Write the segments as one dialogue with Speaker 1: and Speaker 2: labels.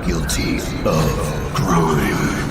Speaker 1: guilty of crime.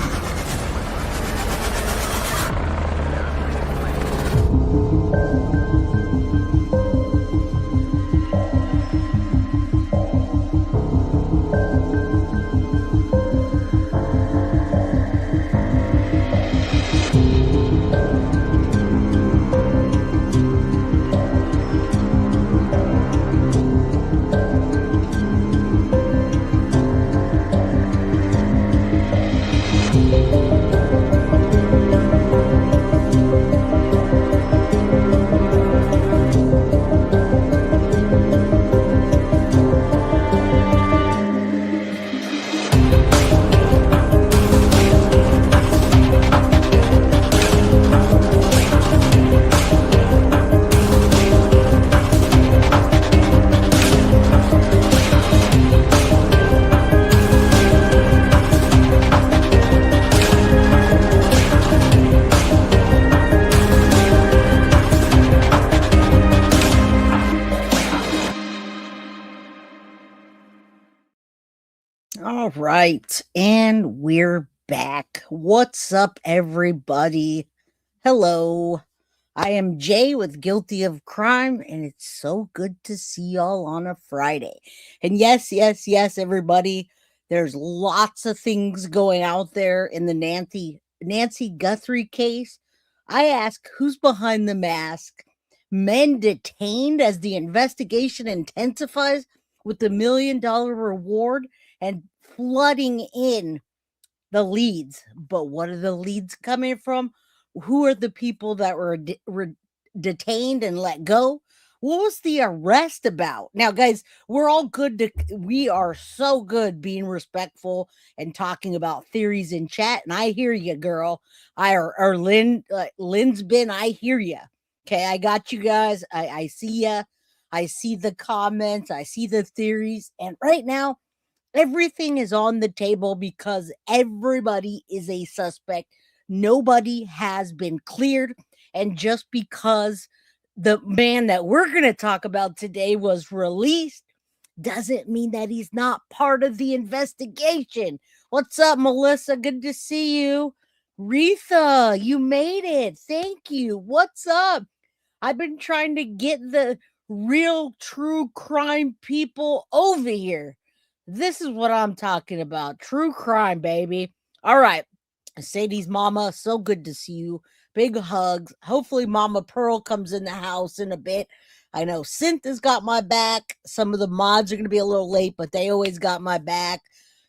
Speaker 2: All right, and we're back. What's up, everybody? Hello. I am Jay with Guilty of Crime, and it's so good to see y'all on a Friday. And yes, everybody, there's lots of things going out there in the Nancy Guthrie case. I ask, who's behind the mask? Men detained as the investigation intensifies with the $1 million reward and flooding in the leads. But what are the leads coming from? Who are the people that were detained and let go? What was the arrest about? Now, guys, we are so good being respectful and talking about theories in chat. And I hear you, girl. Lynn's been, I hear you. Okay, I got you guys. I see ya. I see the comments. I see the theories. And right now, everything is on the table because everybody is a suspect. Nobody has been cleared. And just because the man that we're going to talk about today was released doesn't mean that he's not part of the investigation. What's up, Melissa? Good to see you. Retha, you made it. Thank you. What's up? I've been trying to get the real true crime people over here. This is what I'm talking about. True crime, baby. All right. Sadie's mama, so good to see you. Big hugs. Hopefully Mama Pearl comes in the house in a bit. I know Synth has got my back. Some of the mods are going to be a little late, but they always got my back.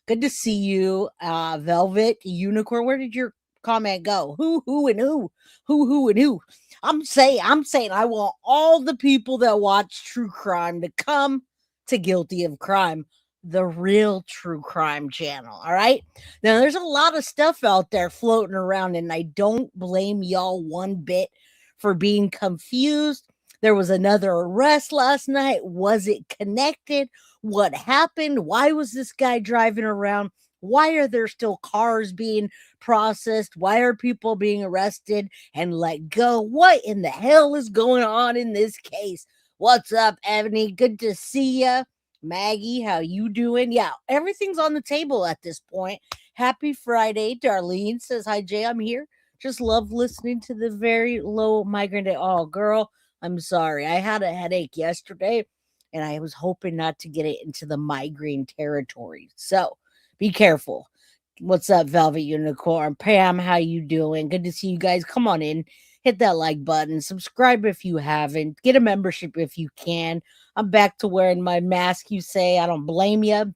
Speaker 2: Good to see you. Velvet, Unicorn, where did your comment go? Who, and who? Who, and who? I'm saying I want all the people that watch true crime to come to Guilty of Crime, the real true crime channel. All right. Now, there's a lot of stuff out there floating around, and I don't blame y'all one bit for being confused. There was another arrest last night. Was it connected? What happened? Why was this guy driving around? Why are there still cars being processed? Why are people being arrested and let go? What in the hell is going on in this case? What's up, Ebony? Good to see ya. Maggie, how you doing? Yeah, everything's on the table at this point. Happy Friday. Darlene says, hi, Jay, I'm here. Just love listening to the very low migraine day. Oh, girl, I'm sorry. I had a headache yesterday, and I was hoping not to get it into the migraine territory. So be careful. What's up, Velvet Unicorn? Pam, how you doing? Good to see you guys. Come on in. Hit that like button. Subscribe if you haven't. Get a membership if you can. I'm back to wearing my mask, you say. I don't blame you.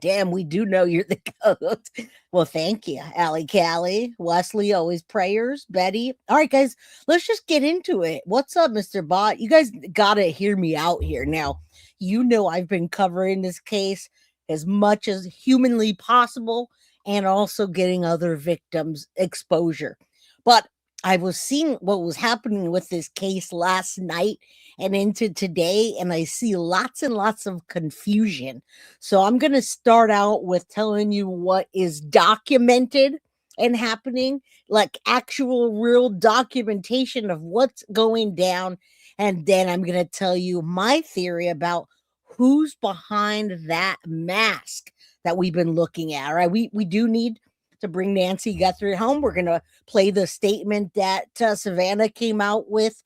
Speaker 2: Damn, we do know you're the goat. Well, thank you, Allie Callie. Wesley, always prayers. Betty. All right, guys, let's just get into it. What's up, Mr. Bot? You guys got to hear me out here. Now, you know I've been covering this case as much as humanly possible and also getting other victims exposure. But I was seeing what was happening with this case last night and into today, and I see lots and lots of confusion. So I'm going to start out with telling you what is documented and happening, like actual real documentation of what's going down. And then I'm going to tell you my theory about who's behind that mask that we've been looking at. All right, we do need to bring Nancy Guthrie home. We're going to play the statement that Savannah came out with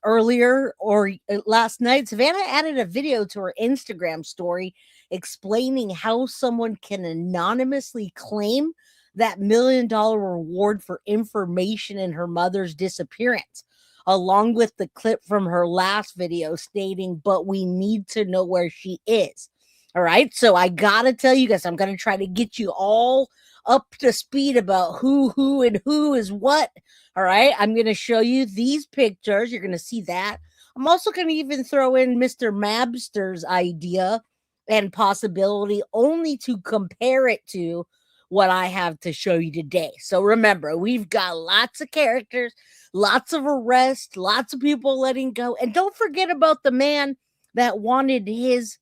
Speaker 2: earlier or last night. Savannah added a video to her Instagram story explaining how someone can anonymously claim that $1 million reward for information in her mother's disappearance, along with the clip from her last video stating, "But we need to know where she is." All right. So I got to tell you guys, I'm going to try to get you all up to speed about who and who is what. All right. I'm going to show you these pictures. You're going to see that. I'm also going to even throw in Mr. Mabster's idea and possibility, only to compare it to what I have to show you today. So remember, we've got lots of characters, lots of arrests, lots of people letting go. And don't forget about the man that wanted his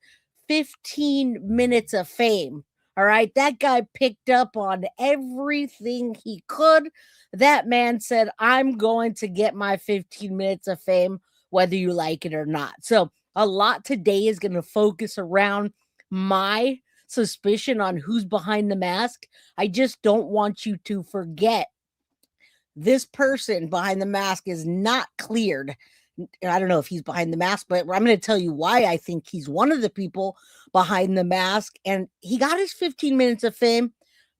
Speaker 2: 15 minutes of fame. All right. That guy picked up on everything he could. That man said, "I'm going to get my 15 minutes of fame, whether you like it or not." So a lot today is going to focus around my suspicion on who's behind the mask. I just don't want you to forget this person behind the mask is not cleared. I don't know if he's behind the mask, but I'm going to tell you why I think he's one of the people behind the mask. And he got his 15 minutes of fame,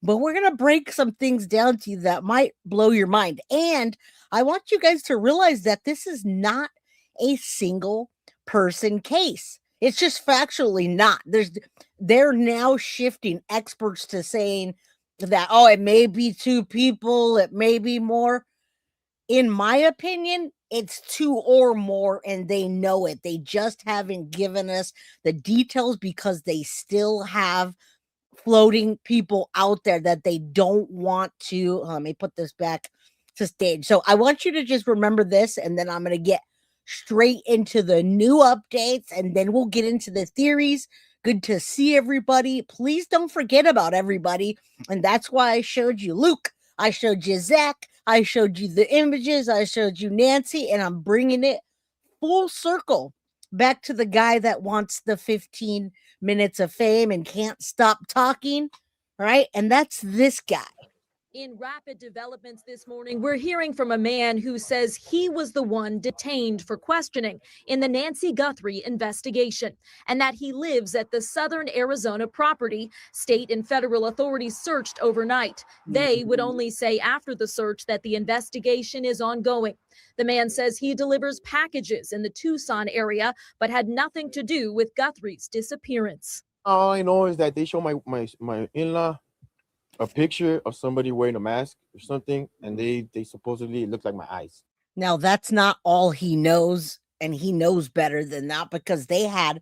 Speaker 2: but we're going to break some things down to you that might blow your mind. And I want you guys to realize that this is not a single person case. It's just factually not. They're now shifting experts to saying that, oh, it may be two people, it may be more. In my opinion, it's two or more, and they know it. They just haven't given us the details because they still have floating people out there that they don't want to. Let me put this back to stage. So I want you to just remember this, and then I'm going to get straight into the new updates, and then we'll get into the theories. Good to see everybody. Please don't forget about everybody. And that's why I showed you Luke. I showed you Zach. I showed you the images. I showed you Nancy, and I'm bringing it full circle back to the guy that wants the 15 minutes of fame and can't stop talking. Right. And that's this guy.
Speaker 3: In rapid developments this morning, we're hearing from a man who says he was the one detained for questioning in the Nancy Guthrie investigation, and that he lives at the Southern Arizona property state and federal authorities searched overnight. They would only say after the search that the investigation is ongoing. The man says he delivers packages in the Tucson area, but had nothing to do with Guthrie's disappearance.
Speaker 4: All I know is that they show my in-law a picture of somebody wearing a mask or something, and they supposedly look like my eyes.
Speaker 2: Now, that's not all he knows, and he knows better than that because they had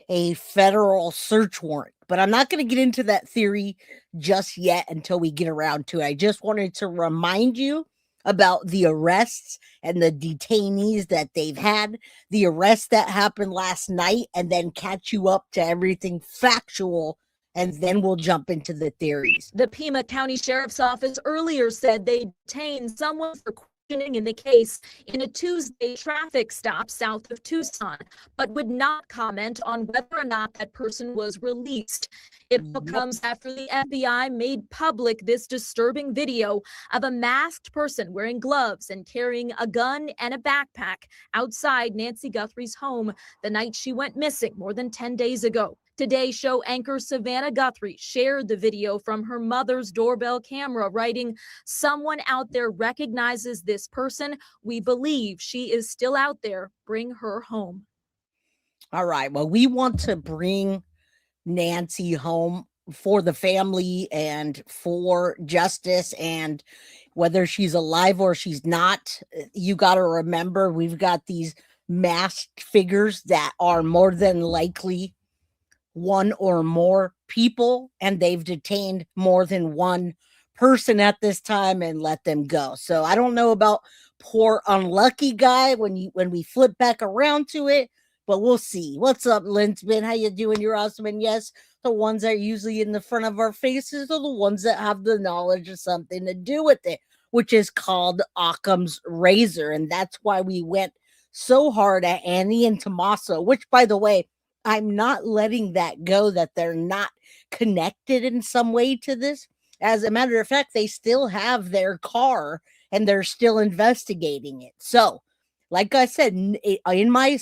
Speaker 2: a federal search warrant. But I'm not going to get into that theory just yet until we get around to it. I just wanted to remind you about the arrests and the detainees that they've had, the arrest that happened last night, and then catch you up to everything factual, and then we'll jump into the theories.
Speaker 3: The Pima County Sheriff's Office earlier said they detained someone for questioning in the case in a Tuesday traffic stop south of Tucson, but would not comment on whether or not that person was released. It all comes after the FBI made public this disturbing video of a masked person wearing gloves and carrying a gun and a backpack outside Nancy Guthrie's home the night she went missing more than 10 days ago. Today Show anchor Savannah Guthrie shared the video from her mother's doorbell camera, writing, "Someone out there recognizes this person. We believe she is still out there. Bring her home."
Speaker 2: All right. Well, we want to bring Nancy home for the family and for justice, and whether she's alive or she's not, you got to remember we've got these masked figures that are more than likely one or more people, and they've detained more than one person at this time and let them go. So I don't know about poor unlucky guy when we flip back around to it, but we'll see. What's up, Linsman? How you doing? You're awesome. And yes, the ones that are usually in the front of our faces are the ones that have the knowledge of something to do with it, which is called Occam's razor. And that's why we went so hard at Annie and Tommaso, which, by the way, I'm not letting that go, that they're not connected in some way to this. As a matter of fact, they still have their car and they're still investigating it. So, like I said, in my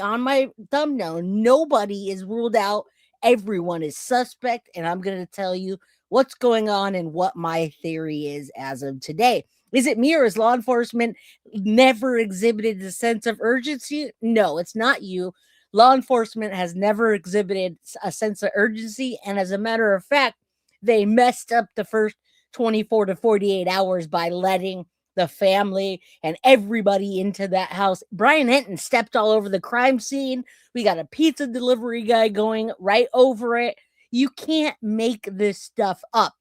Speaker 2: on my thumbnail, nobody is ruled out. Everyone is suspect, and I'm going to tell you what's going on and what my theory is as of today. Is it me, or is law enforcement never exhibited a sense of urgency? No, it's not you. Law enforcement has never exhibited a sense of urgency, and as a matter of fact, they messed up the first 24 to 48 hours by letting the family and everybody into that house. Brian Hinton stepped all over the crime scene. We got a pizza delivery guy going right over it. You can't make this stuff up.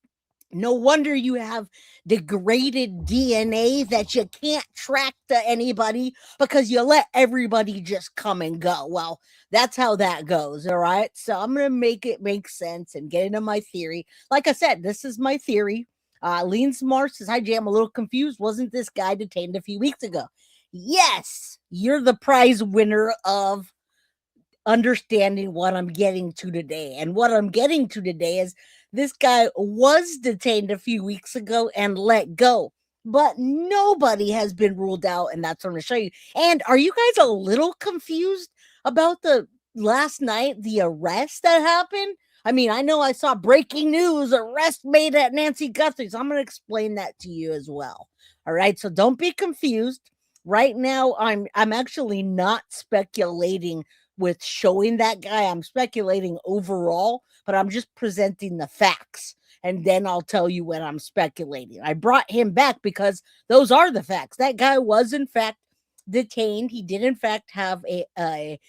Speaker 2: No wonder you have degraded DNA that you can't track to anybody, because you let everybody just come and go. Well, that's how that goes. All right. So I'm going to make it make sense and get into my theory. Like I said, this is my theory. Lean Smart says, "Hi, Jay. I'm a little confused. Wasn't this guy detained a few weeks ago?" Yes, you're the prize winner of understanding what I'm getting to today. And what I'm getting to today is this guy was detained a few weeks ago and let go, but nobody has been ruled out. And that's what I'm going to show you. And are you guys a little confused about the last night, the arrest that happened? I mean, I know I saw breaking news, arrest made at Nancy Guthrie. So I'm going to explain that to you as well. All right. So don't be confused. Right now, I'm actually not speculating with showing that guy. I'm speculating overall, but I'm just presenting the facts. And then I'll tell you when I'm speculating. I brought him back because those are the facts. That guy was, in fact, detained. He did, in fact, have a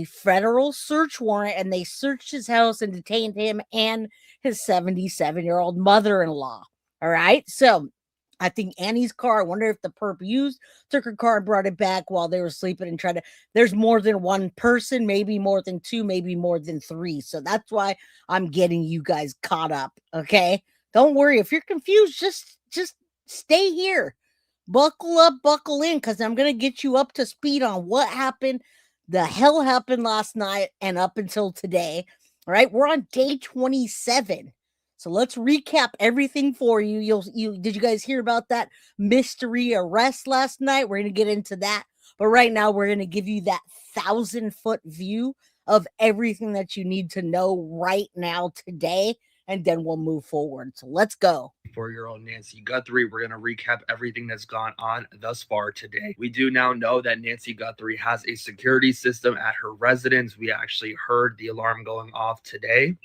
Speaker 2: federal search warrant, and they searched his house and detained him and his 77-year-old mother-in-law. All right. So I think Annie's car, I wonder if the perp took her car and brought it back while they were sleeping and tried to. There's more than one person, maybe more than two, maybe more than three. So that's why I'm getting you guys caught up. Okay. Don't worry. If you're confused, just stay here. Buckle up, buckle in, because I'm going to get you up to speed on what happened, the hell happened last night and up until today. All right. We're on day 27. So let's recap everything for you. Did you guys hear about that mystery arrest last night? We're going to get into that. But right now, we're going to give you that 1,000-foot view of everything that you need to know right now today. And then we'll move forward. So let's go.
Speaker 5: For your own Nancy Guthrie, we're going to recap everything that's gone on thus far today. We do now know that Nancy Guthrie has a security system at her residence. We actually heard the alarm going off today.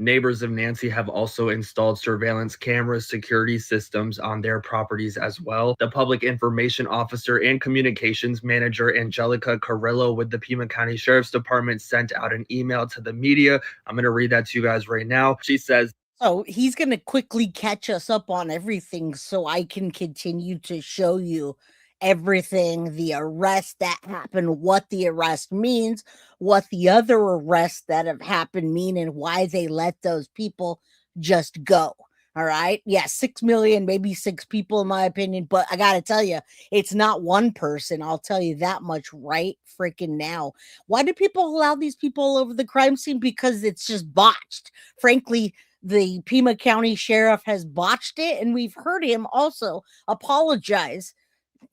Speaker 5: Neighbors of Nancy have also installed surveillance cameras, security systems on their properties as well. The public information officer and communications manager, Angelica Carrillo, with the Pima County Sheriff's Department, sent out an email to the media. I'm going to read that to you guys right now. She says,
Speaker 2: "So he's going to quickly catch us up on everything so I can continue to show you everything, the arrest that happened, what the arrest means, what the other arrests that have happened mean, and why they let those people just go." All right. Yeah, 6 million, maybe 6 people, in my opinion. But I got to tell you, it's not one person. I'll tell you that much right freaking now. Why do people allow these people all over the crime scene? Because it's just botched. Frankly, the Pima County Sheriff has botched it, and we've heard him also apologize.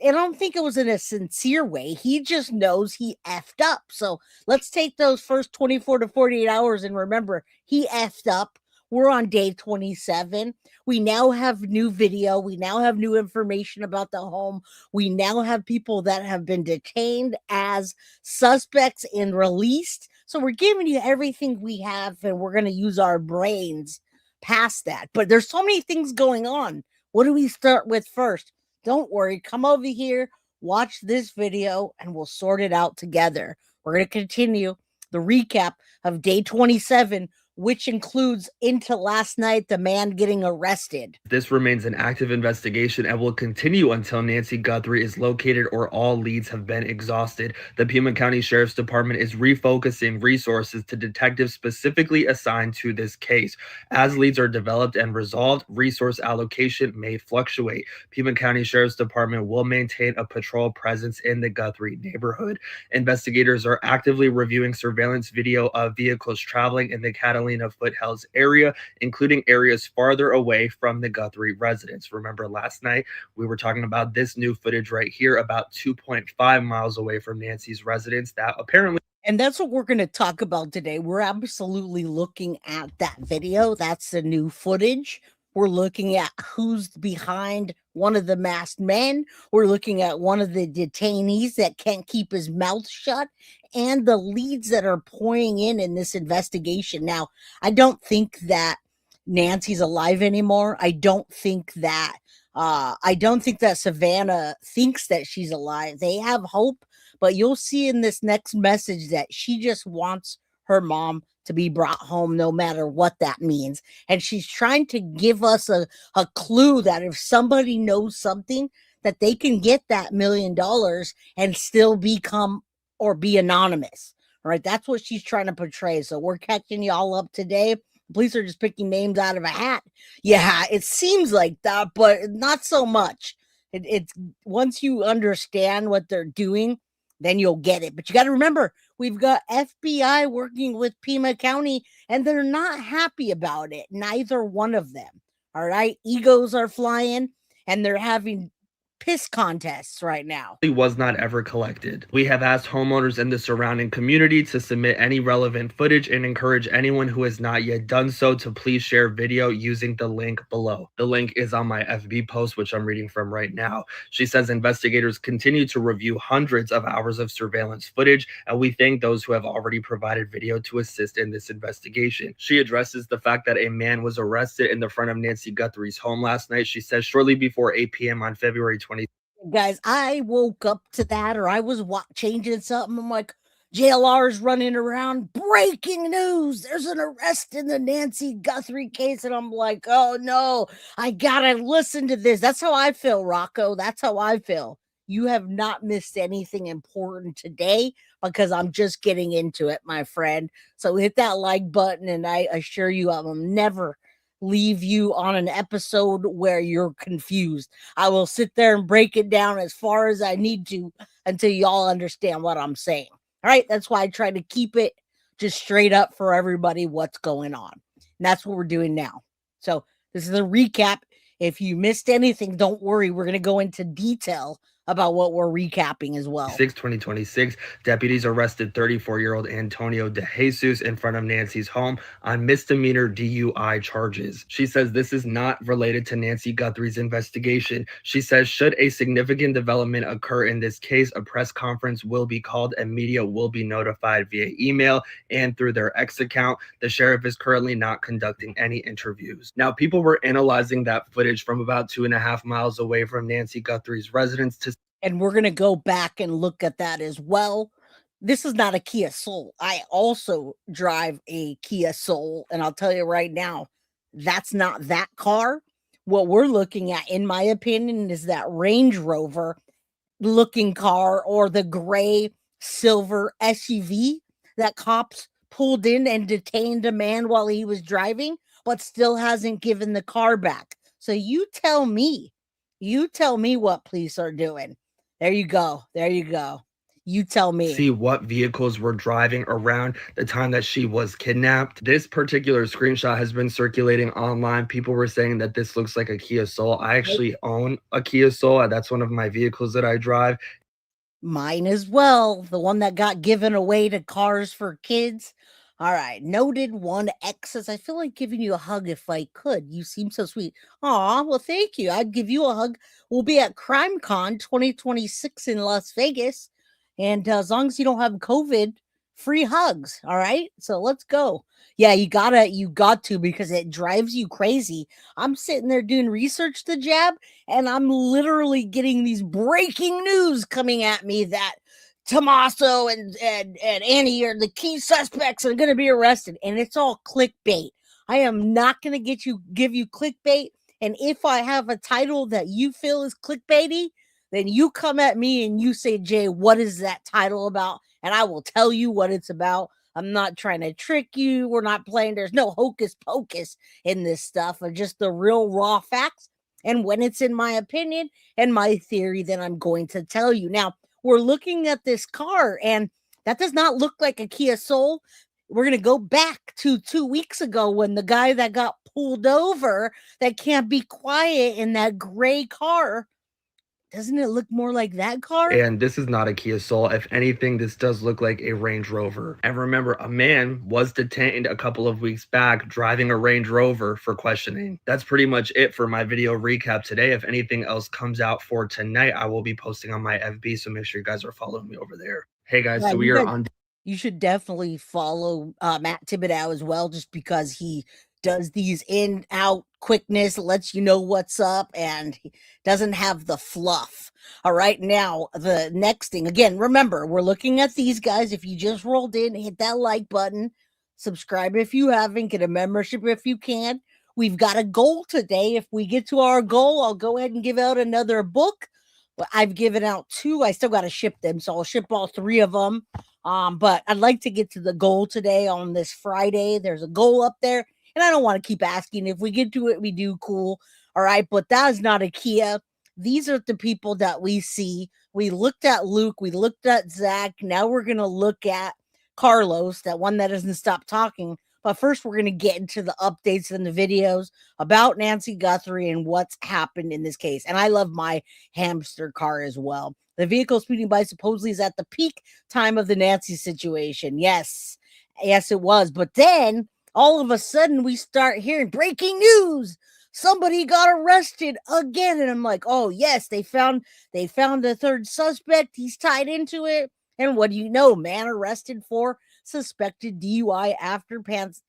Speaker 2: I don't think it was in a sincere way. He just knows he effed up. So let's take those first 24 to 48 hours and remember, he effed up. We're on day 27. We now have new video. We now have new information about the home. We now have people that have been detained as suspects and released. So we're giving you everything we have, and we're going to use our brains past that. But there's so many things going on. What do we start with first? Don't worry. Come over here, watch this video, and we'll sort it out together. We're going to continue the recap of day 27 which includes into last night, the man getting arrested.
Speaker 5: This remains an active investigation and will continue until Nancy Guthrie is located or all leads have been exhausted. The Pima County Sheriff's Department is refocusing resources to detectives specifically assigned to this case. As leads are developed and resolved, resource allocation may fluctuate. Pima County Sheriff's Department will maintain a patrol presence in the Guthrie neighborhood. Investigators are actively reviewing surveillance video of vehicles traveling in the Catalina foothills area, including areas farther away from the Guthrie residence. Remember last night we were talking about this new footage right here, about 2.5 miles away from Nancy's residence, that apparently.
Speaker 2: And that's what we're going to talk about today. We're absolutely looking at that video. That's the new footage. We're looking at who's behind one of the masked men. We're looking at one of the detainees that can't keep his mouth shut, and the leads that are pouring in this investigation. Now, I don't think that Nancy's alive anymore. I don't think that Savannah thinks that she's alive. They have hope, but you'll see in this next message that she just wants her mom to be brought home no matter what that means. And she's trying to give us a clue that if somebody knows something, that they can get that $1 million and still become or be anonymous. All right, that's what she's trying to portray. So we're catching y'all up today. Police are just picking names out of a hat. Yeah, it seems like that, but not so much. It's once you understand what they're doing, then you'll get it. But you got to remember, we've got FBI working with Pima County, and they're not happy about it. Neither one of them. All right. Egos are flying, and they're having piss contests right now.
Speaker 5: Was not ever collected. We have asked homeowners in the surrounding community to submit any relevant footage and encourage anyone who has not yet done so to please share video using the link below. The link is on my FB post, which I'm reading from right now. She says investigators continue to review hundreds of hours of surveillance footage, and we thank those who have already provided video to assist in this investigation. She addresses the fact that a man was arrested in the front of Nancy Guthrie's home last night. She says shortly before 8 p.m. on February 20th.
Speaker 2: Guys, I woke up to that, or I was changing something. I'm like, JLR's running around, breaking news. There's an arrest in the Nancy Guthrie case. And I'm like, oh no, I gotta listen to this. That's how I feel, Rocco. That's how I feel. You have not missed anything important today because I'm just getting into it, my friend. So hit that like button, and I assure you I will never leave you on an episode where you're confused. I will sit there and break it down as far as I need to until y'all understand what I'm saying. All right, that's why I try to keep it just straight up for everybody what's going on. And that's what we're doing now. So this is a recap. If you missed anything, don't worry. We're going to go into detail about what we're recapping as well.
Speaker 5: 2026, deputies arrested 34-year-old Antonio De Jesus in front of Nancy's home on misdemeanor DUI charges. She says this is not related to Nancy Guthrie's investigation. She says should a significant development occur in this case, a press conference will be called and media will be notified via email and through their X account. The sheriff is currently not conducting any interviews. Now, people were analyzing that footage from about 2.5 miles away from Nancy Guthrie's residence to.
Speaker 2: And we're going to go back and look at that as well. This is not a Kia Soul. I also drive a Kia Soul. And I'll tell you right now, that's not that car. What we're looking at, in my opinion, is that Range Rover looking car, or the gray silver SUV that cops pulled in and detained a man while he was driving, but still hasn't given the car back. So you tell me what police are doing. There you go. There you go. You tell me.
Speaker 5: See what vehicles were driving around the time that she was kidnapped. This particular screenshot has been circulating online. People were saying that this looks like a Kia Soul. I actually own a Kia Soul. That's one of my vehicles that I drive.
Speaker 2: Mine as well. The one that got given away to Cars for Kids. All right. Noted 1X says, I feel like giving you a hug if I could. You seem so sweet. Aw, well, thank you. I'd give you a hug. We'll be at CrimeCon 2026 in Las Vegas. And as long as you don't have COVID, free hugs. All right. So let's go. Yeah, you got to, because it drives you crazy. I'm sitting there doing research, the jab, and I'm literally getting these breaking news coming at me that Tommaso and Annie are the key suspects and are going to be arrested. And it's all clickbait. I am not going to give you clickbait. And if I have a title that you feel is clickbaity, then you come at me and you say, Jay, what is that title about? And I will tell you what it's about. I'm not trying to trick you. We're not playing. There's no hocus pocus in this stuff, or just the real raw facts. And when it's in my opinion and my theory, then I'm going to tell you. Now, we're looking at this car, and that does not look like a Kia Soul. We're going to go back to 2 weeks ago when the guy that got pulled over, that can't be quiet in that gray car. Doesn't it look more like that car?
Speaker 5: And this is not a Kia Soul. If anything, this does look like a Range Rover. And remember, a man was detained a couple of weeks back driving a Range Rover for questioning. That's pretty much it for my video recap today. If anything else comes out for tonight, I will be posting on my FB, so make sure you guys are following me over there. Hey guys,
Speaker 2: Yeah,
Speaker 5: so we are on.
Speaker 2: You should definitely follow Matt Thibodeau as well, just because he does these in-out quickness, lets you know what's up, and he doesn't have the fluff. All right, now the next thing, again, remember, we're looking at these guys. If you just rolled in, hit that like button, subscribe if you haven't, get a membership if you can. We've got a goal today. If we get to our goal, I'll go ahead and give out another book. But I've given out 2. I still got to ship them, so I'll ship all 3 of them. But I'd like to get to the goal today on this Friday. There's a goal up there, and I don't want to keep asking. If we get to it, we do, cool. All right, but that is not a Kia. These are the people that we see. We looked at Luke. We looked at Zach. Now we're going to look at Carlos, that one that doesn't stop talking. But first, we're going to get into the updates and the videos about Nancy Guthrie and what's happened in this case. And I love my hamster car as well. The vehicle speeding by supposedly is at the peak time of the Nancy situation. Yes, it was. But then all of a sudden we start hearing breaking news. Somebody got arrested again. And I'm like, oh, yes, they found the 3rd suspect. He's tied into it. And what do you know? Man arrested for suspected DUI after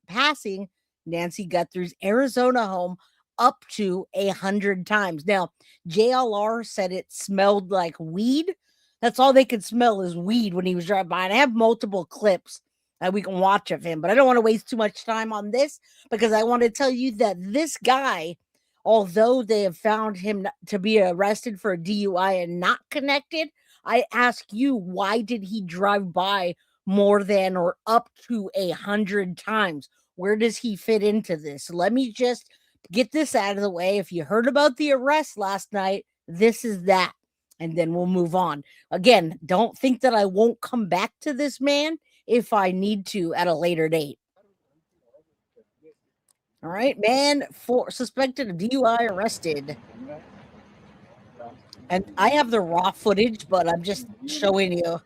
Speaker 2: passing Nancy Guthrie's Arizona home up to 100 times. Now, JLR said it smelled like weed. That's all they could smell is weed when he was driving by. And I have multiple clips that we can watch of him, but I don't want to waste too much time on this, because I want to tell you that this guy, although they have found him to be arrested for a DUI and not connected, I ask you, why did he drive by more than or up to 100 times? Where does he fit into this? Let me just get this out of the way. If you heard about the arrest last night, this is that. And then we'll move on. Again, don't think that I won't come back to this man if I need to at a later date. All right, man suspected of DUI arrested. And I have the raw footage, but I'm just showing you.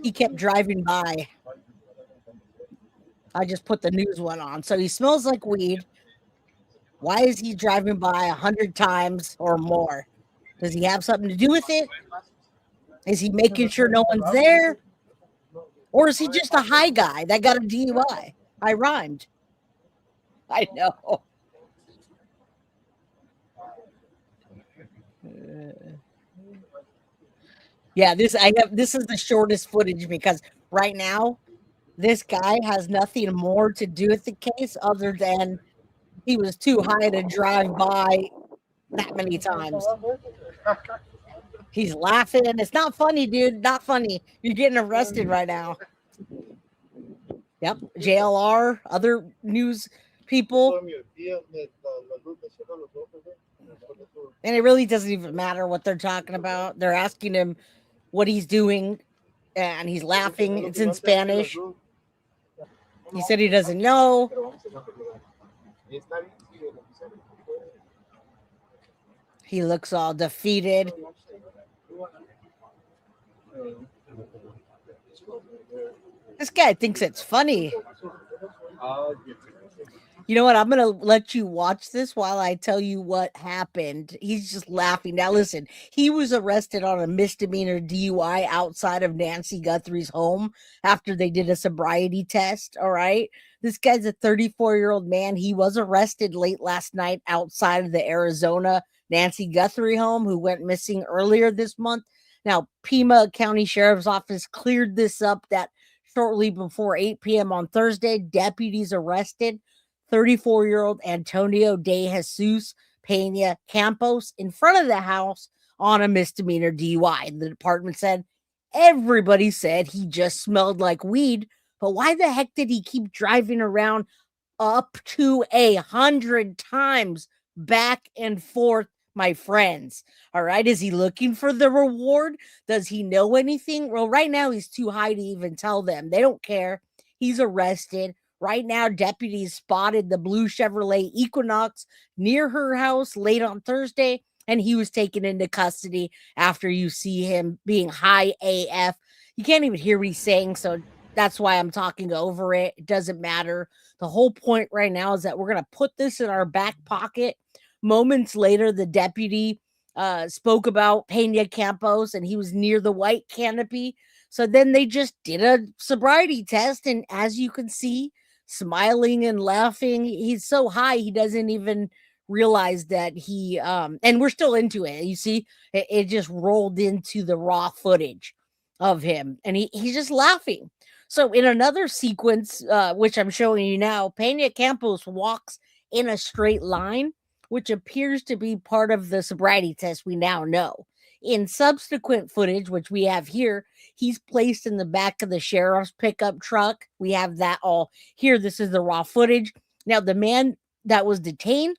Speaker 2: He kept driving by. I just put the news one on. So he smells like weed. Why is he driving by 100 times or more? Does he have something to do with it? Is he making sure no one's there? Or is he just a high guy that got a DUI? I rhymed. I know. Yeah, this is the shortest footage, because right now this guy has nothing more to do with the case other than he was too high to drive by that many times. He's laughing. It's not funny, dude. Not funny. You're getting arrested right now. Yep. JLR, other news people. And it really doesn't even matter what they're talking about. They're asking him what he's doing, and he's laughing. It's in Spanish. He said he doesn't know. He looks all defeated. This guy thinks it's funny. You know what? I'm going to let you watch this while I tell you what happened. He's just laughing. Now, listen, he was arrested on a misdemeanor DUI outside of Nancy Guthrie's home after they did a sobriety test. All right. This guy's a 34-year-old man. He was arrested late last night outside of the Arizona Nancy Guthrie home, who went missing earlier this month. Now, Pima County Sheriff's Office cleared this up that shortly before 8 p.m. on Thursday, deputies arrested 34-year-old Antonio de Jesus Pena Campos in front of the house on a misdemeanor DUI. The department said everybody said he just smelled like weed, but why the heck did he keep driving around up to 100 times back and forth, my friends? All right. Is he looking for the reward? Does he know anything? Well, right now he's too high to even tell them. They don't care. He's arrested. Right now, deputies spotted the blue Chevrolet Equinox near her house late on Thursday, and he was taken into custody after you see him being high AF. You can't even hear what he's saying, so that's why I'm talking over it. It doesn't matter. The whole point right now is that we're going to put this in our back pocket. Moments later, the deputy spoke about Pena Campos, and he was near the white canopy. So then they just did a sobriety test, and as you can see, smiling and laughing, he's so high he doesn't even realize that he and we're still into it. You see, it just rolled into the raw footage of him, and he's just laughing. So in another sequence, which I'm showing you now, Pena Campos walks in a straight line, which appears to be part of the sobriety test we now know. In subsequent footage, which we have here, he's placed in the back of the sheriff's pickup truck. We have that all here. This is the raw footage. Now, the man that was detained,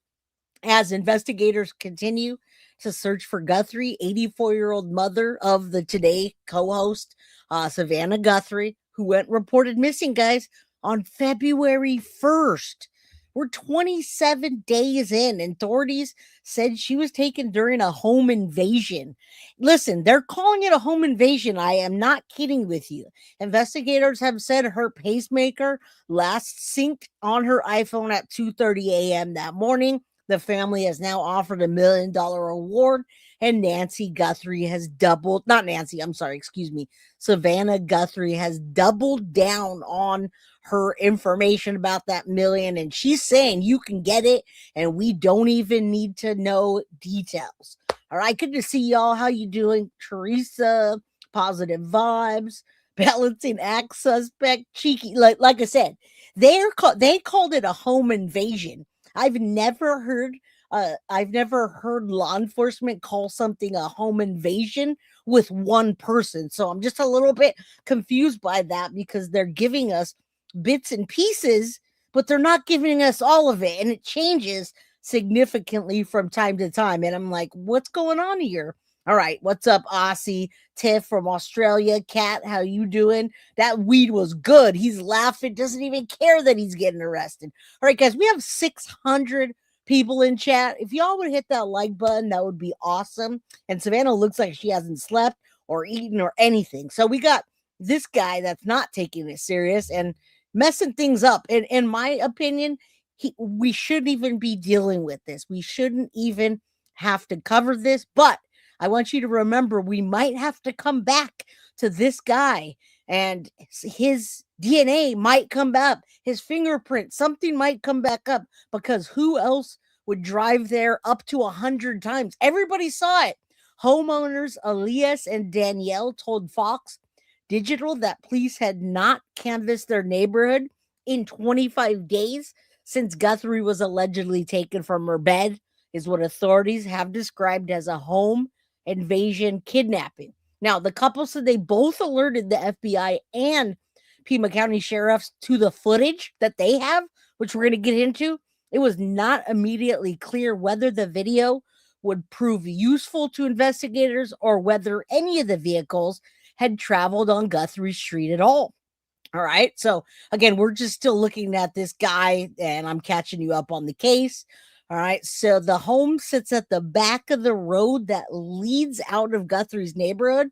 Speaker 2: as investigators continue to search for Guthrie, 84-year-old mother of the Today co-host, Savannah Guthrie, who went reported missing, guys, on February 1st. We're 27 days in, and authorities said she was taken during a home invasion. Listen, they're calling it a home invasion. I am not kidding with you. Investigators have said her pacemaker last synced on her iPhone at 2:30 a.m. that morning. The family has now offered $1 million reward, and Nancy Guthrie has Savannah Guthrie has doubled down on her information about that million, and she's saying you can get it, and we don't even need to know details. All right, good to see y'all. How you doing? Teresa, positive vibes, balancing act suspect, cheeky. Like I said, they called it a home invasion. I've never heard law enforcement call something a home invasion with one person. So I'm just a little bit confused by that, because they're giving us bits and pieces, but they're not giving us all of it. And it changes significantly from time to time. And I'm like, what's going on here? All right. What's up, Aussie? Tiff from Australia. Kat, how you doing? That weed was good. He's laughing. Doesn't even care that he's getting arrested. All right, guys, we have 600 people in chat. If y'all would hit that like button, that would be awesome. And Savannah looks like she hasn't slept or eaten or anything. So we got this guy that's not taking it serious and messing things up. And in my opinion, we shouldn't even be dealing with this. We shouldn't even have to cover this. But I want you to remember, we might have to come back to this guy, and his DNA might come back, his fingerprint, something might come back up, because who else would drive there up to 100 times? Everybody saw it. Homeowners Elias and Danielle told Fox Digital that police had not canvassed their neighborhood in 25 days since Guthrie was allegedly taken from her bed, is what authorities have described as a home invasion kidnapping. Now, the couple said they both alerted the FBI and Pima County sheriffs to the footage that they have, which we're going to get into. It was not immediately clear whether the video would prove useful to investigators or whether any of the vehicles had traveled on Guthrie Street at all. All right. So again, we're just still looking at this guy, and I'm catching you up on the case. All right. So the home sits at the back of the road that leads out of Guthrie's neighborhood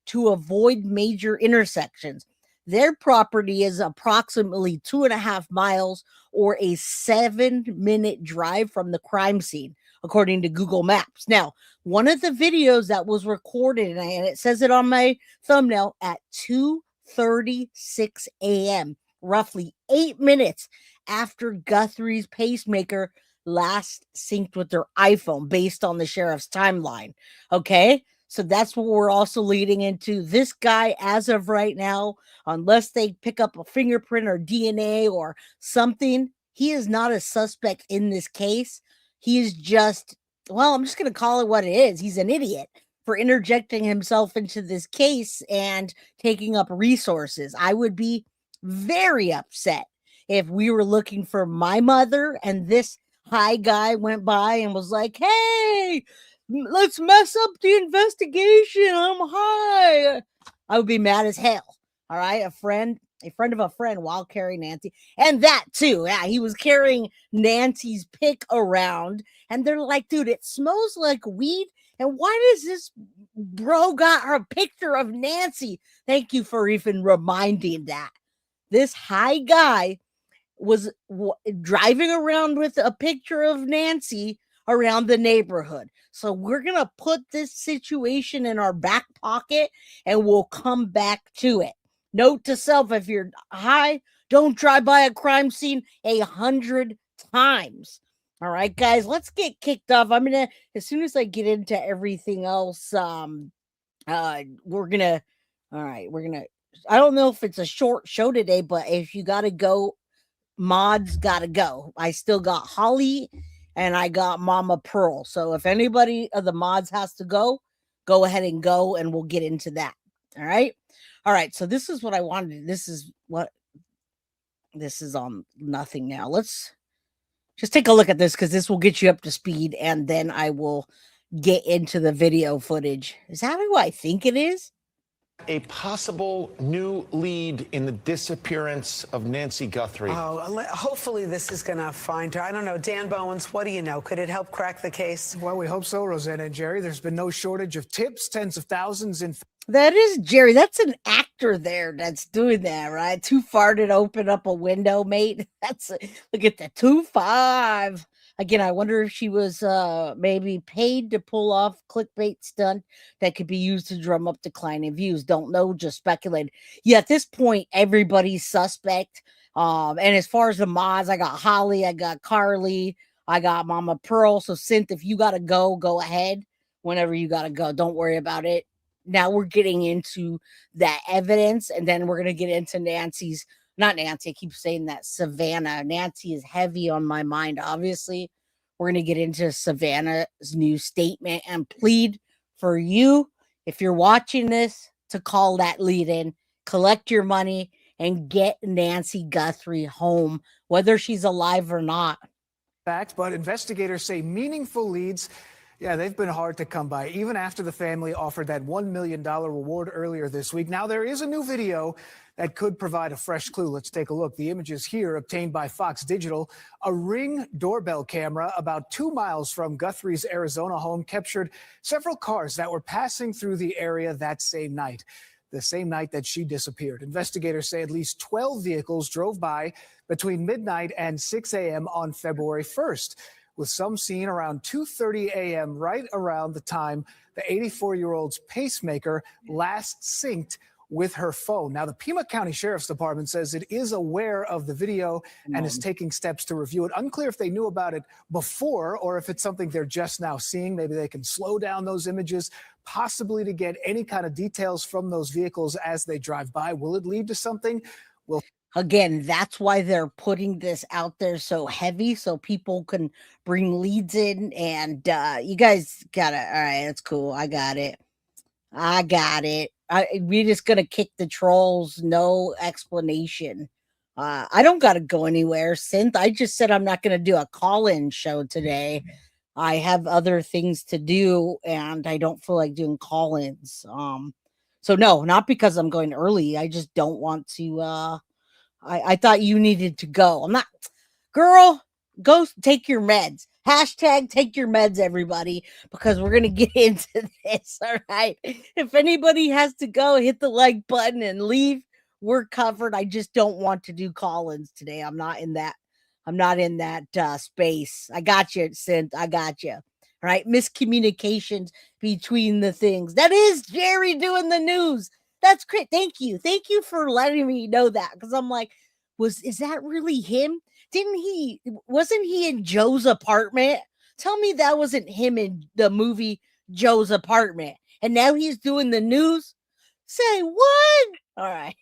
Speaker 2: to avoid major intersections. Their property is approximately 2.5 miles or a 7-minute drive from the crime scene, according to Google Maps. Now, one of the videos that was recorded, and it says it on my thumbnail, at 2:36 a.m., roughly 8 minutes after Guthrie's pacemaker last synced with their iPhone, based on the sheriff's timeline. Okay, So that's what we're also leading into. This guy, as of right now, unless they pick up a fingerprint or DNA or something, he is not a suspect in this case. He is just, well, I'm just going to call it what it is. He's an idiot for interjecting himself into this case and taking up resources. I would be very upset if we were looking for my mother and this high guy went by and was like, hey, let's mess up the investigation. I'm high. I would be mad as hell. All right. A friend of a friend while carrying Nancy. And that too. Yeah. He was carrying Nancy's pick around. And they're like, dude, it smells like weed. And why does this bro got her picture of Nancy? Thank you for even reminding that. This high guy was driving around with a picture of Nancy around the neighborhood. So we're going to put this situation in our back pocket and we'll come back to it. Note to self, if you're high, don't drive by a crime scene 100 times. All right, guys, let's get kicked off. I'm going to, as soon as I get into everything else, I don't know if it's a short show today, but if you got to go, mods gotta go. I still got Holly and I got Mama Pearl. So if anybody of the mods has to go ahead and go, and we'll get into that. All right. So this is what I wanted. This is on nothing now. Let's just take a look at this because this will get you up to speed, and then I will get into the video footage. Is that who I think it is?
Speaker 6: A possible new lead in the disappearance of Nancy Guthrie.
Speaker 7: Oh, hopefully this is going to find her. I don't know. Dan Bowens, what do you know? Could it help crack the case?
Speaker 8: Well, we hope so, Rosanna and Jerry. There's been no shortage of tips, tens of thousands in...
Speaker 2: That is Jerry. That's an actor there that's doing that, right? Too far to open up a window, mate. Look at the 2.5. Again, I wonder if she was maybe paid to pull off clickbait stunt that could be used to drum up declining views. Don't know, just speculate. Yeah, at this point, everybody's suspect. And as far as the mods, I got Holly, I got Carly, I got Mama Pearl. So, Synth, if you got to go ahead whenever you got to go. Don't worry about it. Now we're getting into that evidence, and then we're going to get into not Nancy, I keep saying that, Savannah. Nancy is heavy on my mind, obviously. We're going to get into Savannah's new statement and plead for you, if you're watching this, to call that lead in, collect your money, and get Nancy Guthrie home, whether she's alive or not.
Speaker 8: Fact, but investigators say meaningful leads, yeah, they've been hard to come by, even after the family offered that $1 million reward earlier this week. Now, there is a new video that could provide a fresh clue. Let's take a look. The images here obtained by Fox Digital. A Ring doorbell camera about 2 miles from Guthrie's Arizona home captured several cars that were passing through the area that same night, the same night that she disappeared. Investigators say at least 12 vehicles drove by between midnight and 6 a.m. on February 1st, with some seen around 2:30 a.m., right around the time the 84-year-old's pacemaker last synced with her phone. Now, the Pima County Sheriff's Department says it is aware of the video and is taking steps to review it. Unclear if they knew about it before or if it's something they're just now seeing. Maybe they can slow down those images, possibly to get any kind of details from those vehicles as they drive by. Will it lead to something?
Speaker 2: Again, that's why they're putting this out there so heavy, so people can bring leads in. And you guys got it. All right, that's cool. I got it. We're just gonna kick the trolls. No explanation. I don't gotta go anywhere, Synth. I just said I'm not gonna do a call-in show today. I have other things to do, and I don't feel like doing call-ins. So no, not because I'm going early. I just don't want to. I thought you needed to go. I'm not, girl. Go take your meds. Hashtag take your meds, everybody, because we're going to get into this. All right. If anybody has to go, hit the like button and leave. We're covered. I just don't want to do call-ins today. I'm not in that space. I got you, Synth. I got you. All right. Miscommunications between the things. That is Jerry doing the news. That's great. Thank you. Thank you for letting me know that. Because I'm like, is that really him? Wasn't he in Joe's apartment? Tell me that wasn't him in the movie Joe's Apartment. And now he's doing the news. Say what? All right.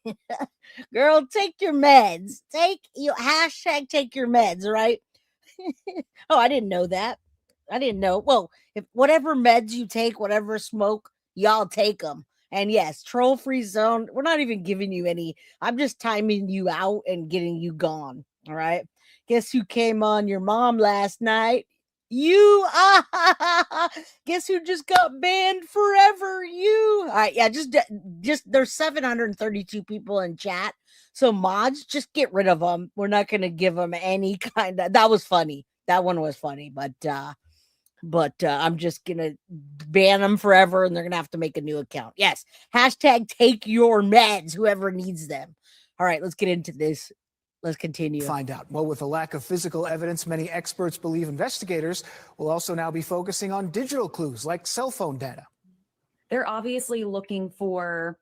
Speaker 2: Girl, take your meds. Take your meds, all right? Oh, I didn't know that. I didn't know. Well, if whatever meds you take, whatever smoke, y'all take them. And yes, troll free zone. We're not even giving you any. I'm just timing you out and getting you gone. All right. Guess who came on your mom last night? You. Guess who just got banned forever? You. All right. Yeah. Just there's 732 people in chat. So mods, just get rid of them. We're not going to give them any kind of. That was funny. That one was funny, but I'm just gonna ban them forever, and they're gonna have to make a new account. Yes, hashtag take your meds, whoever needs them. All right, let's get into this. Let's continue.
Speaker 8: Find out. Well, with a lack of physical evidence, many experts believe investigators will also now be focusing on digital clues like cell phone data.
Speaker 9: They're obviously looking for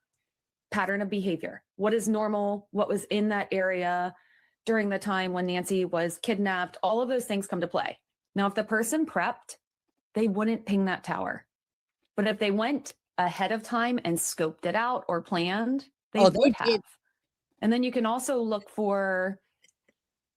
Speaker 9: pattern of behavior. What is normal? What was in that area during the time when Nancy was kidnapped? All of those things come to play. Now, if the person prepped, they wouldn't ping that tower. But if they went ahead of time and scoped it out or planned, they would have. And then you can also look for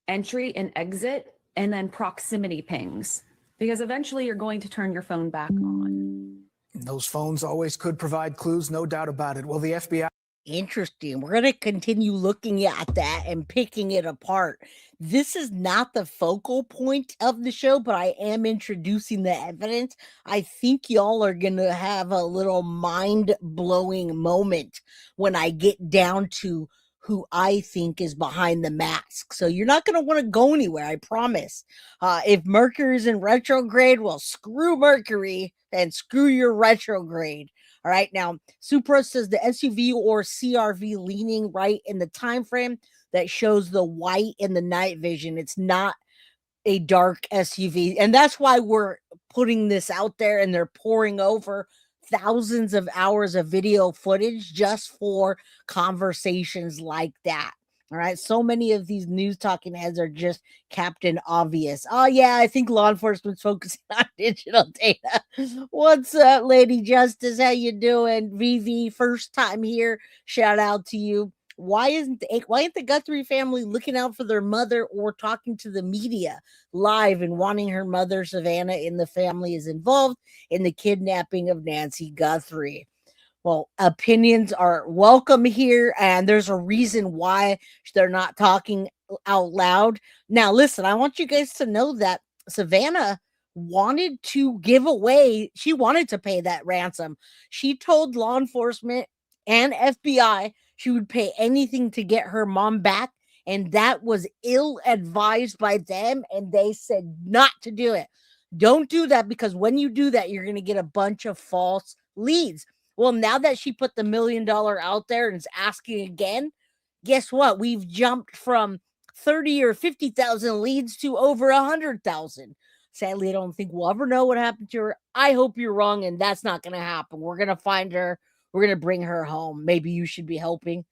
Speaker 9: entry and exit and then proximity pings, because eventually you're going to turn your phone back on.
Speaker 8: Those phones always could provide clues, no doubt about it. Well, the FBI.
Speaker 2: Interesting. We're going to continue looking at that and picking it apart. This is not the focal point of the show, but I am introducing the evidence. I think y'all are going to have a little mind-blowing moment when I get down to who I think is behind the mask. So you're not going to want to go anywhere, I promise. If Mercury's in retrograde, well, screw Mercury and screw your retrograde. All right, now Supra says the SUV or CRV leaning right in the time frame that shows the white in the night vision. It's not a dark SUV, and that's why we're putting this out there, and they're pouring over thousands of hours of video footage just for conversations like that. All right, so many of these news talking heads are just Captain Obvious. Oh yeah, I think law enforcement's focusing on digital data. What's up, Lady Justice? How you doing? VV, first time here. Shout out to you. Why ain't the Guthrie family looking out for their mother or talking to the media live and wanting her mother, Savannah, in the family is involved in the kidnapping of Nancy Guthrie? Well, opinions are welcome here, and there's a reason why they're not talking out loud. Now, listen, I want you guys to know that Savannah wanted to give away, she wanted to pay that ransom. She told law enforcement and FBI she would pay anything to get her mom back, and that was ill-advised by them, and they said not to do it. Don't do that, because when you do that, you're going to get a bunch of false leads. Well, now that she put the $1 million out there and is asking again, guess what? We've jumped from 30 or 50,000 leads to over 100,000. Sadly, I don't think we'll ever know what happened to her. I hope you're wrong, and that's not going to happen. We're going to find her. We're going to bring her home. Maybe you should be helping.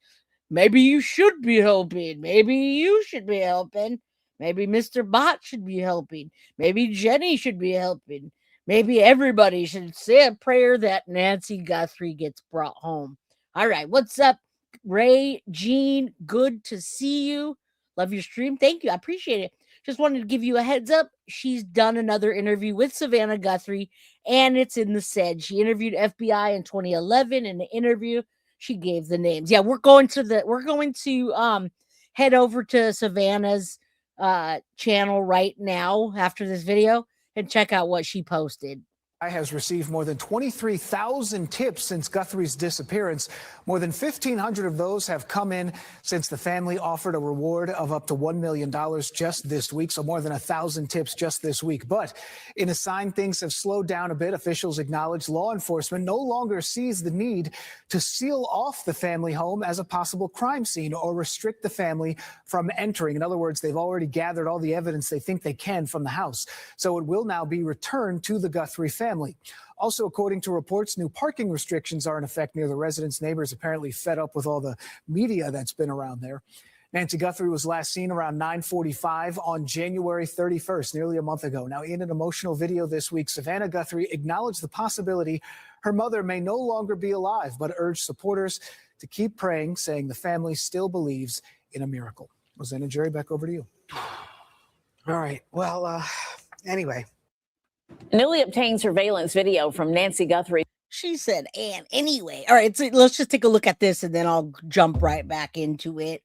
Speaker 2: Maybe you should be helping. Maybe you should be helping. Maybe Mr. Bot should be helping. Maybe Jenny should be helping. Maybe everybody should say a prayer that Nancy Guthrie gets brought home. All right. What's up, Ray, Jean? Good to see you. Love your stream. Thank you. I appreciate it. Just wanted to give you a heads up. She's done another interview with Savannah Guthrie, and it's in the SED. She interviewed FBI in 2011. In the interview, she gave the names. Yeah, we're going to head over to Savannah's channel right now after this video and check out what she posted.
Speaker 8: Has received more than 23,000 tips since Guthrie's disappearance. More than 1,500 of those have come in since the family offered a reward of up to $1 million just this week. So more than 1,000 tips just this week. But in a sign things have slowed down a bit, officials acknowledge law enforcement no longer sees the need to seal off the family home as a possible crime scene or restrict the family from entering. In other words, they've already gathered all the evidence they think they can from the house. So it will now be returned to the Guthrie family. Also, according to reports, new parking restrictions are in effect near the residence. Neighbors apparently fed up with all the media that's been around there. Nancy Guthrie was last seen around 9:45 on January 31st, nearly a month ago. Now, in an emotional video this week, Savannah Guthrie acknowledged the possibility her mother may no longer be alive, but urged supporters to keep praying, saying the family still believes in a miracle. Rosanna, Jerry, back over to you.
Speaker 7: All right. Well, anyway.
Speaker 10: Newly obtained surveillance video from Nancy Guthrie.
Speaker 2: She said, and anyway, all right, so let's just take a look at this and then I'll jump right back into it.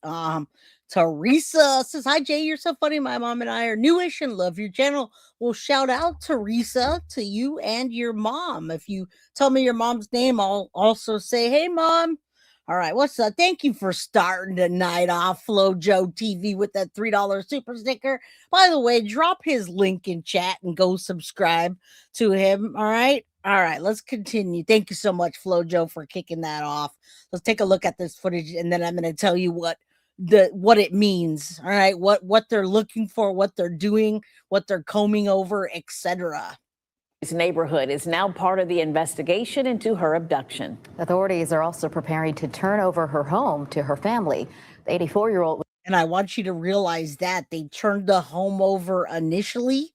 Speaker 2: Teresa says, hi, Jay, you're so funny. My mom and I are newish and love your channel. Well, shout out, Teresa, to you and your mom. If you tell me your mom's name, I'll also say, hey, Mom. All right, what's up? Thank you for starting the night off, FloJo TV, with that $3 super sticker. By the way, drop his link in chat and go subscribe to him. All right. All right, let's continue. Thank you so much, FloJo, for kicking that off. Let's take a look at this footage, and then I'm going to tell you what it means. All right, what they're looking for, what they're doing, what they're combing over, etc.
Speaker 10: His neighborhood is now part of the investigation into her abduction.
Speaker 11: Authorities are also preparing to turn over her home to her family. The 84-year-old.
Speaker 2: And I want you to realize that they turned the home over initially,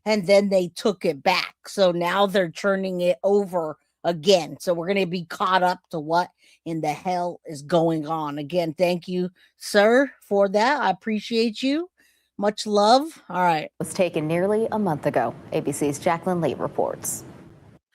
Speaker 2: and then they took it back. So now they're turning it over again. So we're going to be caught up to what in the hell is going on. Again, thank you, sir, for that. I appreciate you. Much love. All right.
Speaker 11: Was taken nearly a month ago. ABC's Jacqueline Lee reports.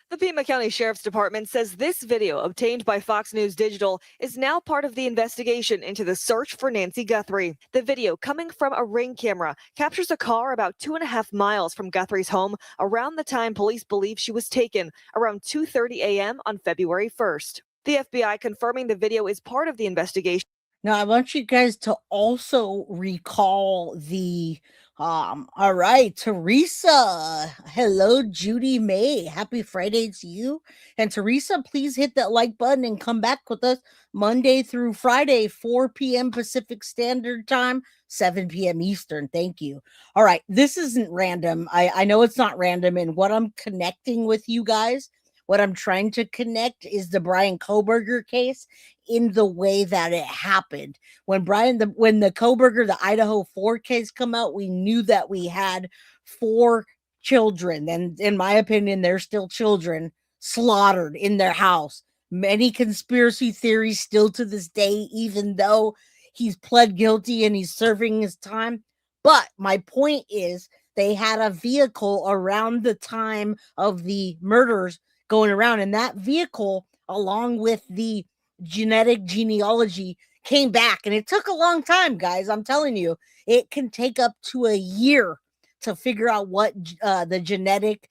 Speaker 12: The Pima County Sheriff's Department says this video obtained by Fox News Digital is now part of the investigation into the search for Nancy Guthrie. The video, coming from a Ring camera, captures a car about 2.5 miles from Guthrie's home around the time police believe she was taken, around 2:30 a.m. on February 1st. The FBI confirming the video is part of the investigation.
Speaker 2: Now, I want you guys to also recall the all right, Teresa. Hello, Judy May. Happy Friday to you. And Teresa, please hit that like button and come back with us Monday through Friday, 4 p.m. Pacific Standard Time, 7 p.m. Eastern. Thank you. All right, this isn't random. I know it's not random. And what I'm connecting with you guys, what I'm trying to connect is the Brian Kohberger case in the way that it happened. When the Kohberger, the Idaho 4 case come out, we knew that we had 4 children. And in my opinion, they're still children slaughtered in their house. Many conspiracy theories still to this day, even though he's pled guilty and he's serving his time. But my point is they had a vehicle around the time of the murders going around, and that vehicle, along with the genetic genealogy, came back. And it took a long time, guys. I'm telling you, it can take up to a year to figure out what the genetic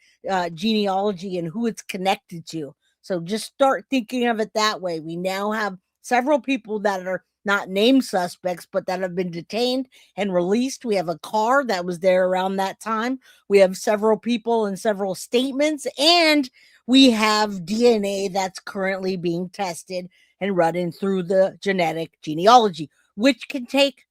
Speaker 2: genealogy and who it's connected to. So just start thinking of it that way. We now have several people that are not named suspects, but that have been detained and released. We have a car that was there around that time. We have several people and several statements, and we have DNA that's currently being tested and running through the genetic genealogy, which can take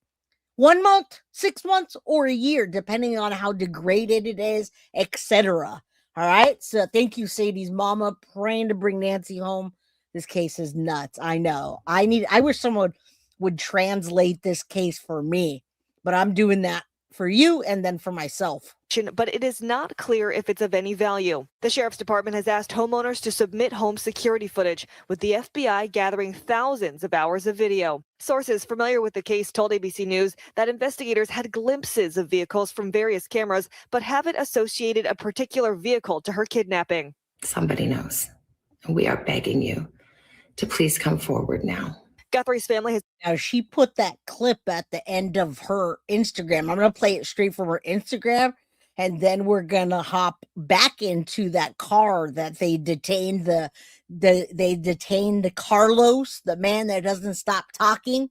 Speaker 2: 1 month, 6 months, or a year, depending on how degraded it is, etc. All right. So thank you, Sadie's mama, praying to bring Nancy home. This case is nuts. I know. I wish someone would translate this case for me, but I'm doing that for you and then for myself.
Speaker 12: But it is not clear if it's of any value. The Sheriff's Department has asked homeowners to submit home security footage, with the FBI gathering thousands of hours of video. Sources familiar with the case told ABC News that investigators had glimpses of vehicles from various cameras, but haven't associated a particular vehicle to her kidnapping.
Speaker 13: Somebody knows. And we are begging you to please come forward now.
Speaker 12: Guthrie's family has.
Speaker 2: Now, she put that clip at the end of her Instagram. I'm going to play it straight from her Instagram, and then we're going to hop back into that car that they detained they detained Carlos, the man that doesn't stop talking.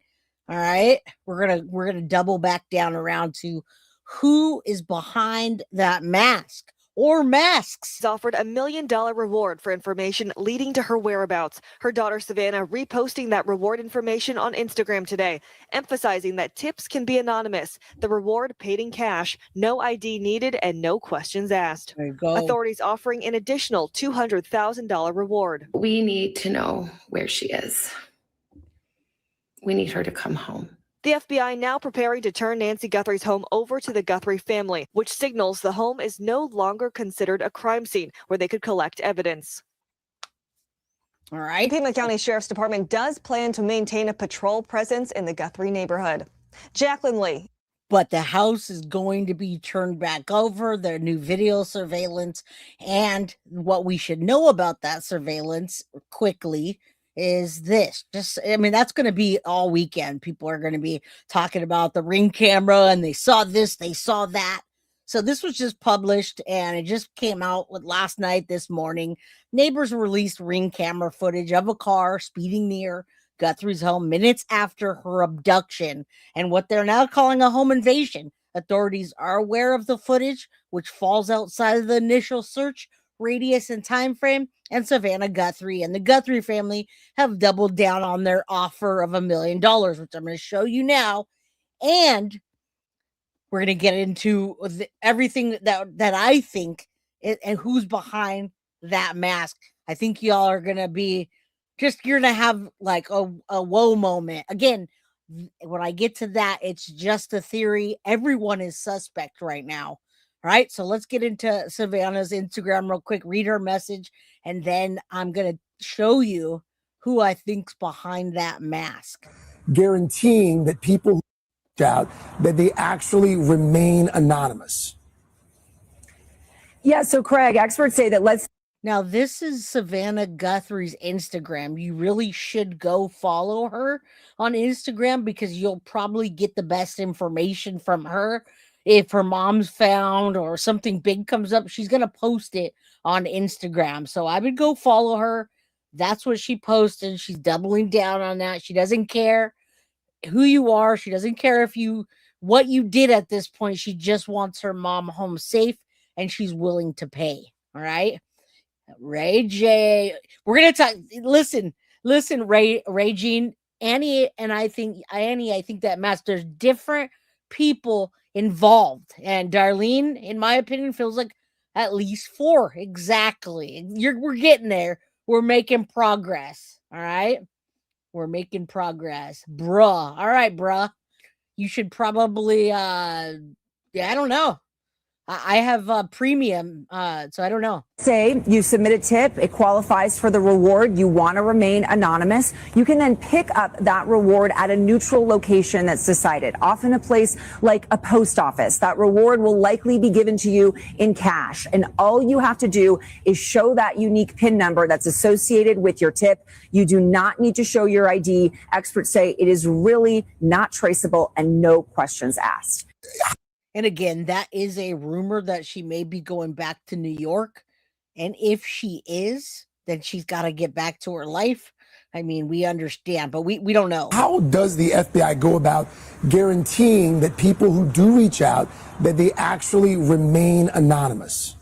Speaker 2: All right. We're going to double back down around to who is behind that mask. Or masks.
Speaker 12: Offered $1 million reward for information leading to her whereabouts. Her daughter Savannah reposting that reward information on Instagram today, emphasizing that tips can be anonymous. The reward paid in cash, no ID needed, and no questions asked.
Speaker 2: There you go.
Speaker 12: Authorities offering an additional $200,000 reward.
Speaker 13: We need to know where she is. We need her to come home.
Speaker 12: The FBI now preparing to turn Nancy Guthrie's home over to the Guthrie family, which signals the home is no longer considered a crime scene where they could collect evidence.
Speaker 2: All right.
Speaker 12: The Pima County Sheriff's Department does plan to maintain a patrol presence in the Guthrie neighborhood. Jacqueline Lee.
Speaker 2: But the house is going to be turned back over, their new video surveillance. And what we should know about that surveillance quickly is this. That's going to be all weekend. People are going to be talking about the Ring camera and they saw this, they saw that. So this was just published and it just came out with last night, this morning. Neighbors released Ring camera footage of a car speeding near Guthrie's home minutes after her abduction and what they're now calling a home invasion. Authorities are aware of the footage, which falls outside of the initial search radius and time frame, and Savannah Guthrie and the Guthrie family have doubled down on their offer of $1 million, which I'm going to show you now. And we're going to get into everything that I think and who's behind that mask. I think y'all are going to be you're going to have like a whoa moment. Again, when I get to that, it's just a theory. Everyone is suspect right now. All right, so let's get into Savannah's Instagram real quick, read her message, and then I'm going to show you who I think's behind that mask.
Speaker 14: Guaranteeing that people out that they actually remain anonymous.
Speaker 15: Yeah, so Craig, experts say that
Speaker 2: Now, this is Savannah Guthrie's Instagram. You really should go follow her on Instagram because you'll probably get the best information from her. If her mom's found or something big comes up, she's going to post it on Instagram. So I would go follow her. That's what she posted. She's doubling down on that. She doesn't care who you are. She doesn't care what you did at this point. She just wants her mom home safe and she's willing to pay. All right. Ray J. We're going to talk. Listen, Ray Jean, Annie, and I think that mask, there's different people involved. And Darlene, in my opinion, feels like at least 4. Exactly. We're getting there. We're making progress. All right. We're making progress. Bruh. All right, bruh. You should probably, I don't know. I have premium, so I don't know.
Speaker 15: Say you submit a tip, it qualifies for the reward. You want to remain anonymous. You can then pick up that reward at a neutral location that's decided, often a place like a post office. That reward will likely be given to you in cash. And all you have to do is show that unique PIN number that's associated with your tip. You do not need to show your ID. Experts say it is really not traceable and no questions asked.
Speaker 2: And again, that is a rumor that she may be going back to New York. And if she is, then she's got to get back to her life. I mean, we understand, but we don't know.
Speaker 14: How does the FBI go about guaranteeing that people who do reach out, that they actually remain anonymous?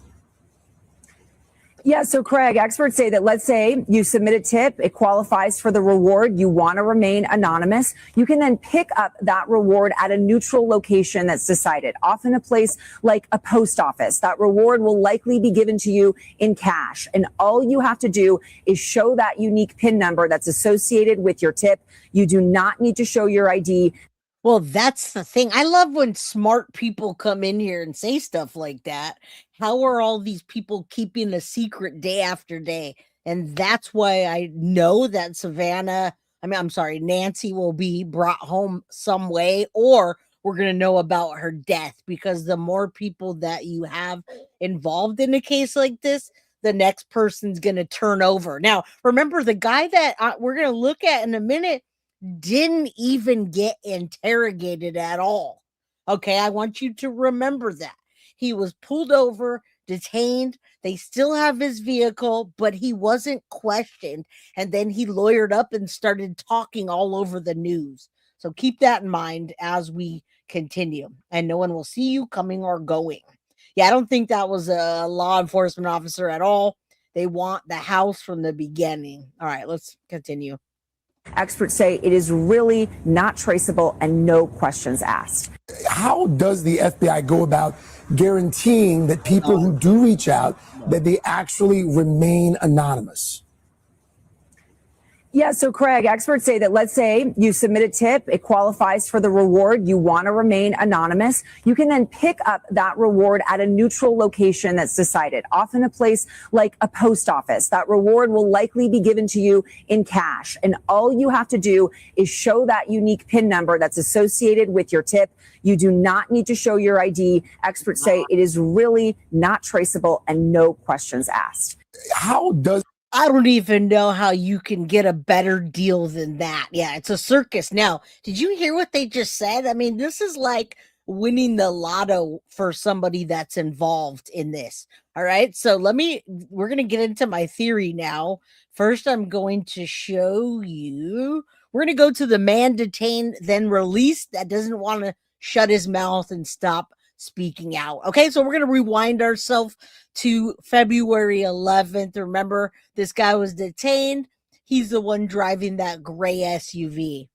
Speaker 15: Yeah, so Craig, experts say that let's say you submit a tip, it qualifies for the reward. You want to remain anonymous. You can then pick up that reward at a neutral location that's decided, often a place like a post office. That reward will likely be given to you in cash. And all you have to do is show that unique PIN number that's associated with your tip. You do not need to show your ID.
Speaker 2: Well, that's the thing. I love when smart people come in here and say stuff like that. How are all these people keeping a secret day after day? And that's why I know that Nancy will be brought home some way, or we're going to know about her death, because the more people that you have involved in a case like this, the next person's going to turn over. Now, remember, the guy that we're going to look at in a minute didn't even get interrogated at all. Okay, I want you to remember that. He was pulled over, detained. They still have his vehicle, but he wasn't questioned. And then he lawyered up and started talking all over the news. So keep that in mind as we continue. And no one will see you coming or going. Yeah, I don't think that was a law enforcement officer at all. They want the house from the beginning. All right, let's continue.
Speaker 15: Experts say it is really not traceable and no questions asked.
Speaker 14: How does the FBI go about guaranteeing that people who do reach out, that they actually remain anonymous?
Speaker 15: Yeah, so Craig, experts say that let's say you submit a tip, it qualifies for the reward, you want to remain anonymous, you can then pick up that reward at a neutral location that's decided, often a place like a post office. That reward will likely be given to you in cash, and all you have to do is show that unique PIN number that's associated with your tip. You do not need to show your ID. Experts say it is really not traceable and no questions asked.
Speaker 14: How does
Speaker 2: I don't even know how you can get a better deal than that. Yeah, it's a circus. Now, did you hear what they just said? I mean, this is like winning the lotto for somebody that's involved in this. All right. So we're going to get into my theory now. First, I'm going to show you. We're going to go to the man detained, then released that doesn't want to shut his mouth and stop speaking out. Okay, so we're going to rewind ourselves to February 11th. Remember, this guy was detained. He's the one driving that gray SUV.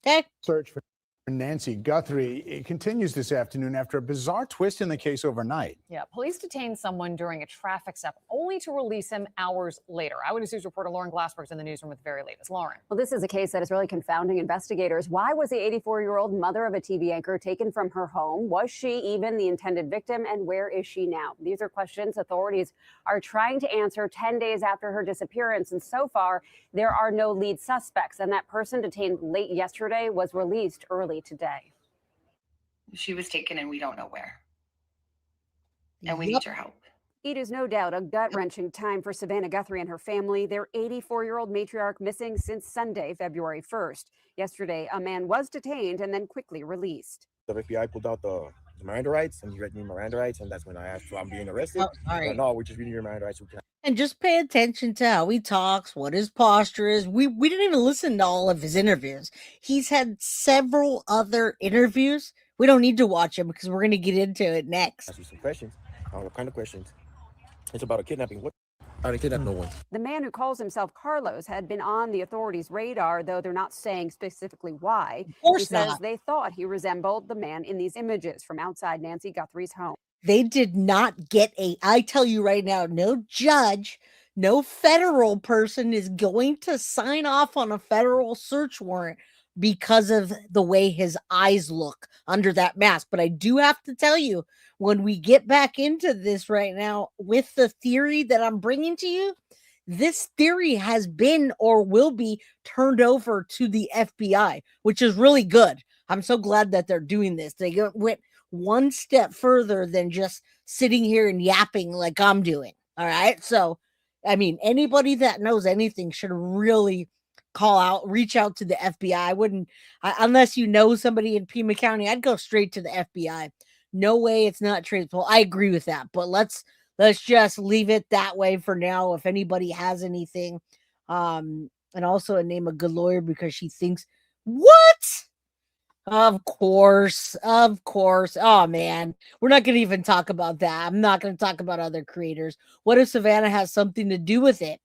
Speaker 2: Okay.
Speaker 16: Search for Nancy Guthrie. It continues this afternoon after a bizarre twist in the case overnight.
Speaker 17: Yeah, police detained someone during a traffic stop only to release him hours later. Eyewitness News reporter Lauren Glassberg's in the newsroom with the very latest. Lauren.
Speaker 18: Well, this is a case that is really confounding investigators. Why was the 84-year-old mother of a TV anchor taken from her home? Was she even the intended victim? And where is she now? These are questions authorities are trying to answer 10 days after her disappearance. And so far, there are no lead suspects. And that person detained late yesterday was released early today.
Speaker 13: She was taken and we don't know where. And we need your help.
Speaker 18: It is no doubt a gut-wrenching time for Savannah Guthrie and her family. Their 84-year-old matriarch missing since Sunday, February 1st. Yesterday, a man was detained and then quickly released.
Speaker 4: The FBI pulled out the Miranda rights, and he read me Miranda rights, and that's when I asked, so I'm being arrested.
Speaker 2: Oh, all right.
Speaker 4: No, we're just reading your Miranda rights.
Speaker 2: And just pay attention to how he talks, what his posture is. We didn't even listen to all of his interviews. He's had several other interviews. We don't need to watch them because we're going to get into it next.
Speaker 4: Ask you some questions. What kind of questions? It's about a kidnapping. What? I didn't kidnap no one.
Speaker 18: The man who calls himself Carlos had been on the authorities' radar, though they're not saying specifically why.
Speaker 2: Of course
Speaker 18: he says
Speaker 2: not.
Speaker 18: they thought he resembled the man in these images from outside Nancy Guthrie's home.
Speaker 2: They did not get I tell you right now, no judge, no federal person is going to sign off on a federal search warrant because of the way his eyes look under that mask. But I do have to tell you, when we get back into this right now with the theory that I'm bringing to you, this theory has been or will be turned over to the FBI, which is really good. I'm so glad that they're doing this. They went one step further than just sitting here and yapping like I'm doing. All right. So, I mean, anybody that knows anything should really reach out to the FBI. I wouldn't, unless you know somebody in Pima County, I'd go straight to the FBI. No way it's not traceable. I agree with that, but let's just leave it that way for now. If anybody has anything, and also name a good lawyer because she thinks, what? Of course. Oh man, we're not going to even talk about that. I'm not going to talk about other creators. What if Savannah has something to do with it?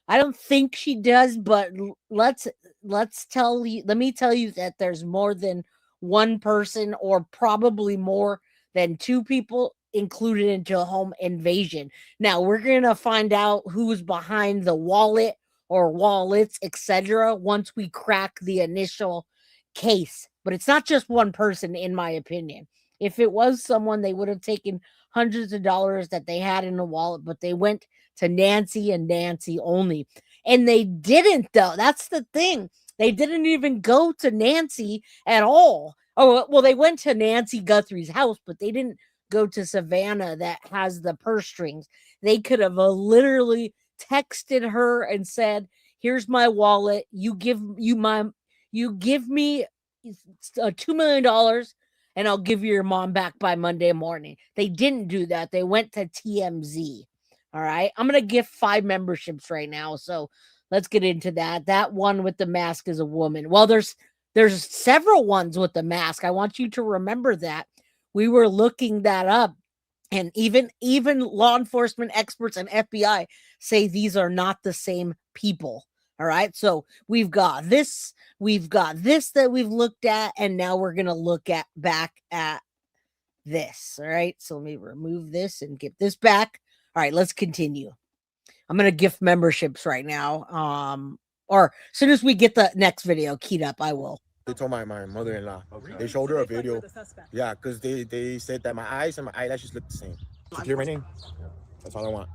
Speaker 2: I don't think she does, but let me tell you that there's more than one person, or probably more than two people included into a home invasion. Now we're going to find out who's behind the wallet or wallets, etc. once we crack the initial case. But it's not just one person, in my opinion. If it was someone, they would have taken hundreds of dollars that they had in the wallet, but they went to Nancy and Nancy only. And they didn't, though. That's the thing. They didn't even go to Nancy at all. Oh, well, they went to Nancy Guthrie's house, but they didn't go to Savannah that has the purse strings. They could have literally texted her and said, here's my wallet. You give me $2 million and I'll give your mom back by Monday morning. They didn't do that. They went to TMZ. All right. I'm going to give 5 memberships right now. So let's get into that. That one with the mask is a woman. Well, there's several ones with the mask. I want you to remember that. We were looking that up. And even law enforcement experts and FBI say these are not the same people. All right. So we've got this that we've looked at, and now we're going to look back at this. All right. So let me remove this and get this back. All right, let's continue. I'm going to gift memberships right now. Or as soon as we get the next video keyed up, I will.
Speaker 4: They told my mother-in-law. They showed her a video. Yeah, because they said that my eyes and my eyelashes look the same. To clear my name. Yeah, that's all I want.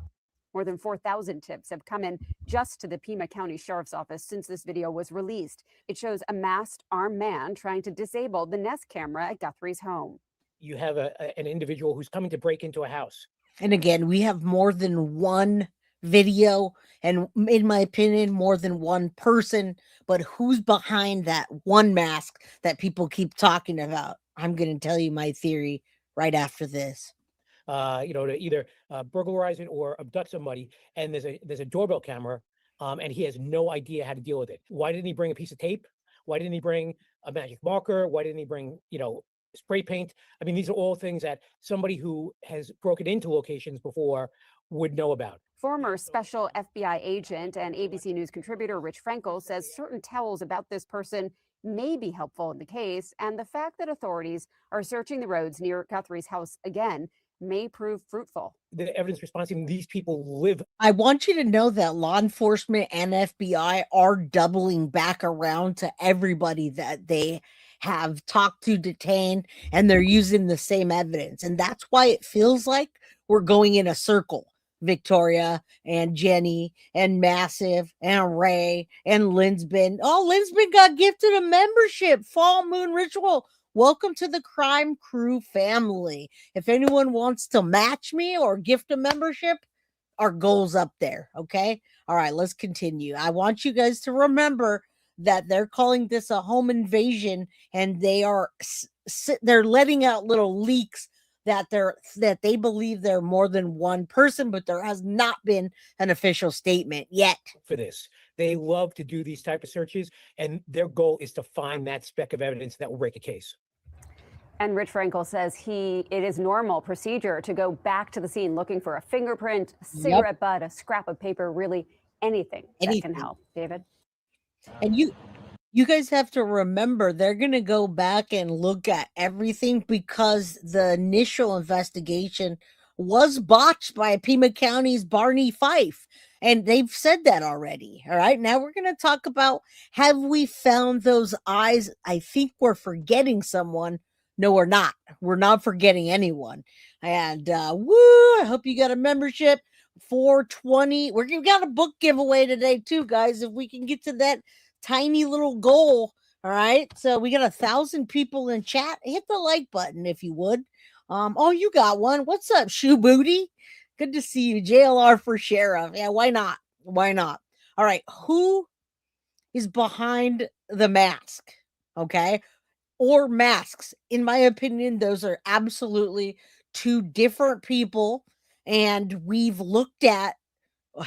Speaker 18: More than 4,000 tips have come in just to the Pima County Sheriff's Office since this video was released. It shows a masked armed man trying to disable the Nest camera at Guthrie's home.
Speaker 19: You have an individual who's coming to break into a house.
Speaker 2: And again, we have more than one video, and in my opinion, more than one person. But who's behind that one mask that people keep talking about? I'm going to tell you my theory right after this.
Speaker 19: To either burglarize it or abduct somebody, and there's a doorbell camera, and he has no idea how to deal with it. Why didn't he bring a piece of tape? Why didn't he bring a magic marker? Why didn't he bring, spray paint? I mean, these are all things that somebody who has broken into locations before would know about.
Speaker 18: Former special FBI agent and ABC News contributor Rich Frankel says certain tells about this person may be helpful in the case, and the fact that authorities are searching the roads near Guthrie's house again may prove fruitful.
Speaker 19: The evidence responsive, these people live.
Speaker 2: I want you to know that law enforcement and FBI are doubling back around to everybody that they have talked to, detained, and they're using the same evidence. And that's why it feels like we're going in a circle. Victoria and Jenny and Massive and Ray and Linsbin. Oh, Linsbin got gifted a membership. Fall Moon Ritual. Welcome to the Crime Crew family. If anyone wants to match me or gift a membership, our goal's up there. Okay. All right, let's continue. I want you guys to remember that they're calling this a home invasion, and they're letting out little leaks that they believe they're more than one person, but there has not been an official statement yet.
Speaker 19: For this, they love to do these type of searches, and their goal is to find that speck of evidence that will break a case.
Speaker 18: And Rich Frankel says it is normal procedure to go back to the scene looking for a fingerprint, a cigarette butt, a scrap of paper, really anything that can help. David?
Speaker 2: And you guys have to remember, they're going to go back and look at everything because the initial investigation was botched by Pima County's Barney Fife. And they've said that already. All right. Now we're going to talk about, have we found those eyes? I think we're forgetting someone. No, we're not. We're not forgetting anyone. And I hope you got a membership. 420. We've got a book giveaway today too, guys. If we can get to that tiny little goal. All right. So we got 1,000 people in chat. Hit the like button if you would. Oh, you got one. What's up, Shoe Booty? Good to see you. JLR for sheriff. Yeah, why not? Why not? All right. Who is behind the mask? Okay. Or masks. In my opinion, those are absolutely two different people. And we've looked at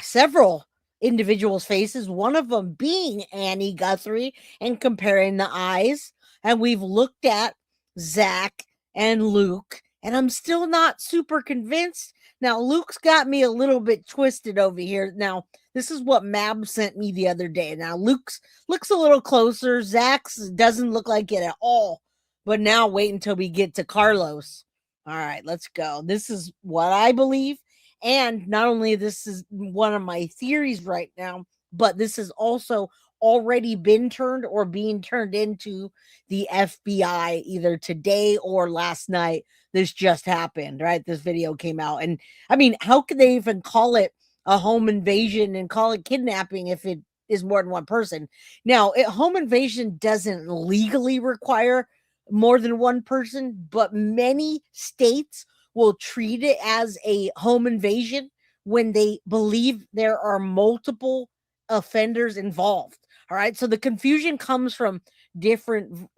Speaker 2: several individuals' faces, one of them being Annie Guthrie, and comparing the eyes. And we've looked at Zach and Luke, and I'm still not super convinced. Now, Luke's got me a little bit twisted over here. Now, this is what Mab sent me the other day. Now, Luke's looks a little closer. Zach's doesn't look like it at all. But now wait until we get to Carlos. All right, let's go. This is what I believe. And not only this is one of my theories right now, but this has also already been turned or being turned into the FBI either today or last night. This just happened, right? This video came out. And I mean, how could they even call it a home invasion and call it kidnapping if it is more than one person? Now, home invasion doesn't legally require more than one person, but many states will treat it as a home invasion when they believe there are multiple offenders involved. All right. So the confusion comes from different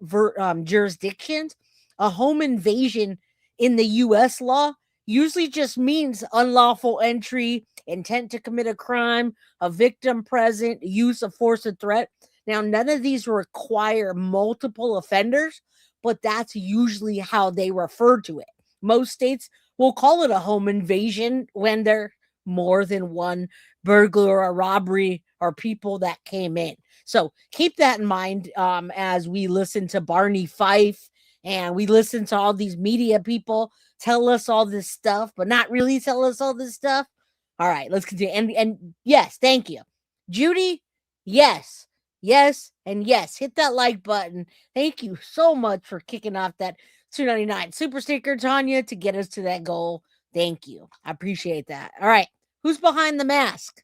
Speaker 2: jurisdictions. A home invasion in the U.S. law usually just means unlawful entry, intent to commit a crime, a victim present, use of force or threat. Now, none of these require multiple offenders, but that's usually how they refer to it. Most states will call it a home invasion when there more than one burglar or robbery or people that came in. So keep that in mind as we listen to Barney Fife and we listen to all these media people tell us all this stuff, but not really tell us all this stuff. All right, let's continue. And yes, thank you. Judy, Yes, yes, and yes. Hit that like button. Thank you so much for kicking off that $2.99 super sticker, Tanya, to get us to that goal. Thank you. I appreciate that. All right. Who's behind the mask?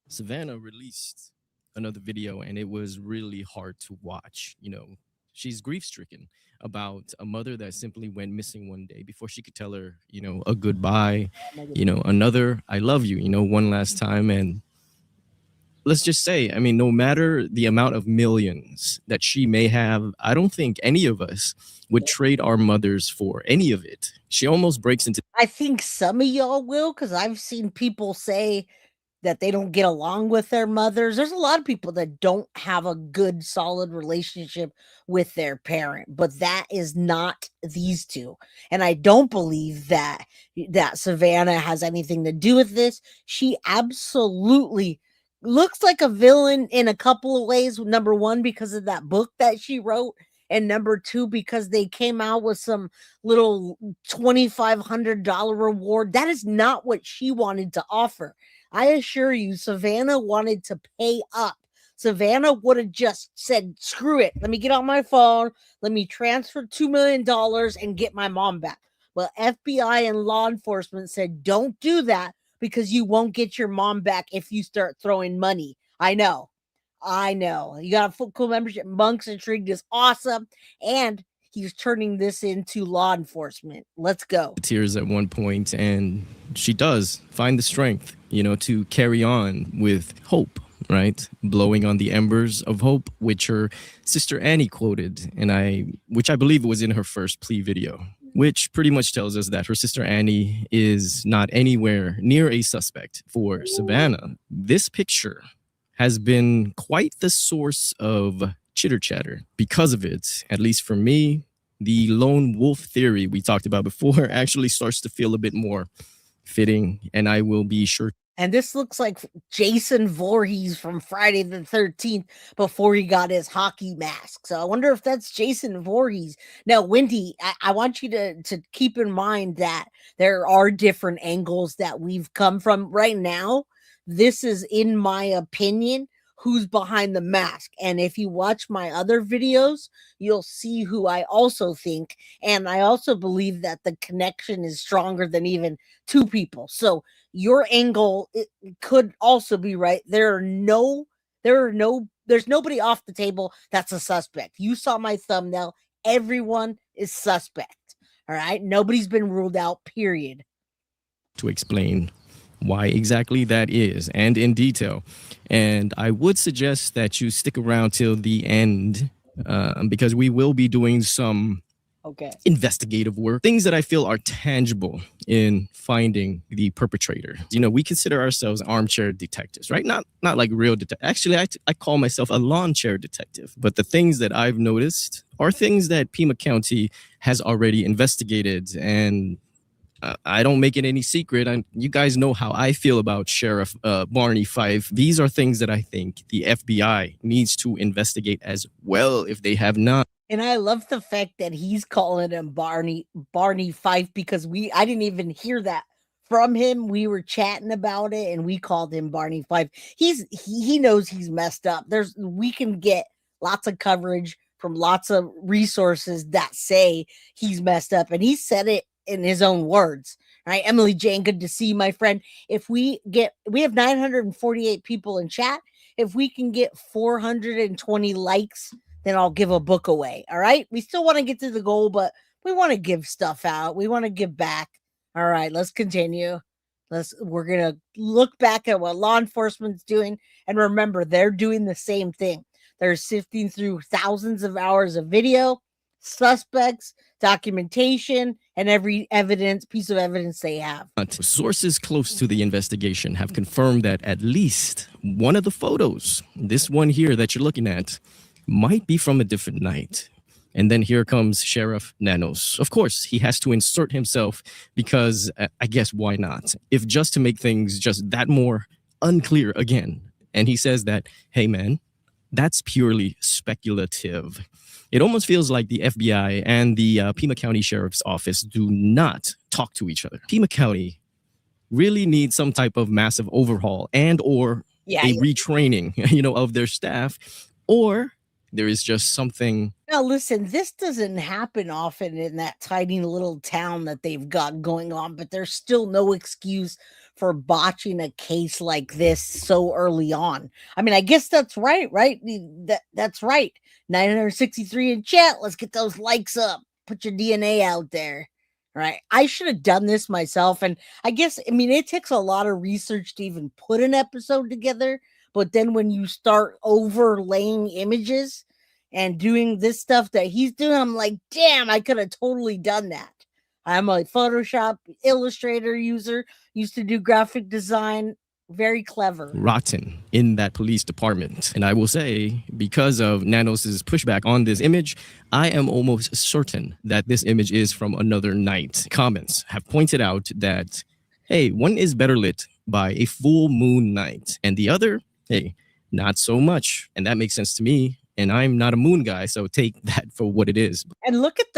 Speaker 20: Savannah released another video, and it was really hard to watch. You know, she's grief stricken about a mother that simply went missing one day before she could tell her, you know, a goodbye, you know, another I love you, you know, one last time. And let's just say, I mean, no matter the amount of millions that she may have, I don't think any of us would trade our mothers for any of it. She almost breaks into.
Speaker 2: I think some of y'all will, because I've seen people say that they don't get along with their mothers. There's a lot of people that don't have a good, solid relationship with their parent, but that is not these two. And I don't believe that Savannah has anything to do with this. She absolutely looks like a villain in a couple of ways. Number one, because of that book that she wrote. And number two, because they came out with some little $2,500 reward. That is not what she wanted to offer. I assure you, Savannah wanted to pay up. Savannah would have just said, screw it. Let me get on my phone. Let me transfer $2 million and get my mom back. But FBI and law enforcement said, don't do that because you won't get your mom back if you start throwing money. I know. You got a full cool membership. Monk's Intrigued is awesome. And he's turning this into law enforcement. Let's go.
Speaker 20: Tears at one point, and she does find the strength, you know, to carry on with hope, right? Blowing on the embers of hope, which her sister Annie quoted, which I believe was in her first plea video, which pretty much tells us that her sister Annie is not anywhere near a suspect for Savannah. This picture has been quite the source of chitter chatter. Because of it, at least for me, the lone wolf theory we talked about before actually starts to feel a bit more fitting, and I will be sure.
Speaker 2: And this looks like Jason Voorhees from Friday the 13th before he got his hockey mask. So I wonder if that's Jason Voorhees. Now, Wendy, I want you to keep in mind that there are different angles that we've come from right now. This is, in my opinion, who's behind the mask. And if you watch my other videos, you'll see who I also think. And I also believe that the connection is stronger than even two people. So your angle, it could also be right. There's nobody off the table that's a suspect. You saw my thumbnail. Everyone is suspect. All right. Nobody's been ruled out, period.
Speaker 20: To explain why exactly that is, and in detail. And I would suggest that you stick around till the end, because we will be doing some investigative work, things that I feel are tangible in finding the perpetrator. You know, we consider ourselves armchair detectives, right? Not like real detectives. Actually, I call myself a lawn chair detective. But the things that I've noticed are things that Pima County has already investigated, and I don't make it any secret. You guys know how I feel about Sheriff Barney Fife. These are things that I think the FBI needs to investigate as well if they have not.
Speaker 2: And I love the fact that he's calling him Barney Fife, because I didn't even hear that from him. We were chatting about it and we called him Barney Fife. He knows he's messed up. We can get lots of coverage from lots of resources that say he's messed up, and he said it in his own words, right? Emily Jane, good to see you, my friend. We have 948 people in chat. If we can get 420 likes, then I'll give a book away. All right. We still want to get to the goal, but we want to give stuff out. We want to give back. All right, let's continue. We're going to look back at what law enforcement's doing. And remember, they're doing the same thing. They're sifting through thousands of hours of video, suspects, documentation, and every piece of evidence they have.
Speaker 20: Sources close to the investigation have confirmed that at least one of the photos, this one here that you're looking at, might be from a different night. And then here comes Sheriff Nanos. Of course, he has to insert himself because I guess why not? If just to make things just that more unclear again. And he says that, hey man, that's purely speculative. It almost feels like the FBI and the Pima County Sheriff's Office do not talk to each other. Pima County really needs some type of massive overhaul and or
Speaker 2: Yeah.
Speaker 20: a retraining, of their staff, or there is just something.
Speaker 2: Now, listen, this doesn't happen often in that tiny little town that they've got going on, but there's still no excuse for botching a case like this so early on. I mean, I guess that's right? That's right. 963 in chat. Let's get those likes up. Put your DNA out there. Right. I should have done this myself. And I guess, I mean, it takes a lot of research to even put an episode together. But then when you start overlaying images and doing this stuff that he's doing, I'm like, damn, I could have totally done that. I'm a Photoshop Illustrator user, used to do graphic design. Very clever.
Speaker 20: Rotten in that police department. And I will say, because of Nanos' pushback on this image, I am almost certain that this image is from another night. Comments have pointed out that, hey, one is better lit by a full moon night, and the other, hey, not so much. And that makes sense to me. And I'm not a moon guy, so take that for what it is.
Speaker 2: And look at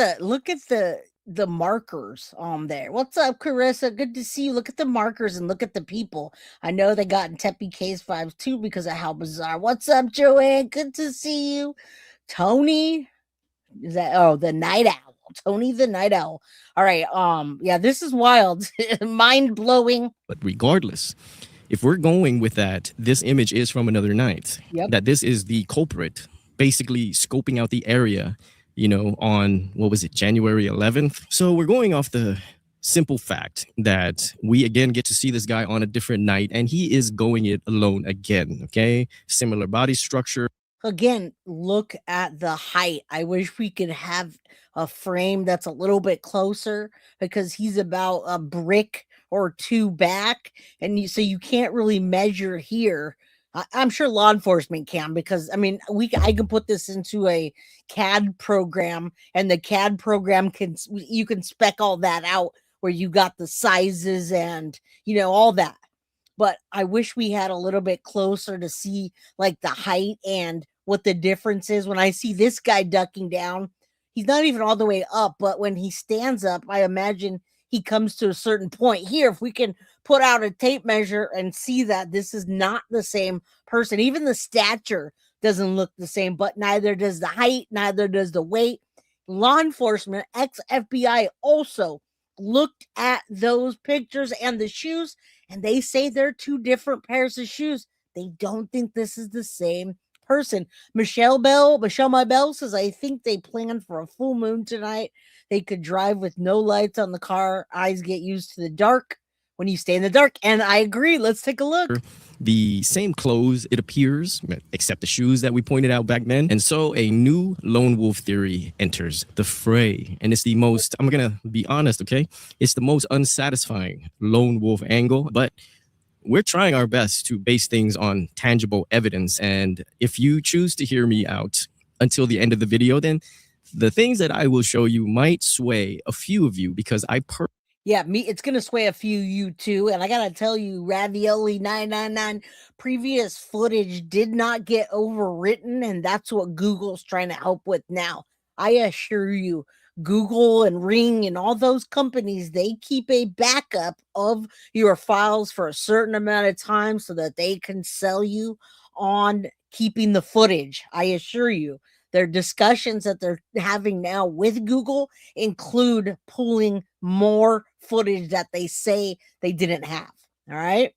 Speaker 2: the markers on there. What's up, Carissa? Good to see you. Look at the markers and look at the people. I know they got in Tempe case vibes too because of how bizarre. What's up, Joanne? Good to see you. Tony, is that the night owl? Tony the night owl. All right. Yeah, this is wild. Mind blowing.
Speaker 20: But regardless, if we're going with that, this image is from another night.
Speaker 2: Yep.
Speaker 20: That this is the culprit, basically scoping out the area, on, what was it, January 11th? So we're going off the simple fact that we again get to see this guy on a different night, and he is going it alone again, okay? Similar body structure.
Speaker 2: Again, look at the height. I wish we could have a frame that's a little bit closer because he's about a brick or two back, and so you can't really measure here. I'm sure law enforcement can, because I mean, I can put this into a CAD program, and the CAD program you can spec all that out where you got the sizes and all that. But I wish we had a little bit closer to see like the height and what the difference is. When I see this guy ducking down, he's not even all the way up, but when he stands up, I imagine he comes to a certain point. Here, if we can put out a tape measure and see that this is not the same person, even the stature doesn't look the same, but neither does the height, neither does the weight. Law enforcement, ex-FBI also looked at those pictures and the shoes, and they say they're two different pairs of shoes. They don't think this is the same person. Michelle My Bell says, I think they planned for a full moon tonight. They could drive with no lights on the car. Eyes get used to the dark when you stay in the dark. And I agree. Let's take a look.
Speaker 20: The same clothes, it appears, except the shoes that we pointed out back then. And so a new lone wolf theory enters the fray. And it's the most, I'm going to be honest, okay? It's the most unsatisfying lone wolf angle. But we're trying our best to base things on tangible evidence. And if you choose to hear me out until the end of the video, then the things that I will show you might sway a few of you, because
Speaker 2: it's gonna sway a few you too. And I gotta tell you, Ravioli 999 previous footage did not get overwritten, and that's what Google's trying to help with now. I assure you, Google and Ring and all those companies, they keep a backup of your files for a certain amount of time so that they can sell you on keeping the footage. I assure you. Their discussions that they're having now with Google include pulling more footage that they say they didn't have. All right.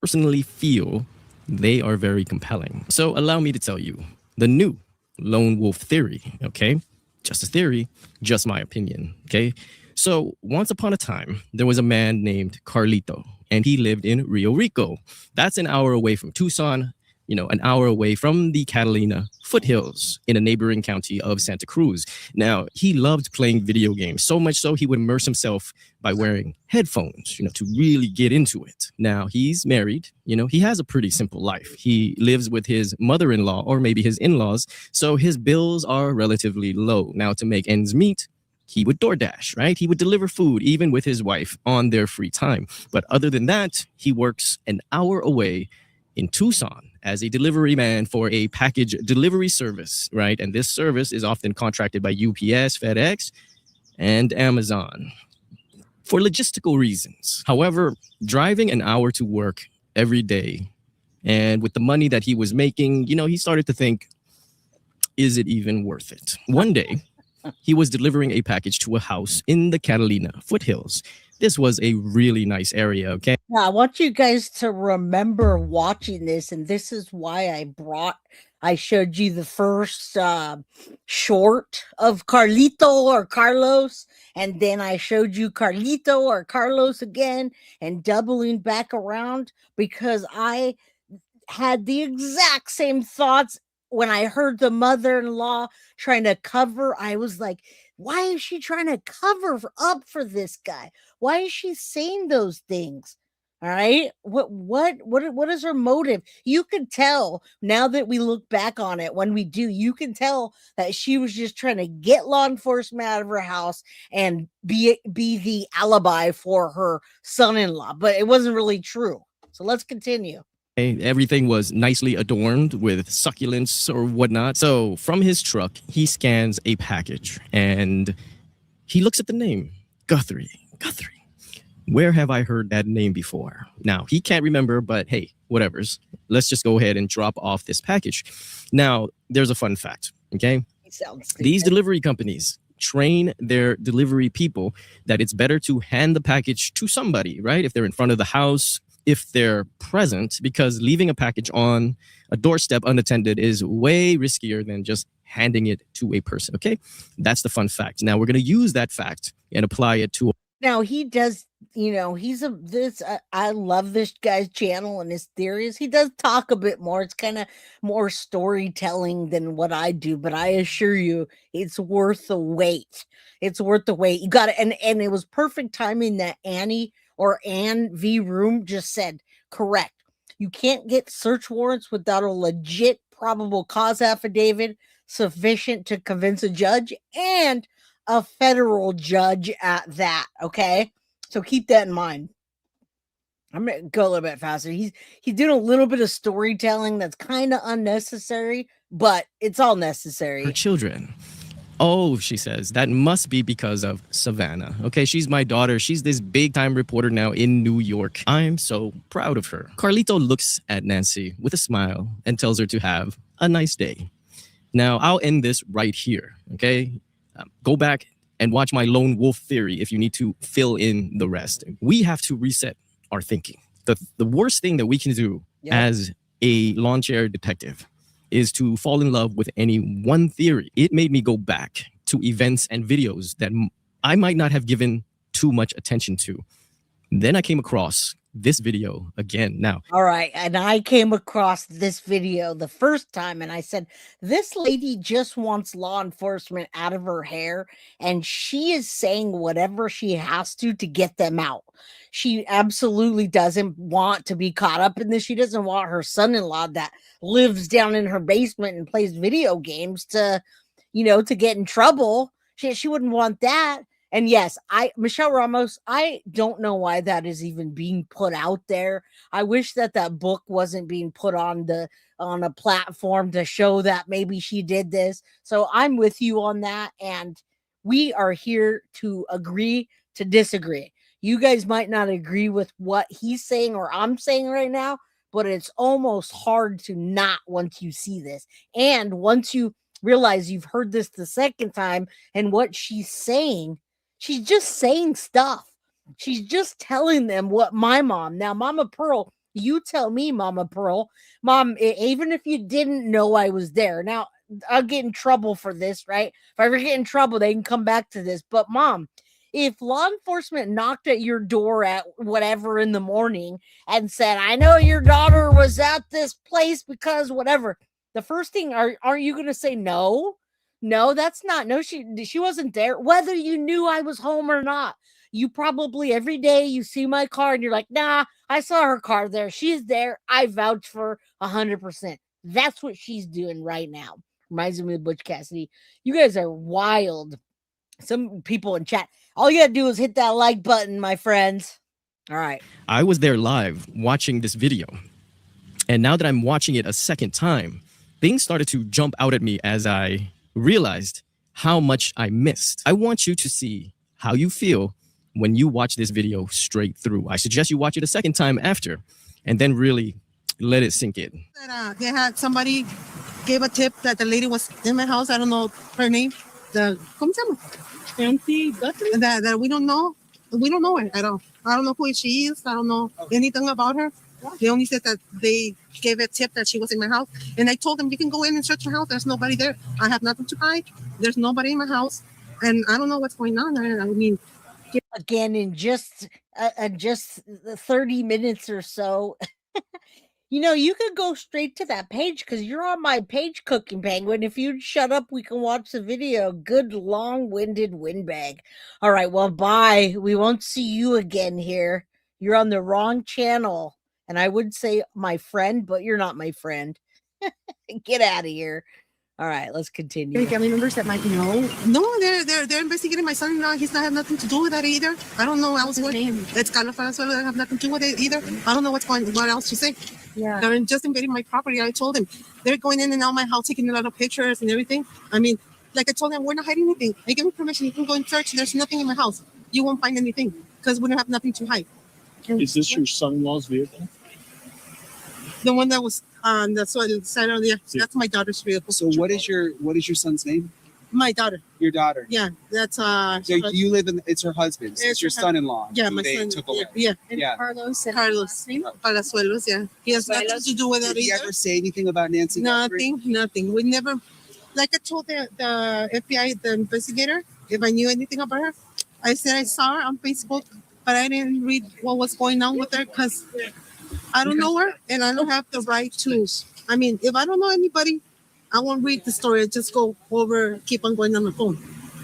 Speaker 20: Personally feel they are very compelling. So allow me to tell you the new lone wolf theory. Okay. Just a theory, just my opinion. Okay. So once upon a time, there was a man named Carlito, and he lived in Rio Rico. That's an hour away from Tucson, an hour away from the Catalina foothills in a neighboring county of Santa Cruz. Now, he loved playing video games, so much so he would immerse himself by wearing headphones, to really get into it. Now, he's married, he has a pretty simple life. He lives with his mother-in-law, or maybe his in-laws, so his bills are relatively low. Now, to make ends meet, he would DoorDash, right? He would deliver food even with his wife on their free time. But other than that, he works an hour away in Tucson as a delivery man for a package delivery service, right? And this service is often contracted by UPS, FedEx, and Amazon for logistical reasons. However, driving an hour to work every day. And with the money that he was making, he started to think, is it even worth it? One day, he was delivering a package to a house in the Catalina foothills. This was a really nice area, okay?
Speaker 2: Now, I want you guys to remember watching this, and this is why I showed you the first short of Carlito or Carlos, and then I showed you Carlito or Carlos again, and doubling back around, because I had the exact same thoughts when I heard the mother-in-law trying to cover. I was like, why is she trying to cover up for this guy? Why is she saying those things? All right. What is her motive? You could tell now that we look back on it, when we do, you can tell that she was just trying to get law enforcement out of her house and be the alibi for her son-in-law, but it wasn't really true. So let's continue.
Speaker 20: Everything was nicely adorned with succulents or whatnot. So from his truck, he scans a package and he looks at the name, Guthrie. Where have I heard that name before? Now, he can't remember, but hey, whatevers. Let's just go ahead and drop off this package. Now, there's a fun fact, okay? These delivery companies train their delivery people that it's better to hand the package to somebody, right? If they're in front of the house, if they're present, because leaving a package on a doorstep unattended is way riskier than just handing it to a person, okay? That's the fun fact. Now, we're going to use that fact and apply it to...
Speaker 2: Now, he does, I love this guy's channel and his theories. He does talk a bit more. It's kind of more storytelling than what I do, but I assure you, it's worth the wait. It's worth the wait. You got it. And it was perfect timing that Ann V. Room just said, correct. You can't get search warrants without a legit probable cause affidavit sufficient to convince a judge, and a federal judge at that. Okay, so keep that in mind. I'm gonna go a little bit faster. He's doing a little bit of storytelling that's kind of unnecessary, but it's all necessary.
Speaker 20: Her children. Oh, she says, that must be because of Savannah. Okay, she's my daughter. She's this big time reporter now in New York. I'm so proud of her. Carlito looks at Nancy with a smile and tells her to have a nice day. Now, I'll end this right here, okay? Go back and watch my lone wolf theory if you need to fill in the rest. We have to reset our thinking. The worst thing that we can do as a lawn chair detective is to fall in love with any one theory. It made me go back to events and videos that I might not have given too much attention to. Then I came across this video again. Now,
Speaker 2: all right, and I came across this video the first time and I said, this lady just wants law enforcement out of her hair, and she is saying whatever she has to get them out. She absolutely doesn't want to be caught up in this. She doesn't want her son-in-law that lives down in her basement and plays video games to get in trouble. She wouldn't want that. And yes, Michelle Ramos, I don't know why that is even being put out there. I wish that book wasn't being put on a platform to show that maybe she did this. So I'm with you on that. And we are here to agree to disagree. You guys might not agree with what he's saying or I'm saying right now, but it's almost hard to not once you see this. And once you realize you've heard this the second time and what she's saying, she's just saying stuff. She's just telling them what my mom. Now, Mama Pearl, you tell me, Mama Pearl. Mom, even if you didn't know I was there. Now, I'll get in trouble for this, right? If I ever get in trouble, they can come back to this. But, Mom, if law enforcement knocked at your door at whatever in the morning and said, I know your daughter was at this place because whatever, the first thing, aren't you going to say no? No, that's not. No, she wasn't there. Whether you knew I was home or not, you probably every day you see my car and you're like, nah, I saw her car there. She's there. I vouch for 100%. That's what she's doing right now. Reminds me of Butch Cassidy. You guys are wild. Some people in chat, all you gotta do is hit that like button, my friends. All right.
Speaker 20: I was there live watching this video. And now that I'm watching it a second time, things started to jump out at me as I realized how much I missed. I want you to see how you feel when you watch this video straight through. I suggest you watch it a second time after. and then really let it sink in.
Speaker 21: They had somebody gave a tip that the lady was in my house. I don't know her name. ¿Cómo se llama? Nancy Guthrie. That we don't know. We don't know her at all. I don't know who she is. I don't know anything about her. They only said that they gave a tip that she was in my house. And I told them, you can go in and search my house. There's nobody there. I have nothing to hide. There's nobody in my house. And I don't know what's going on. I mean,
Speaker 2: again, in just 30 minutes or so, you know, you could go straight to that page because you're on my page, Cooking Penguin. If you'd shut up, we can watch the video. Good long-winded windbag. All right, well, bye. We won't see you again here. You're on the wrong channel. And I would say my friend, but you're not my friend. Get out of here. All right, let's continue.
Speaker 21: Any family members that might know? No, they're investigating my son-in-law. He's not have nothing to do with that either. I don't know else. What's his name? It's Carlos Venezuela. They have nothing to do with it either. I don't know what else to say. Yeah. They're just invading my property. I told him they're going in and out my house, taking a lot of pictures and everything. I mean, like I told them, we're not hiding anything. I give you permission. You can go and search. There's nothing in my house. You won't find anything because we don't have nothing to hide.
Speaker 22: Is this your son-in-law's vehicle?
Speaker 21: The one that was on the side of the, that's my daughter's vehicle.
Speaker 23: So what is your son's name?
Speaker 21: My daughter.
Speaker 23: Your daughter.
Speaker 21: Yeah, that's
Speaker 23: So you live in, it's her husband. It's your son-in-law.
Speaker 21: Yeah,
Speaker 23: who
Speaker 21: my
Speaker 23: they
Speaker 21: son.
Speaker 23: took away.
Speaker 21: Yeah.
Speaker 23: Yeah.
Speaker 21: Carlos Palazuelos. Yeah, he has nothing to do with that
Speaker 23: Did he
Speaker 21: either.
Speaker 23: ever say anything about Nancy Guthrie?
Speaker 21: Nothing. We never. Like I told the FBI, the investigator, if I knew anything about her, I said I saw her on Facebook, but I didn't read what was going on with her because I don't know her and I don't have the right to. I mean, if I don't know anybody, I won't read the story. I just go over, keep on going on my phone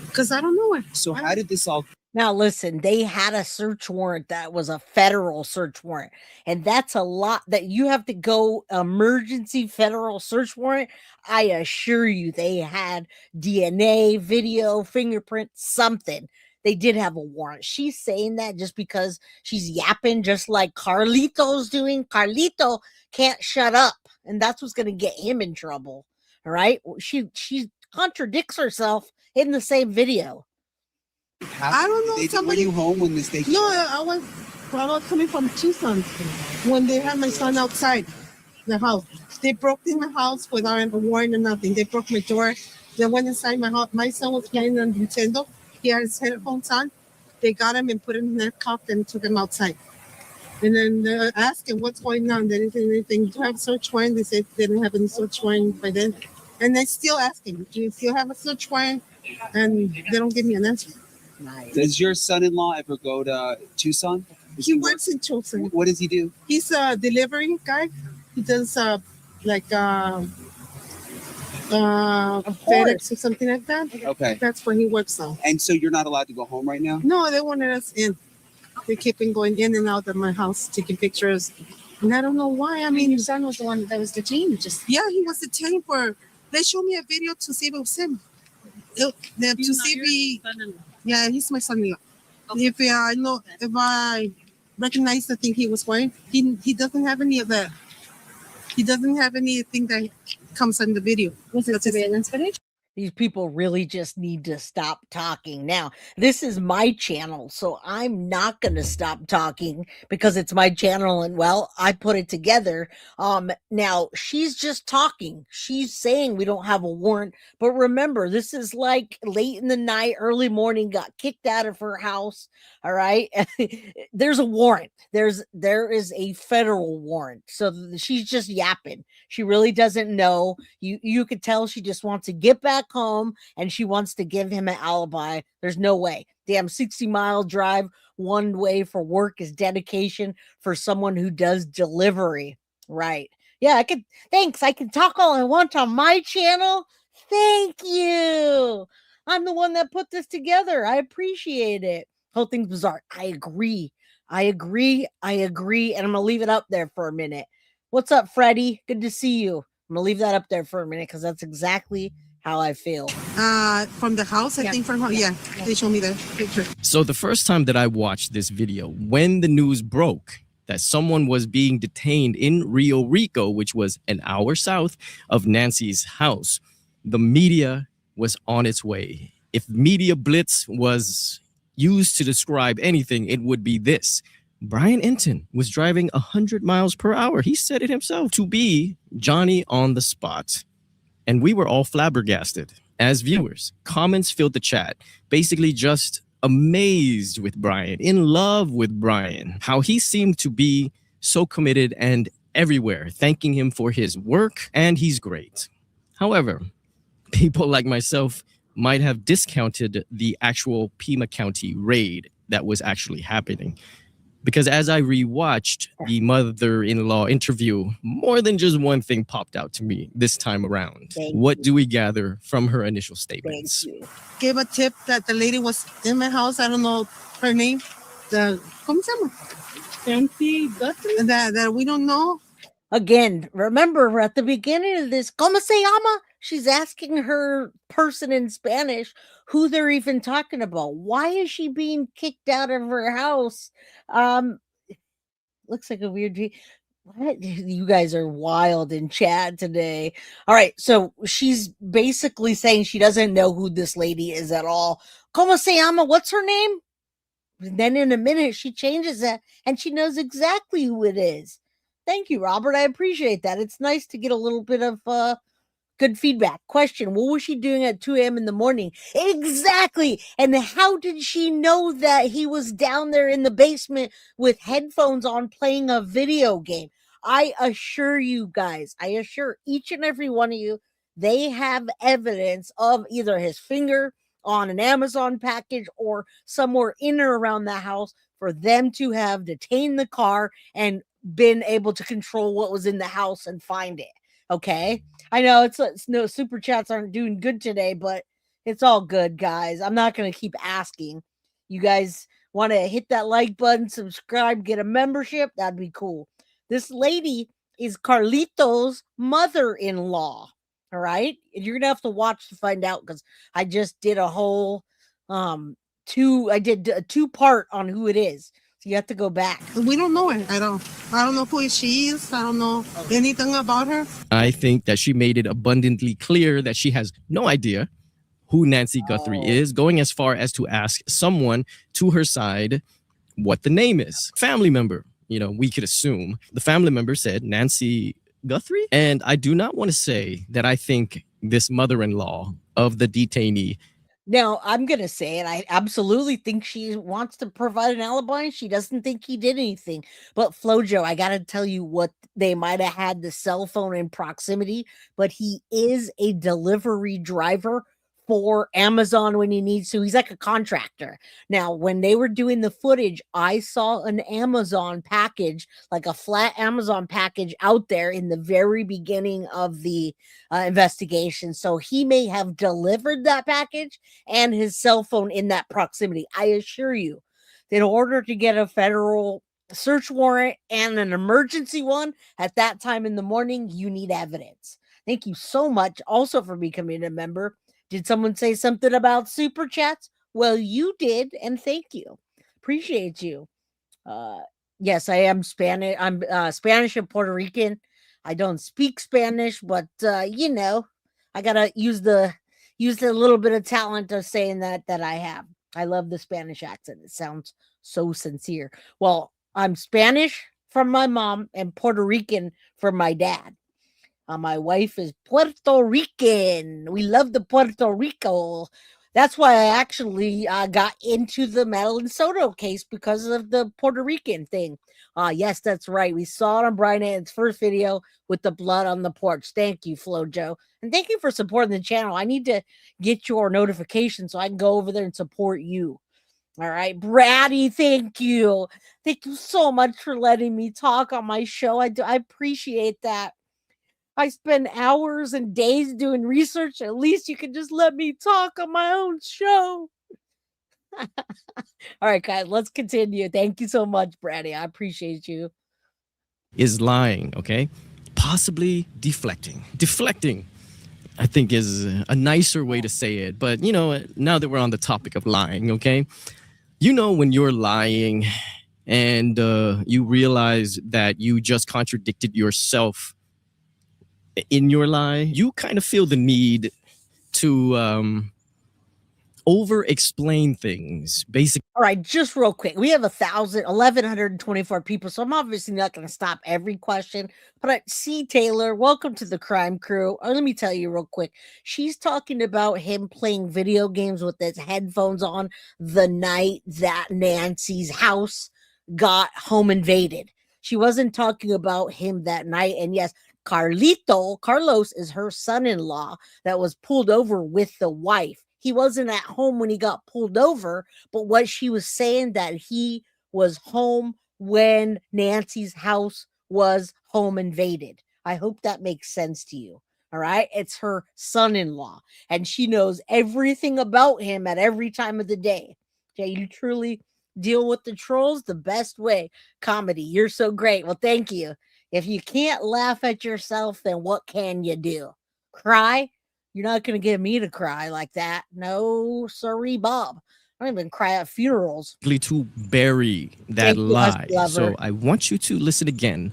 Speaker 21: because I don't know her.
Speaker 23: So how did this all?
Speaker 2: Now, listen, they had a search warrant that was a federal search warrant. And that's a lot that you have to go emergency federal search warrant. I assure you they had DNA, video, fingerprint, something. They did have a warrant. She's saying that just because she's yapping, just like Carlito's doing. Carlito can't shut up. And that's what's going to get him in trouble. All right. She contradicts herself in the same video.
Speaker 21: I don't know.
Speaker 23: Were you home when this day?
Speaker 21: No, I was coming from Tucson when they had my son outside the house. They broke in my house without a warrant or nothing. They broke my door. They went inside my house. My son was playing on Nintendo. He had his headphones on. They got him and put him in their cup and took him outside. And then they asked him what's going on. They didn't say anything. Do you have a search warrant? They said they didn't have any search warrant by then. And they still asking, do you still have a search warrant? And they don't give me an answer.
Speaker 2: Nice.
Speaker 23: Does your son-in-law ever go to Tucson?
Speaker 21: He works in Tucson.
Speaker 23: What does he do?
Speaker 21: He's a delivery guy. He does FedEx or something like that.
Speaker 23: Okay.
Speaker 21: That's where he works on.
Speaker 23: And so you're not allowed to go home right now?
Speaker 21: No, they wanted us in. They kept on going in and out of my house, taking pictures. And I don't know why. I mean, your son was the one that was detained. Yeah, he was detained for. They showed me a video to see if it was him. Yeah, he's my son-in-law. Okay. If I recognize the thing he was wearing, he doesn't have any of that. He doesn't have anything that comes in the video. Was it surveillance footage?
Speaker 2: These people really just need to stop talking. Now, this is my channel, so I'm not going to stop talking because it's my channel and, well, I put it together. Now, she's just talking. She's saying we don't have a warrant. But remember, this is like late in the night, early morning, got kicked out of her house. All right? There's a warrant. There is a federal warrant. So she's just yapping. She really doesn't know. You could tell she just wants to get back home and she wants to give him an alibi. There's no way. Damn 60-mile drive one way for work is dedication for someone who does delivery. Right. Yeah, thanks. I can talk all I want on my channel. Thank you. I'm the one that put this together. I appreciate it. Whole thing's bizarre. I agree. And I'm going to leave it up there for a minute. What's up, Freddie? Good to see you. I'm going to leave that up there for a minute because that's exactly how I feel.
Speaker 21: From the house, I think from home. Yeah, they showed me the picture.
Speaker 20: So the first time that I watched this video, when the news broke that someone was being detained in Rio Rico, which was an hour south of Nancy's house, the media was on its way. If media blitz was used to describe anything, it would be this. Brian Enton was driving 100 miles per hour. He said it himself, to be Johnny on the spot. And we were all flabbergasted as viewers. Comments filled the chat, basically just amazed with Brian, in love with Brian, how he seemed to be so committed and everywhere, thanking him for his work, and he's great. However, people like myself might have discounted the actual Pima County raid that was actually happening. Because as I rewatched the mother-in-law interview, more than just one thing popped out to me this time around. What do we gather from her initial statements?
Speaker 21: Gave a tip that the lady was in my house. I don't know her name. ¿Cómo se llama? Nancy Guthrie. That we don't know.
Speaker 2: Again, remember at the beginning of this, ¿Cómo se llama? She's asking her person in Spanish who they're even talking about. Why is she being kicked out of her house? Looks like a weird. What? You guys are wild in chat today. All right, so she's basically saying she doesn't know who this lady is at all. ¿Cómo se llama? What's her name? And then in a minute, she changes that and she knows exactly who it is. Thank you, Robert. I appreciate that. It's nice to get a little bit of good feedback. Question: what was she doing at 2 a.m. in the morning? Exactly. And how did she know that he was down there in the basement with headphones on playing a video game? I assure you guys, I assure each and every one of you, they have evidence of either his finger on an Amazon package or somewhere in or around the house for them to have detained the car and been able to control what was in the house and find it. Okay, I know it's no super chats aren't doing good today, but it's all good, guys. I'm not going to keep asking. You guys want to hit that like button, subscribe, get a membership? That'd be cool. This lady is Carlito's mother-in-law. All right, and you're gonna have to watch to find out because I just did a whole a two-part on who it is. So you have to go back.
Speaker 21: We don't know her. I don't know who she is. I don't know anything about her.
Speaker 20: I think that she made it abundantly clear that she has no idea who Nancy Guthrie is, going as far as to ask someone to her side what the name is. Family member, we could assume. The family member said Nancy Guthrie. And I do not want to say that I think this mother-in-law of the detainee.
Speaker 2: Now, I'm going to say it. I absolutely think she wants to provide an alibi. She doesn't think he did anything. But Flojo, I got to tell you what, they might have had the cell phone in proximity, but he is a delivery driver for Amazon when he needs to. He's like a contractor. Now, when they were doing the footage, I saw an Amazon package, like a flat Amazon package out there in the very beginning of the investigation. So he may have delivered that package and his cell phone in that proximity. I assure you that in order to get a federal search warrant and an emergency one at that time in the morning, you need evidence. Thank you so much also for becoming a member. Did someone say something about super chats? Well, you did, and thank you. Appreciate you. Yes, I am Spanish. I'm Spanish and Puerto Rican. I don't speak Spanish, but I gotta use the little bit of talent of saying that I have. I love the Spanish accent. It sounds so sincere. Well, I'm Spanish from my mom and Puerto Rican from my dad. My wife is Puerto Rican. We love the Puerto Rico. That's why I actually got into the Madeline Soto case because of the Puerto Rican thing. Yes, that's right. We saw it on Brian Ann's first video with the blood on the porch. Thank you, Flojo. And thank you for supporting the channel. I need to get your notifications so I can go over there and support you. All right, Braddy, thank you. Thank you so much for letting me talk on my show. I appreciate that. I spend hours and days doing research. At least you can just let me talk on my own show. All right, guys, let's continue. Thank you so much, Braddy. I appreciate you.
Speaker 20: Is lying, okay? Possibly deflecting. Deflecting, I think, is a nicer way to say it. But, now that we're on the topic of lying, okay? When you're lying and you realize that you just contradicted yourself in your lie, you kind of feel the need to over-explain things. Basically,
Speaker 2: all right, just real quick. We have 1,124 people, so I'm obviously not going to stop every question. But C. Taylor, welcome to the crime crew. Let me tell you real quick. She's talking about him playing video games with his headphones on the night that Nancy's house got home invaded. She wasn't talking about him that night. And yes, Carlos is her son-in-law that was pulled over with the wife. He wasn't at home when he got pulled over, but what she was saying that he was home when Nancy's house was home invaded. I hope that makes sense to you. All right. It's her son-in-law, and she knows everything about him at every time of the day. Okay. You truly deal with the trolls the best way. Comedy. You're so great. Well, thank you. If you can't laugh at yourself, then what can you do? Cry? You're not going to get me to cry like that. No, sorry, Bob. I don't even cry at funerals.
Speaker 20: to bury that lie. So I want you to listen again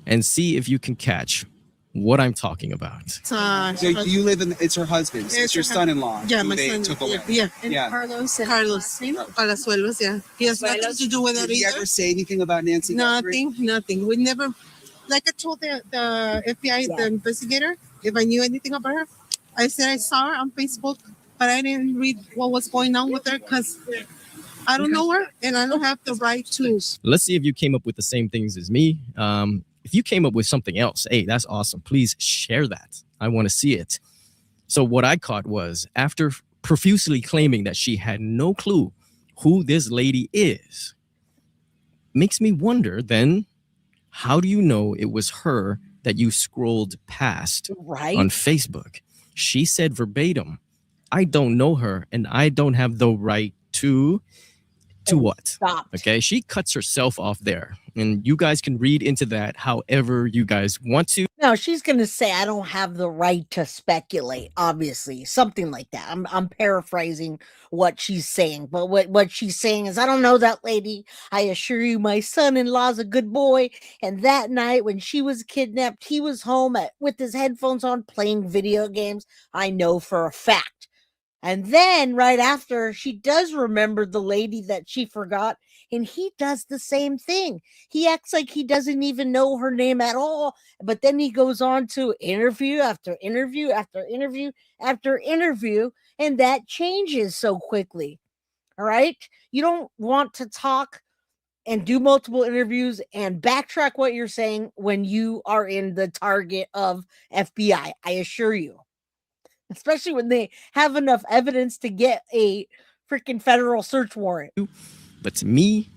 Speaker 20: and see if you can catch what I'm talking about.
Speaker 23: So you live in, it's her husband. It's your son-in-law.
Speaker 21: Yeah,
Speaker 23: who
Speaker 21: my
Speaker 23: they
Speaker 21: son.
Speaker 23: took away.
Speaker 21: Yeah.
Speaker 23: Yeah.
Speaker 21: Carlos Palazuelos, yeah. He has nothing to do with that
Speaker 23: Did he
Speaker 21: either.
Speaker 23: ever say anything about Nancy Guthrie?
Speaker 21: Nothing. We never, like I told the FBI, the investigator, if I knew anything about her, I said I saw her on Facebook, but I didn't read what was going on with her because I don't know her and I don't have the right to.
Speaker 20: Let's see if you came up with the same things as me. If you came up with something else, hey, that's awesome. Please share that. I want to see it. So what I caught was, after profusely claiming that she had no clue who this lady is, makes me wonder then, how do you know it was her that you scrolled past on Facebook? She said verbatim, I don't know her and I don't have the right to what?
Speaker 2: Stop.
Speaker 20: Okay, she cuts herself off there. And you guys can read into that however you guys want to.
Speaker 2: No, she's going to say, I don't have the right to speculate, obviously. Something like that. I'm paraphrasing what she's saying. But what she's saying is, I don't know that lady. I assure you, my son-in-law's a good boy. And that night when she was kidnapped, he was home with his headphones on playing video games. I know for a fact. And then right after, she does remember the lady that she forgot, and he does the same thing. He acts like he doesn't even know her name at all, but then he goes on to interview after interview after interview after interview, and that changes so quickly. All right? You don't want to talk and do multiple interviews and backtrack what you're saying when you are in the target of FBI, I assure you. Especially when they have enough evidence to get a freaking federal search warrant.
Speaker 20: But to me,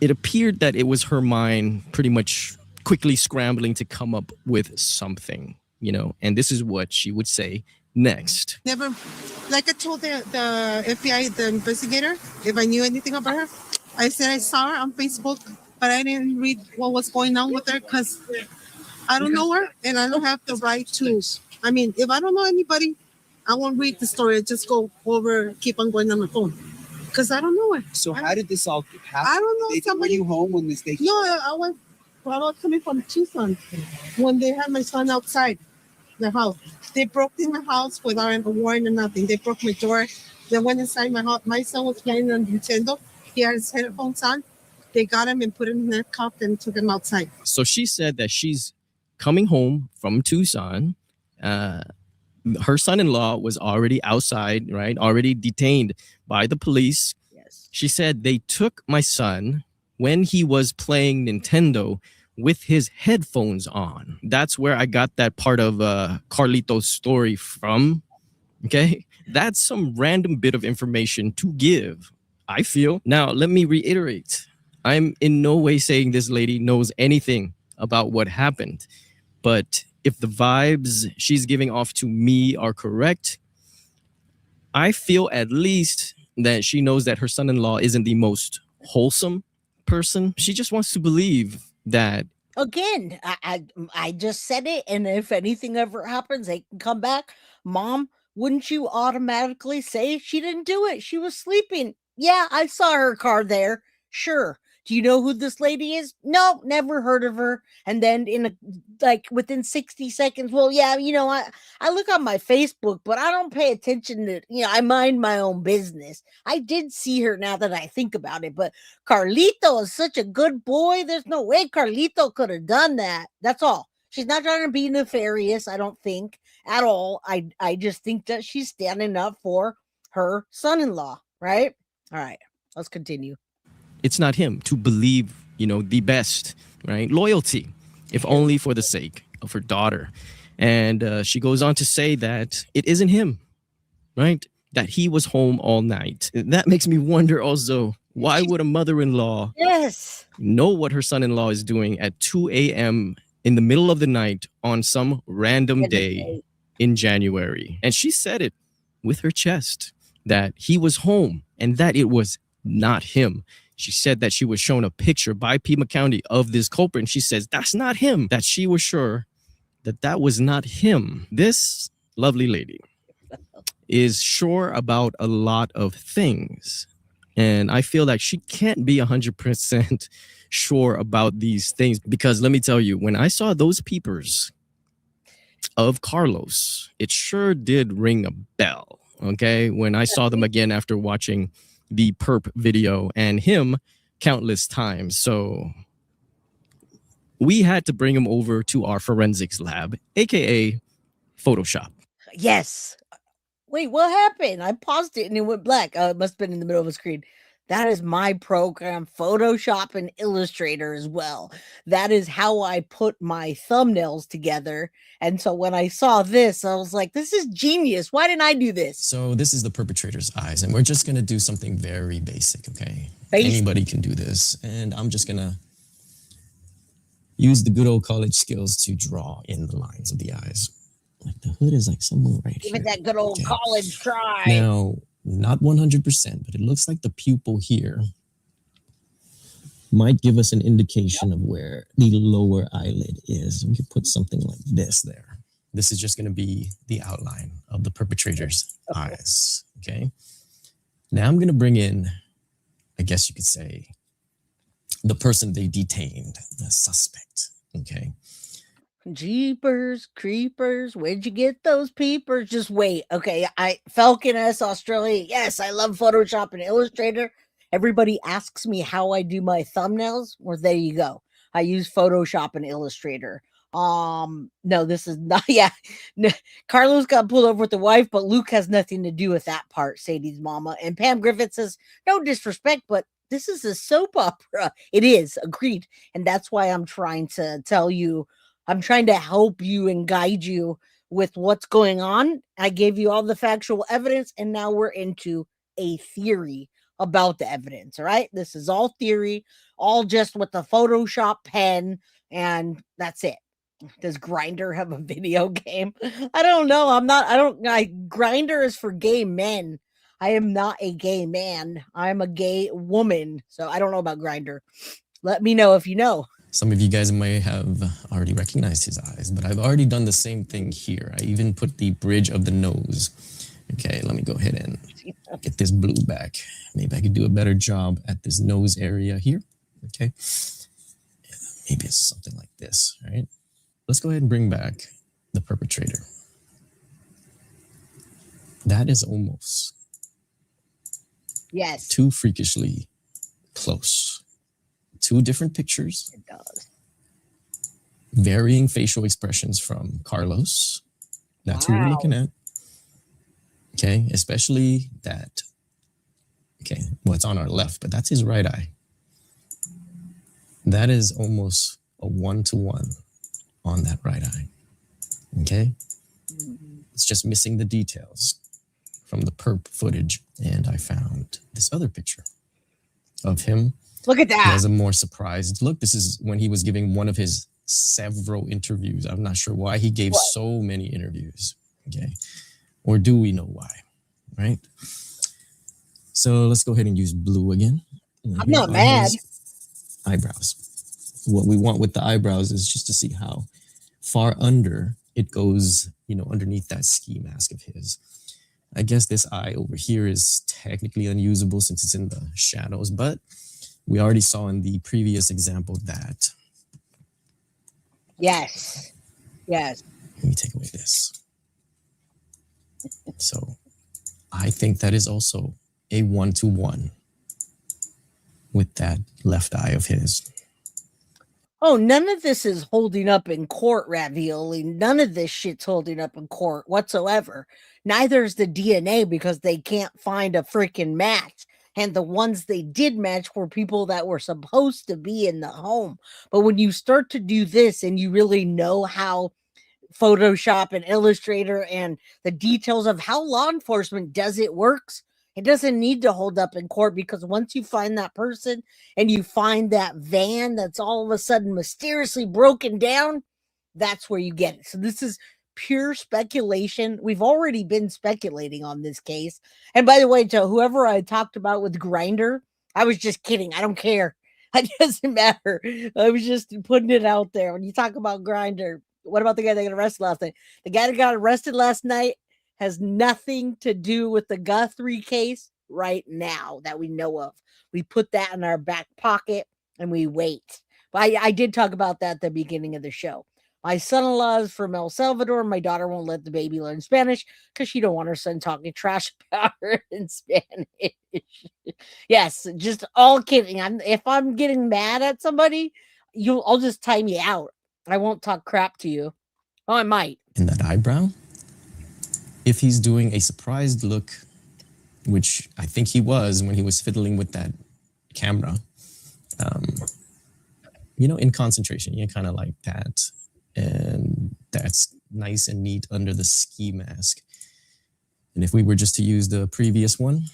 Speaker 20: it appeared that it was her mind pretty much quickly scrambling to come up with something, you know, and this is what she would say next.
Speaker 21: Never, like I told the FBI, the investigator, if I knew anything about her, I said I saw her on Facebook, but I didn't read what was going on with her because I don't know her and I don't have the right to. I mean, if I don't know anybody, I won't read the story. I just go over, keep on going on my phone. Because I don't know her.
Speaker 23: So how did this all happen?
Speaker 21: I don't know.
Speaker 23: They
Speaker 21: Somebody.
Speaker 23: bring you home when this day.
Speaker 21: No, I was coming from Tucson when they had my son outside the house. They broke in my house without a warrant or nothing. They broke my door. They went inside my house. My son was playing on Nintendo. He had his headphones on. They got him and put him in a cup and took him outside.
Speaker 20: So she said that she's coming home from Tucson. Her son-in-law was already outside, right? Already detained by the police.
Speaker 2: Yes.
Speaker 20: She said they took my son when he was playing Nintendo with his headphones on. That's where I got that part of Carlito's story from. Okay, that's some random bit of information to give, I feel. Now, let me reiterate. I'm in no way saying this lady knows anything about what happened, but if the vibes she's giving off to me are correct, I feel at least that she knows that her son-in-law isn't the most wholesome person. She just wants to believe that.
Speaker 2: Again, I just said it, and if anything ever happens, they can come back. Mom, wouldn't you automatically say she didn't do it? She was sleeping. Yeah, I saw her car there. Sure. Do you know who this lady is? No, never heard of her. And then within 60 seconds, well, yeah, I look on my Facebook, but I don't pay attention to, I mind my own business. I did see her now that I think about it, but Carlito is such a good boy. There's no way Carlito could have done that. That's all. She's not trying to be nefarious, I don't think, at all. I just think that she's standing up for her son-in-law, right? All right, let's continue.
Speaker 20: It's not him. To believe, the best, right? Loyalty, if only for the sake of her daughter. And she goes on to say that it isn't him, right? That he was home all night. That makes me wonder also, why would a mother-in-law know what her son-in-law is doing at 2 a.m. in the middle of the night on some random day in January? And she said it with her chest, that he was home and that it was not him. She said that she was shown a picture by Pima County of this culprit, and she says that's not him, that she was sure that that was not him. This lovely lady is sure about a lot of things, and I feel like she can't be 100% sure about these things, because let me tell you, when I saw those peepers of Carlos, it sure did ring a bell. Okay, when I saw them again after watching the perp video and him countless times. So we had to bring him over to our forensics lab, aka Photoshop.
Speaker 2: Yes. Wait, what happened? I paused it and it went black. It must have been in the middle of a screen. That is my program, Photoshop and Illustrator as well. That is how I put my thumbnails together. And so when I saw this, I was like, this is genius. Why didn't I do this?
Speaker 20: So this is the perpetrator's eyes, and we're just going to do something very basic, okay? Anybody can do this. And I'm just going to use the good old college skills to draw in the lines of the eyes. Like the hood is like somewhere right here.
Speaker 2: Give it that good old college try.
Speaker 20: Now, not 100%, but it looks like the pupil here might give us an indication of where the lower eyelid is. We could put something like this there. This is just going to be the outline of the perpetrator's eyes, okay? Now I'm going to bring in, I guess you could say, the person they detained, the suspect, okay?
Speaker 2: Jeepers creepers, where'd you get those peepers? Just wait. Okay, Falcon S Australia. Yes, I love Photoshop and Illustrator. Everybody asks me how I do my thumbnails. Well, there you go. I use Photoshop and Illustrator. No, this is not. Yeah, no, Carlos got pulled over with the wife, but Luke has nothing to do with that part. Sadie's mama. And Pam Griffith says, no disrespect, but this is a soap opera. It is, agreed. And that's why I'm trying to tell you. I'm trying to help you and guide you with what's going on. I gave you all the factual evidence, and now we're into a theory about the evidence. All right. This is all theory, all just with the Photoshop pen, and that's it. Does Grindr have a video game? I don't know. Grindr is for gay men. I am not a gay man. I'm a gay woman. So I don't know about Grindr. Let me know if you know.
Speaker 20: Some of you guys may have already recognized his eyes, but I've already done the same thing here. I even put the bridge of the nose. Okay, let me go ahead and get this blue back. Maybe I could do a better job at this nose area here. Okay, maybe it's something like this, right? Let's go ahead and bring back the perpetrator. That is almost too freakishly close. Two different pictures.
Speaker 2: It does.
Speaker 20: Varying facial expressions from Carlos. That's who we're looking at. Okay, especially that. Okay, well, it's on our left, but that's his right eye. That is almost a 1-to-1 on that right eye. Okay, it's just missing the details from the perp footage, and I found this other picture of him.
Speaker 2: Look at that.
Speaker 20: He has a more surprised look. This is when he was giving one of his several interviews. I'm not sure why he gave so many interviews. Okay. Or do we know why? Right? So let's go ahead and use blue again.
Speaker 2: I'm not mad.
Speaker 20: Eyebrows. What we want with the eyebrows is just to see how far under it goes, underneath that ski mask of his. I guess this eye over here is technically unusable since it's in the shadows, but We already saw in the previous example that.
Speaker 2: Yes. Yes.
Speaker 20: Let me take away this. So I think that is also a 1-to-1 with that left eye of his.
Speaker 2: Oh, none of this is holding up in court, Ravioli. None of this shit's holding up in court whatsoever. Neither is the DNA because they can't find a freaking match. And the ones they did match were people that were supposed to be in the home. But when you start to do this and you really know how Photoshop and Illustrator and the details of how law enforcement does it works, it doesn't need to hold up in court, because once you find that person and you find that van that's all of a sudden mysteriously broken down, that's where you get it. So this is pure speculation. We've already been speculating on this case. And by the way, to whoever I talked about with Grindr, I was just kidding. I don't care. It doesn't matter. I was just putting it out there. When you talk about Grindr, what about the guy that got arrested last night? The guy that got arrested last night has nothing to do with the Guthrie case right now that we know of. We put that in our back pocket and we wait. But I did talk about that at the beginning of the show. My son-in-law is from El Salvador. My daughter won't let the baby learn Spanish because she don't want her son talking trash about her in Spanish. Yes, just all kidding. If I'm getting mad at somebody, I'll just time you out. I won't talk crap to you. Oh, I might.
Speaker 20: In that eyebrow? If he's doing a surprised look, which I think he was when he was fiddling with that camera, in concentration, kind of like that. And that's nice and neat under the ski mask. And if we were just to use the previous one,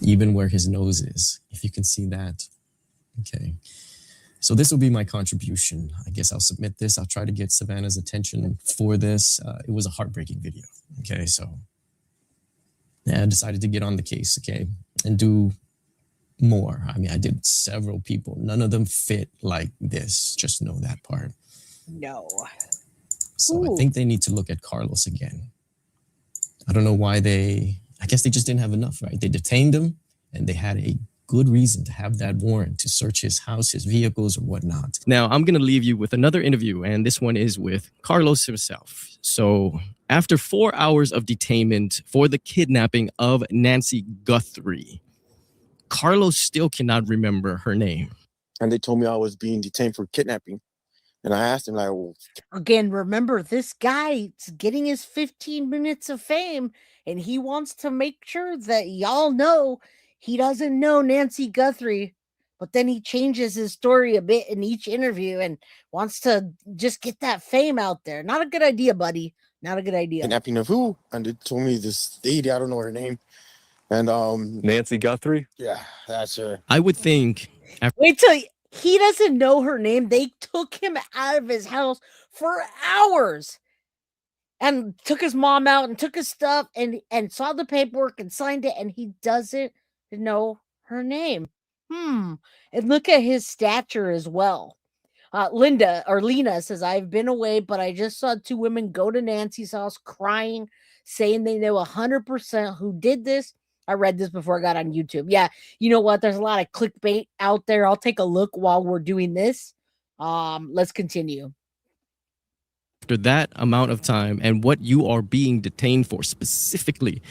Speaker 20: even where his nose is, if you can see that. Okay. So this will be my contribution. I guess I'll submit this. I'll try to get Savannah's attention for this. It was a heartbreaking video. Okay, so I decided to get on the case, okay, and do more. I mean, I did several people. None of them fit like this. Just know that part.
Speaker 2: No.
Speaker 20: So I think they need to look at Carlos again. I don't know why I guess they just didn't have enough, right? They detained him and they had a good reason to have that warrant to search his house, his vehicles, or whatnot. Now, I'm going to leave you with another interview, and this one is with Carlos himself. So after 4 hours of detainment for the kidnapping of Nancy Guthrie, Carlos still cannot remember her name.
Speaker 4: And they told me I was being detained for kidnapping. And I asked him, like, well,
Speaker 2: again, remember, this guy's getting his 15 minutes of fame, and he wants to make sure that y'all know he doesn't know Nancy Guthrie, but then he changes his story a bit in each interview and wants to just get that fame out there. Not a good idea, buddy. Not a good idea.
Speaker 4: Kidnapping of who? And they told me this lady, I don't know her name. And
Speaker 1: Nancy Guthrie?
Speaker 4: Yeah, that's her.
Speaker 20: I would think.
Speaker 2: Wait till he doesn't know her name. They took him out of his house for hours and took his mom out and took his stuff and saw the paperwork and signed it, and he doesn't know her name. And look at his stature as well. Lena says, I've been away, but I just saw 2 women go to Nancy's house crying, saying they know 100% who did this. I read this before I got on YouTube. Yeah, you know what? There's a lot of clickbait out there. I'll take a look while we're doing this. Let's continue.
Speaker 20: After that amount of time and what you are being detained for, specifically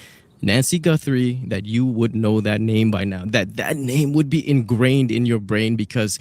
Speaker 20: Nancy Guthrie, that you would know that name by now, that name would be ingrained in your brain because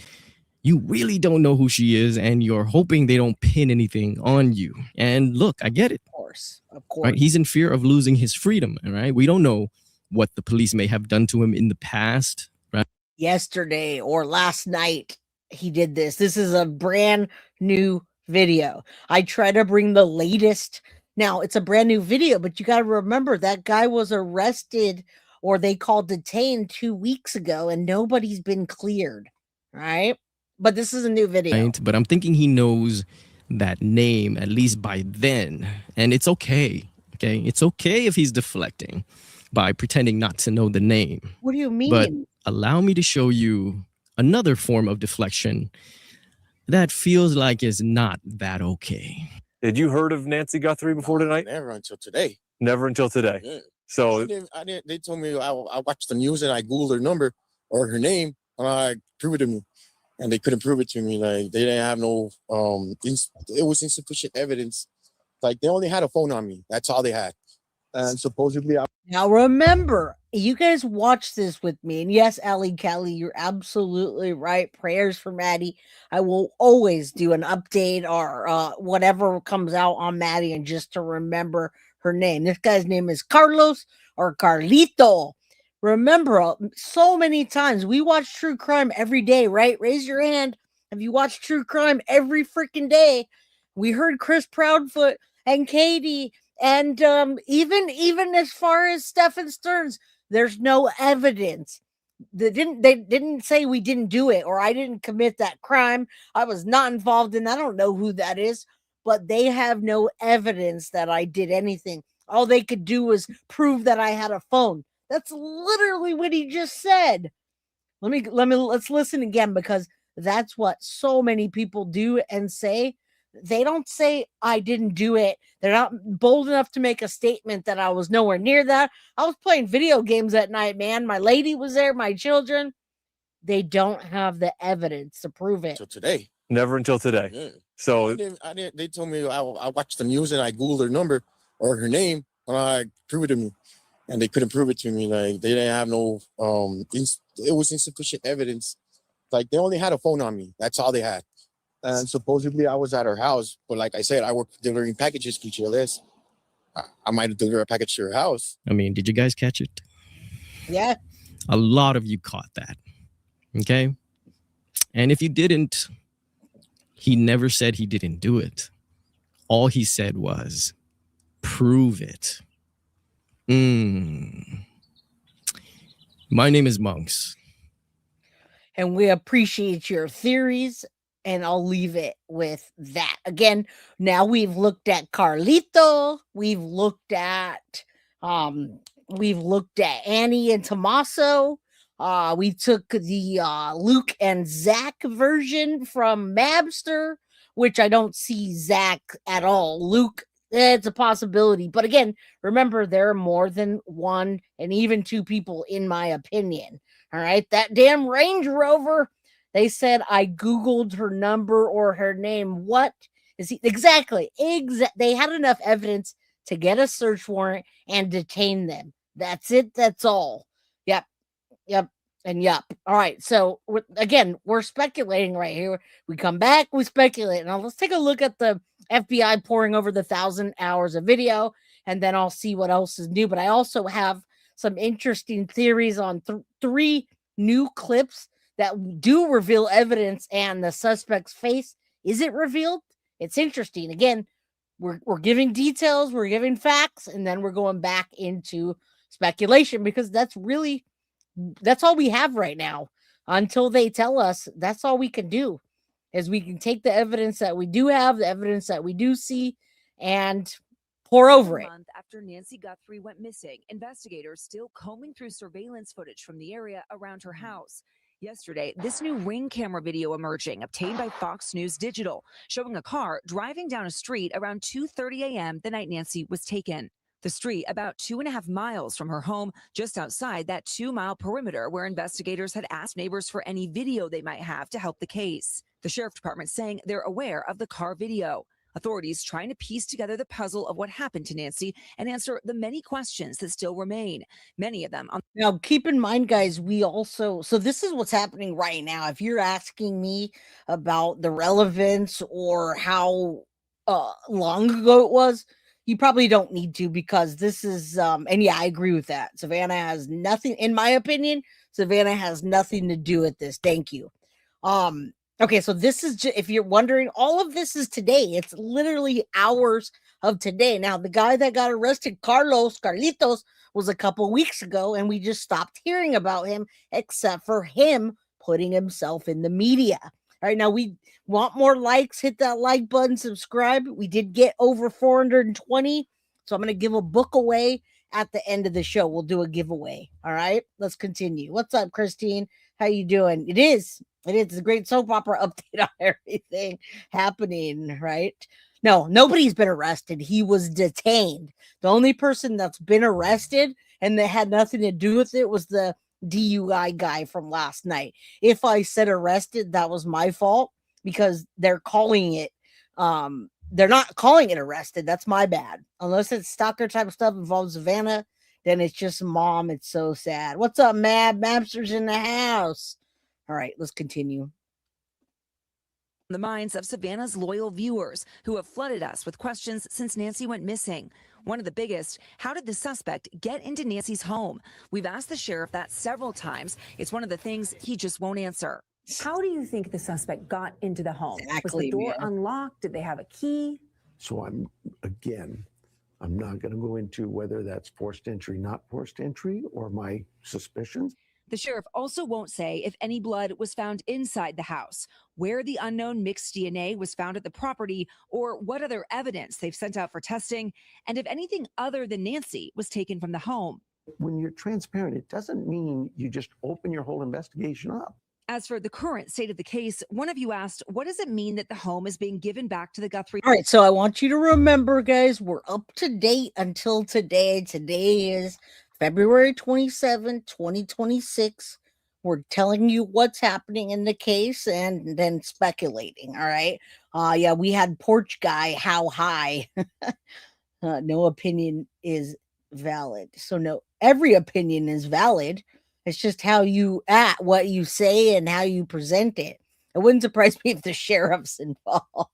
Speaker 20: you really don't know who she is and you're hoping they don't pin anything on you. And look, I get it.
Speaker 2: Of course.
Speaker 20: Right? He's in fear of losing his freedom, right? We don't know what the police may have done to him in the past, right?
Speaker 2: Yesterday or last night, he did this. This is a brand new video. I try to bring the latest. Now, it's a brand new video, but you got to remember that guy was arrested, or they called detained 2 weeks ago, and nobody's been cleared, right? But this is a new video.
Speaker 20: Right? But I'm thinking he knows that name at least by then, and it's okay. Okay, it's okay if he's deflecting by pretending not to know the name.
Speaker 2: What do you mean?
Speaker 20: But allow me to show you another form of deflection that feels like is not that okay.
Speaker 1: Had you heard of Nancy Guthrie before tonight?
Speaker 4: Never until today.
Speaker 1: Never until today.
Speaker 4: Yeah. So I didn't. They told me I watched the news and I Googled her number or her name and I prove it to me, and they couldn't prove it to me. Like they didn't have no it was insufficient evidence. Like they only had a phone on me. That's all they had, and supposedly
Speaker 2: Now remember, you guys watch this with me. And yes, Allie Kelly, you're absolutely right. Prayers for Maddie. I will always do an update or whatever comes out on Maddie and just to remember her name. This guy's name is Carlos or Carlito. Remember, so many times we watch true crime every day, right? Raise your hand if you watch true crime every freaking day. We heard Chris Proudfoot and Katie and even as far as Stephen Stearns, there's no evidence. They didn't say we didn't do it or I didn't commit that crime. I was not involved in. I don't know who that is, but they have no evidence that I did anything. All they could do was prove that I had a phone. That's literally what he just said. Let's listen again because that's what so many people do and say. They don't say I didn't do it. They're not bold enough to make a statement that I was nowhere near that. I was playing video games at night, man. My lady was there, my children. They don't have the evidence to prove it.
Speaker 4: until today.
Speaker 1: Never until today.
Speaker 4: Yeah.
Speaker 1: So
Speaker 4: I didn't. They told me I watched the news and I Googled her number or her name and I proved it to me, and they couldn't prove it to me. Like they didn't have no it was insufficient evidence. Like they only had a phone on me. That's all they had. And supposedly I was at her house, but like I said, I work delivering packages to GLS. I might have delivered a package to her house.
Speaker 20: I mean, did you guys catch it?
Speaker 2: Yeah.
Speaker 20: A lot of you caught that. Okay. And if you didn't, he never said he didn't do it. All he said was, prove it. My name is Monks.
Speaker 2: And we appreciate your theories. And I'll leave it with that. Again, now we've looked at Carlito. We've looked at Annie and Tommaso. We took the Luke and Zach version from Mabster, which I don't see Zach at all. Luke, it's a possibility. But again, remember, there are more than one and even two people, in my opinion. All right. That damn Range Rover. They said I Googled her number or her name. What is he? Exactly. They had enough evidence to get a search warrant and detain them. That's it. That's all. Yep. And yep. All right. So we're speculating right here. We come back, we speculate. Now let's take a look at the FBI pouring over the 1,000 hours of video, and then I'll see what else is new. But I also have some interesting theories on three new clips that do reveal evidence, and the suspect's face. Is it revealed? It's interesting. Again, we're giving details, we're giving facts, and then we're going back into speculation because that's all we have right now. Until they tell us, that's all we can do is we can take the evidence that we do have, the evidence that we do see, and pour over it.
Speaker 3: After Nancy Guthrie went missing, investigators still combing through surveillance footage from the area around her house. Yesterday, this new Ring camera video emerging, obtained by Fox News Digital, showing a car driving down a street around 2:30 a.m. the night Nancy was taken. The street about 2.5 miles from her home, just outside that 2-mile perimeter where investigators had asked neighbors for any video they might have to help the case. The sheriff department saying they're aware of the car video. Authorities trying to piece together the puzzle of what happened to Nancy and answer the many questions that still remain. Many of them on.
Speaker 2: Now, keep in mind, guys, so this is what's happening right now. If you're asking me about the relevance or how long ago it was, you probably don't need to, because this is, and yeah, I agree with that. Savannah has nothing, in my opinion, Savannah has nothing to do with this. Thank you. Okay, so this is if you're wondering, all of this is today. It's literally hours of today. Now, the guy that got arrested, Carlitos, was a couple weeks ago, and we just stopped hearing about him, except for him putting himself in the media. All right, now we want more likes. Hit that like button, subscribe. We did get over 420, so I'm going to give a book away at the end of the show. We'll do a giveaway. All right, let's continue. What's up, Christine? How you doing? It is a great soap opera update on everything happening, right? No, nobody's been arrested. He was detained. The only person that's been arrested and that had nothing to do with it was the DUI guy from last night. If I said arrested, that was my fault because they're calling it they're not calling it arrested. That's my bad. Unless it's stalker type of stuff involves Savannah, then it's just mom. It's so sad. What's up, Mab? Mabster's in the house. All right, let's continue.
Speaker 3: The minds of Savannah's loyal viewers who have flooded us with questions since Nancy went missing. One of the biggest, how did the suspect get into Nancy's home? We've asked the sheriff that several times. It's one of the things he just won't answer.
Speaker 1: How do you think the suspect got into the home? Was the
Speaker 2: Exactly,
Speaker 1: door
Speaker 2: man.
Speaker 1: unlocked? Did they have a key?
Speaker 5: So I'm not going to go into whether that's forced entry, not forced entry, or my suspicions.
Speaker 3: The sheriff also won't say if any blood was found inside the house, where the unknown mixed DNA was found at the property, or what other evidence they've sent out for testing, and if anything other than Nancy was taken from the home.
Speaker 5: When you're transparent, it doesn't mean you just open your whole investigation up.
Speaker 3: As for the current state of the case, one of you asked, what does it mean that the home is being given back to the Guthrie?
Speaker 2: All right, so I want you to remember, guys, we're up to date until today. Today is February 27, 2026. We're telling you what's happening in the case and then speculating, all right? Yeah, we had Porch Guy, how high? No opinion is valid. So no, every opinion is valid. It's just how you act, what you say, and how you present it. It wouldn't surprise me if the sheriff's involved.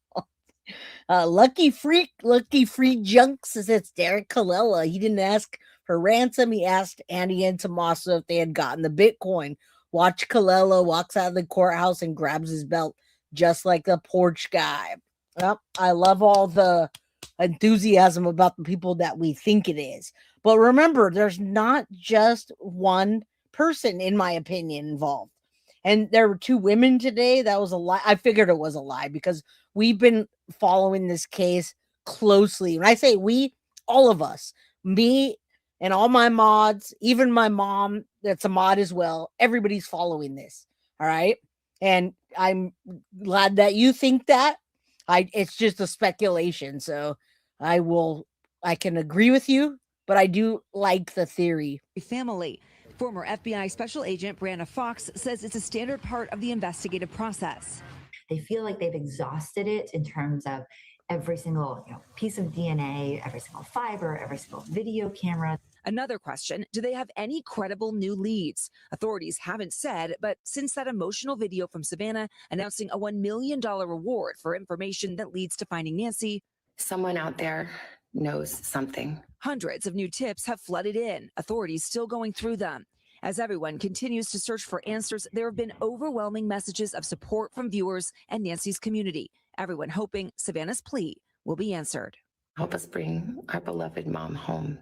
Speaker 2: Lucky Freak Junk says it's Derek Colella. He didn't ask for ransom. He asked Andy and Tommaso if they had gotten the Bitcoin. Watch Colella walks out of the courthouse and grabs his belt, just like the Porch Guy. Well, I love all the enthusiasm about the people that we think it is. But remember, there's not just one person, in my opinion, involved. And there were two women today. That was a lie. I figured it was a lie because we've been following this case closely. When I say we, all of us, me and all my mods, even my mom, that's a mod as well. Everybody's following this. All right. And I'm glad that you think that. It's just a speculation. So I can agree with you, but I do like the theory.
Speaker 3: Family. Former FBI Special Agent Brianna Fox says it's a standard part of the investigative process.
Speaker 6: They feel like they've exhausted it in terms of every single piece of DNA, every single fiber, every single video camera.
Speaker 3: Another question, do they have any credible new leads? Authorities haven't said, but since that emotional video from Savannah announcing a $1 million reward for information that leads to finding Nancy,
Speaker 24: someone out there knows something.
Speaker 3: Hundreds of new tips have flooded in, authorities still going through them. As everyone continues to search for answers, there have been overwhelming messages of support from viewers and Nancy's community. Everyone hoping Savannah's plea will be answered.
Speaker 24: Help us bring our beloved mom home.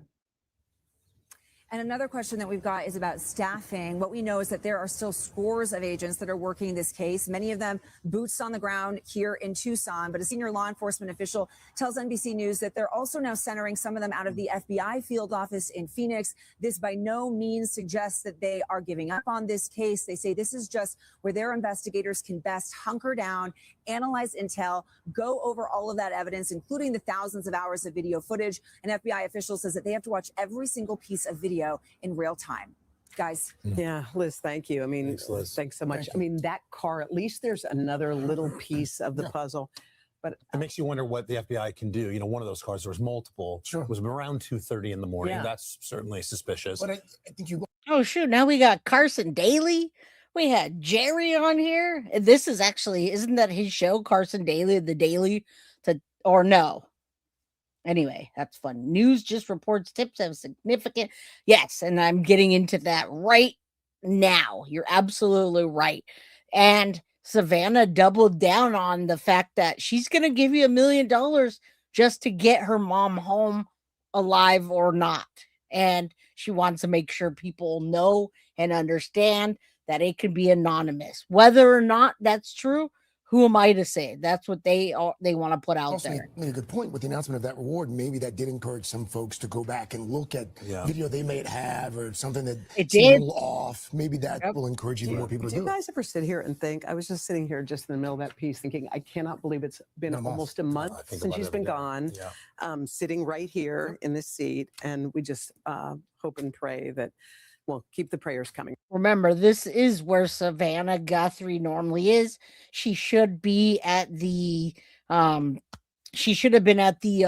Speaker 1: And another question that we've got is about staffing. What we know is that there are still scores of agents that are working this case, many of them boots on the ground here in Tucson. But a senior law enforcement official tells NBC News that they're also now centering some of them out of the FBI field office in Phoenix. This by no means suggests that they are giving up on this case. They say this is just where their investigators can best hunker down, analyze intel, go over all of that evidence, including the thousands of hours of video footage. An FBI official says that they have to watch every single piece of video in real time. Guys.
Speaker 7: Yeah, Liz, thank you. I mean, thanks so much. I mean, that car, at least there's another little piece of the puzzle. But
Speaker 25: it makes you wonder what the FBI can do. You know, one of those cars, there was multiple. Sure. It was around 2:30 in the morning.
Speaker 2: Yeah.
Speaker 25: That's certainly suspicious.
Speaker 2: But I think you. Oh shoot! Now we got Carson Daly. We had Jerry on here. This is actually, isn't that his show, Carson Daly, the Daily? Or no? Anyway, that's fun. News just reports tips have significant. Yes, and I'm getting into that right now. You're absolutely right. And Savannah doubled down on the fact that she's going to give you $1 million just to get her mom home alive or not. And she wants to make sure people know and understand that it can be anonymous. Whether or not that's true, Who am I to say? That's what they want to put out
Speaker 14: Also,
Speaker 2: there.
Speaker 14: you made a good point with the announcement of that reward. Maybe that did encourage some folks to go back and look at video they may have or something that
Speaker 2: It
Speaker 14: seemed a
Speaker 2: did.
Speaker 14: little off. Maybe that will encourage even more people to
Speaker 7: Do you
Speaker 14: do it.
Speaker 7: guys ever sit here and think? I was just sitting here just in the middle of that piece thinking, I cannot believe it's been almost a month since she's been gone, sitting right here in this seat. And we just hope and pray that, well, keep the prayers coming.
Speaker 2: Remember, this is where Savannah Guthrie normally is. She should be at the she should have been at the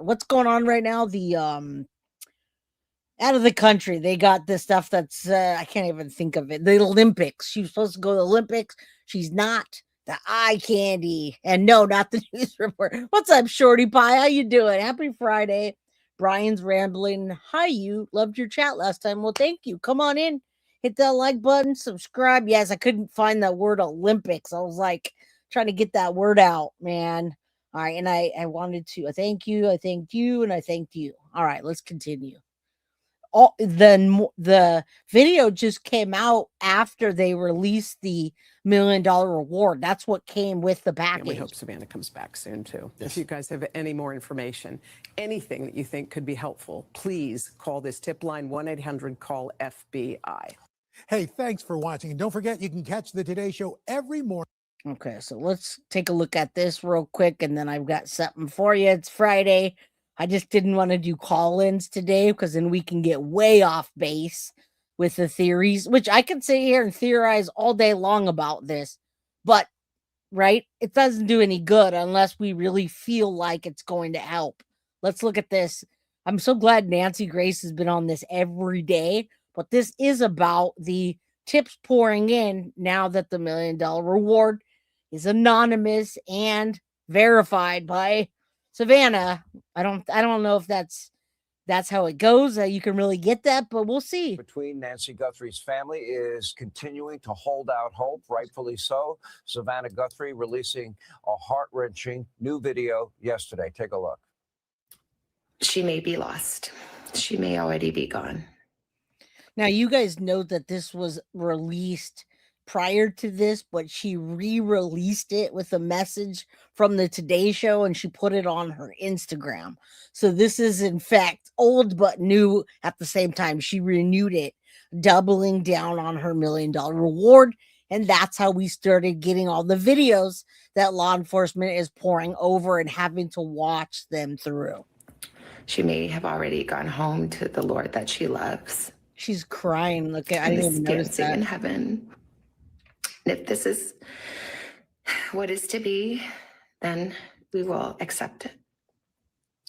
Speaker 2: what's going on right now? The out of the country. They got this stuff that's I can't even think of it. The Olympics. She was supposed to go to the Olympics. She's not. The eye candy. And no, not the news report. What's up, Shorty Pie? How you doing? Happy Friday. Brian's rambling. Hi, you. Loved your chat last time. Well, thank you. Come on in. Hit that like button. Subscribe. Yes, I couldn't find that word Olympics. I was like trying to get that word out, man. All right. And I wanted to thank you. I thanked you. And I thanked you. All right. Let's continue. The video just came out after they released the $1 million reward. That's what came with the package.
Speaker 7: And we hope Savannah comes back soon too. If you guys have any more information, anything that you think could be helpful, please call this tip line 1-800-CALL-FBI.
Speaker 8: Hey, thanks for watching. And don't forget, you can catch the Today Show every morning.
Speaker 2: Okay, so let's take a look at this real quick, and then I've got something for you. It's Friday. I just didn't want to do call-ins today because then we can get way off base with the theories, which I can sit here and theorize all day long about this. But, right, it doesn't do any good unless we really feel like it's going to help. Let's look at this. I'm so glad Nancy Grace has been on this every day, but this is about the tips pouring in now that the $1 million reward is anonymous and verified by Savannah. I don't know if that's how it goes. You can really get that, but we'll see.
Speaker 9: Between Nancy Guthrie's family is continuing to hold out hope, rightfully so. Savannah Guthrie releasing a heart-wrenching new video yesterday. Take a look.
Speaker 24: She may be lost. She may already be gone.
Speaker 2: Now, you guys know that this was released prior to this, but she re-released it with a message from the Today Show, and she put it on her Instagram. So this is, in fact, old but new at the same time. She renewed it, doubling down on her $1 million reward, and that's how we started getting all the videos that law enforcement is pouring over and having to watch them through.
Speaker 24: She may have already gone home to the Lord that she loves.
Speaker 2: She's crying. Look, I didn't even notice
Speaker 24: dancing
Speaker 2: that.
Speaker 24: in heaven. And if this is what is to be, then we will accept it.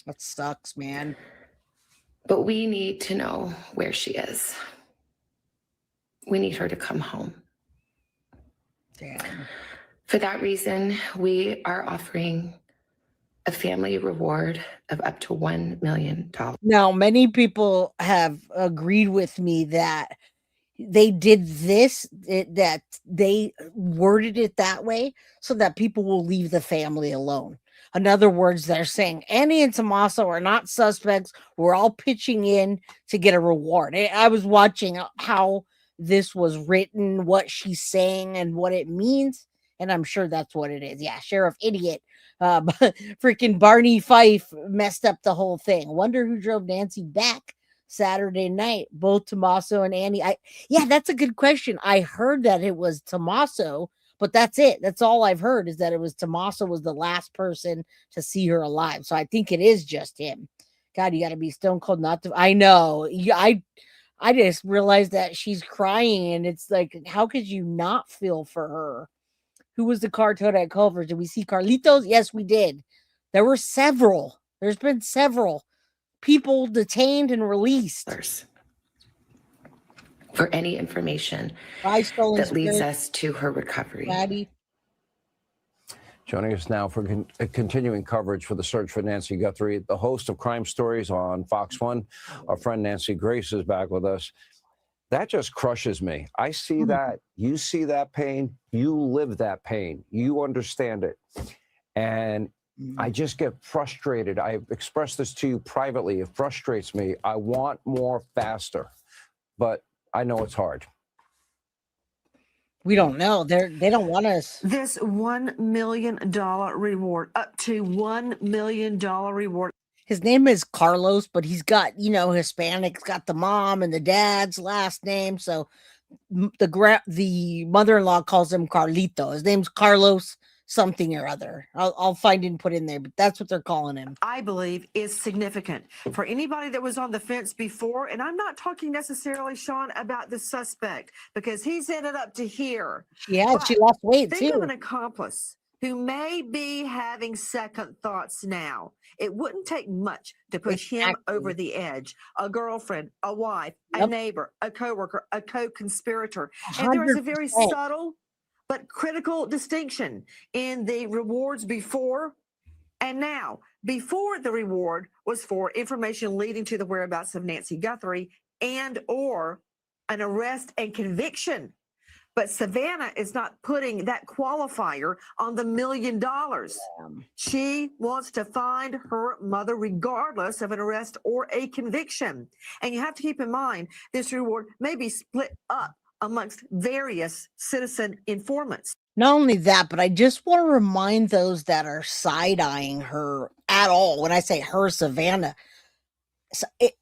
Speaker 2: That sucks, man.
Speaker 24: But we need to know where she is. We need her to come home.
Speaker 2: Damn.
Speaker 24: For that reason, we are offering a family reward of up to $1 million.
Speaker 2: Now, many people have agreed with me that they did this, that they worded it that way so that people will leave the family alone. In other words, they're saying Annie and Tommaso are not suspects. We're all pitching in to get a reward. I was watching how this was written, what she's saying, and what it means. And I'm sure that's what it is. Yeah, Sheriff Idiot. Freaking Barney Fife messed up the whole thing. Wonder who drove Nancy back Saturday night, both Tommaso and Annie. Yeah, that's a good question. I heard that it was Tommaso, but that's it. That's all I've heard is that it was Tommaso was the last person to see her alive. So I think it is just him. God, you got to be stone cold not to. I know. I just realized that she's crying, and it's like, how could you not feel for her? Who was the car towed at Culver's? Did we see Carlitos? Yes, we did. There were several. There's been several people detained and released.
Speaker 24: For any information that leads us to her recovery.
Speaker 2: Daddy.
Speaker 9: Joining us now for continuing coverage for the search for Nancy Guthrie, the host of Crime Stories on Fox 1. Our friend Nancy Grace is back with us. That just crushes me. I see that. You see that pain. You live that pain. You understand it. And I just get frustrated. I've expressed this to you privately. It frustrates me. I want more faster, but I know it's hard.
Speaker 2: We don't know. They don't want us.
Speaker 10: This $1 million reward, up to $1 million reward.
Speaker 2: His name is Carlos, but he's got, Hispanics, got the mom and the dad's last name. So the mother-in-law calls him Carlito. His name's Carlos something or other. I'll find and put in there, but that's what they're calling him.
Speaker 10: I believe is significant for anybody that was on the fence before. And I'm not talking necessarily, Sean, about the suspect because he's ended up to here.
Speaker 2: Yeah, she lost weight
Speaker 10: think
Speaker 2: too.
Speaker 10: of an accomplice who may be having second thoughts now. It wouldn't take much to push him over the edge. A girlfriend, a wife, a neighbor, a coworker, a co-conspirator. And there is a very
Speaker 2: 100%.
Speaker 10: subtle but critical distinction in the rewards before and now. Before, the reward was for information leading to the whereabouts of Nancy Guthrie and or an arrest and conviction. But Savannah is not putting that qualifier on the $1 million. She wants to find her mother regardless of an arrest or a conviction. And you have to keep in mind, this reward may be split up amongst various citizen informants.
Speaker 2: Not only that, but I just want to remind those that are side-eyeing her at all. When I say her, Savannah,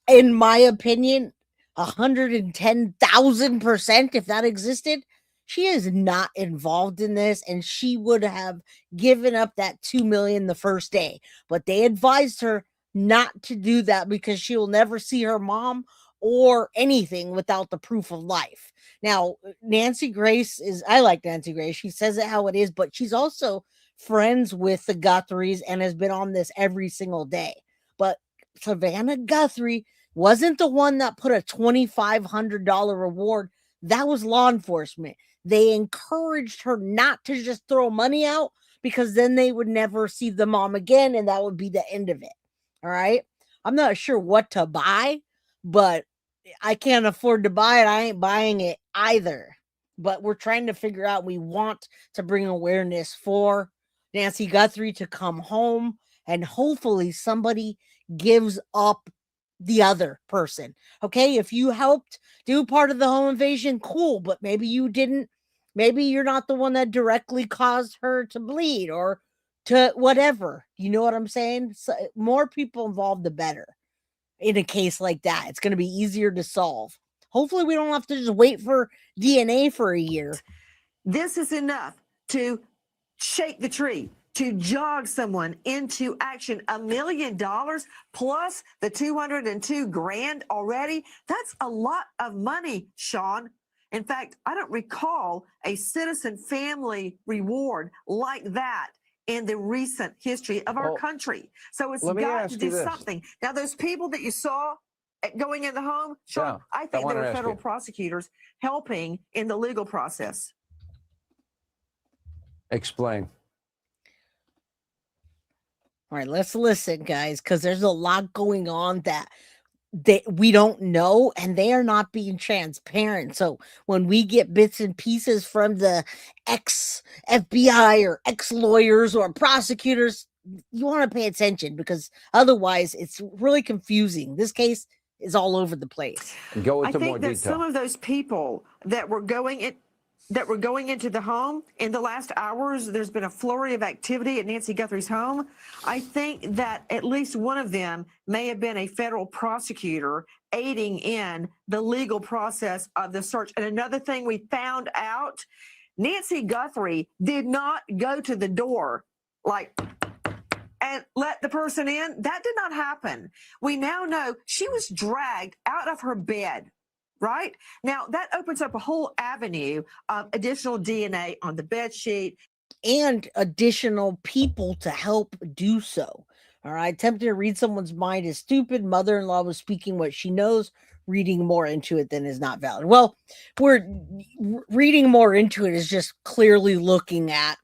Speaker 2: in my opinion, 110,000%, if that existed, she is not involved in this, and she would have given up that $2 million the first day. But they advised her not to do that because she will never see her mom or anything without the proof of life. Now, Nancy Grace I like Nancy Grace. She says it how it is, but she's also friends with the Guthries and has been on this every single day. But Savannah Guthrie wasn't the one that put a $2,500 reward. That was law enforcement. They encouraged her not to just throw money out because then they would never see the mom again, and that would be the end of it. All right? I'm not sure what to buy, but I can't afford to buy it. I ain't buying it either. But we're trying to figure out, we want to bring awareness for Nancy Guthrie to come home, and hopefully somebody gives up the other person. Okay, if you helped do part of the home invasion, cool, but maybe you didn't. Maybe you're not the one that directly caused her to bleed or to whatever. You know what I'm saying? So more people involved, the better. In a case like that, it's going to be easier to solve. Hopefully we don't have to just wait for DNA for a year.
Speaker 10: This is enough to shake the tree, to jog someone into action. $1 million plus the 202 grand already. That's a lot of money, Sean. In fact, I don't recall a citizen family reward like that in the recent history of our country. So it's got to do something. Now, those people that you saw going in the home, Sean, I think there were federal prosecutors helping in the legal process.
Speaker 9: Explain.
Speaker 2: All right, let's listen, guys, because there's a lot going on that we don't know, and they are not being transparent. So when we get bits and pieces from the ex-FBI or ex-lawyers or prosecutors, you want to pay attention because otherwise it's really confusing. This case is all over the place.
Speaker 9: Go into more detail.
Speaker 10: I think that some of those people that were going into the home in the last hours, there's been a flurry of activity at Nancy Guthrie's home. I think that at least one of them may have been a federal prosecutor aiding in the legal process of the search. And another thing we found out, Nancy Guthrie did not go to the door and let the person in. That did not happen. We now know she was dragged out of her bed. Right? Now, that opens up a whole avenue of additional DNA on the bed sheet.
Speaker 2: And additional people to help do so. All right. Attempting to read someone's mind is stupid. Mother-in-law was speaking what she knows. Reading more into it than is not valid. Well, we're reading more into it is just clearly looking at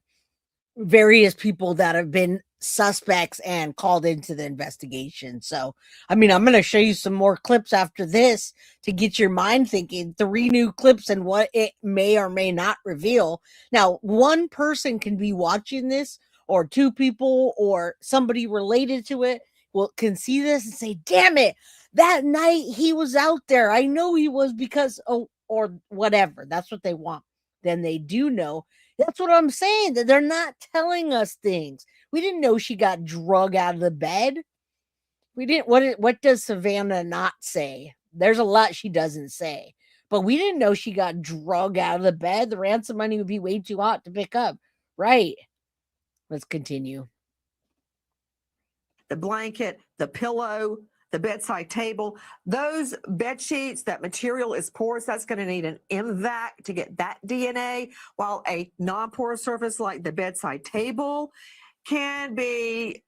Speaker 2: various people that have been suspects and called into the investigation. So, I mean, I'm going to show you some more clips after this to get your mind thinking. 3 new clips and what it may or may not reveal. Now, one person can be watching this, or 2 people, or somebody related to it can see this and say, damn it, that night he was out there. I know he was because, or whatever. That's what they want. than they do know. That's what I'm saying, that they're not telling us things. We didn't know she got drug out of the bed. We didn't. What does Savannah not say? There's a lot she doesn't say, but we didn't know she got drug out of the bed. The ransom money would be way too hot to pick up. Right. Let's continue.
Speaker 10: The blanket, the pillow, the bedside table, those bed sheets, that material is porous. That's going to need an MVAC to get that DNA, while a non-porous surface like the bedside table can be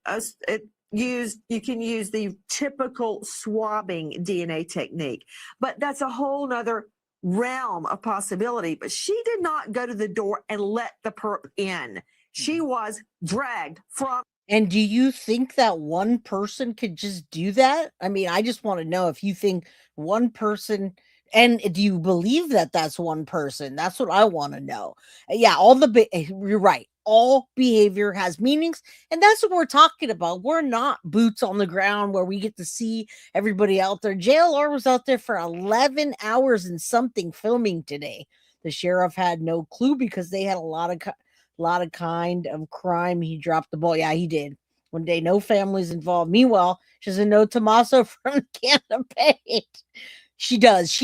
Speaker 10: used. You can use the typical swabbing DNA technique, but that's a whole nother realm of possibility. But she did not go to the door and let the perp in. She was dragged from.
Speaker 2: And do you think that one person could just do that? I mean, I just want to know if you think one person, and do you believe that that's one person? That's what I want to know. Yeah, you're right. All behavior has meanings, and that's what we're talking about. We're not boots on the ground where we get to see everybody out there. JLR was out there for 11 hours and something filming today. The sheriff had no clue because they had a lot of kind of crime. He dropped the ball. Yeah, he did. One day, no families involved. Meanwhile, she doesn't know Tommaso from Canopy. She does.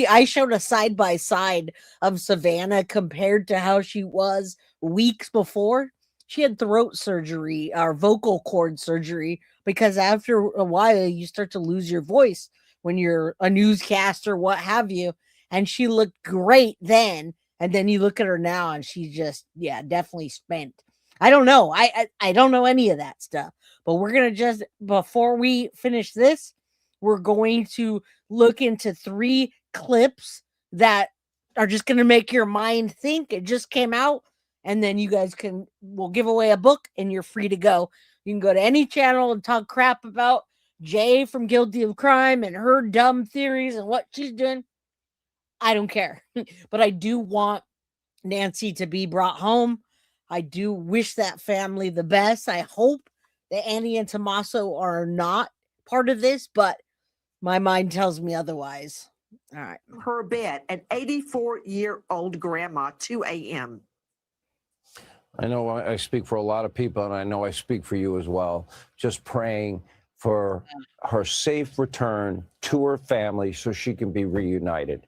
Speaker 2: I showed a side by side of Savannah compared to how she was weeks before. She had throat surgery or vocal cord surgery because after a while you start to lose your voice when you're a newscaster, what have you. And she looked great then. And then you look at her now and she's just, definitely spent. I don't know. I don't know any of that stuff. But we're going to before we finish this, we're going to look into 3 clips that are just going to make your mind think. It just came out. And then you guys we'll give away a book and you're free to go. You can go to any channel and talk crap about Jay from Guilty of Crime and her dumb theories and what she's doing. I don't care. But I do want Nancy to be brought home. I do wish that family the best. I hope that Annie and Tommaso are not part of this, but my mind tells me otherwise. All right.
Speaker 10: Her bed, an 84-year-old grandma, 2 a.m.
Speaker 9: I know I speak for a lot of people, and I know I speak for you as well. Just praying for her safe return to her family so she can be reunited.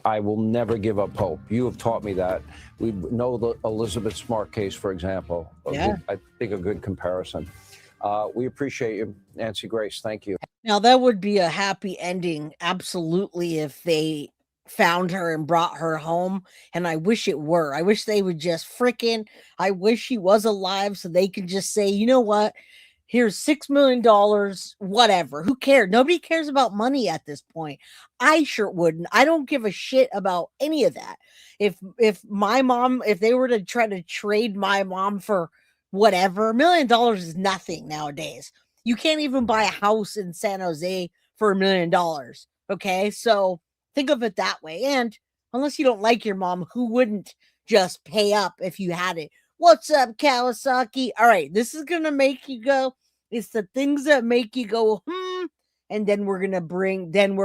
Speaker 9: I will never give up hope. You have taught me that. We know the Elizabeth Smart case, for example.
Speaker 2: Yeah.
Speaker 9: I think a good comparison. We appreciate you, Nancy Grace. Thank you.
Speaker 2: Now, that would be a happy ending, absolutely, if they found her and brought her home. And I wish it were. I wish they would just I wish she was alive so they could just say, you know what? Here's $6 million, whatever. Who cares? Nobody cares about money at this point. I sure wouldn't. I don't give a shit about any of that. If they were to try to trade my mom for whatever, $1 million is nothing nowadays. You can't even buy a house in San Jose for $1 million. Okay, so think of it that way. And unless you don't like your mom, who wouldn't just pay up if you had it? What's up, Kawasaki? All right, this is going to make you go. It's the things that make you go, and then we're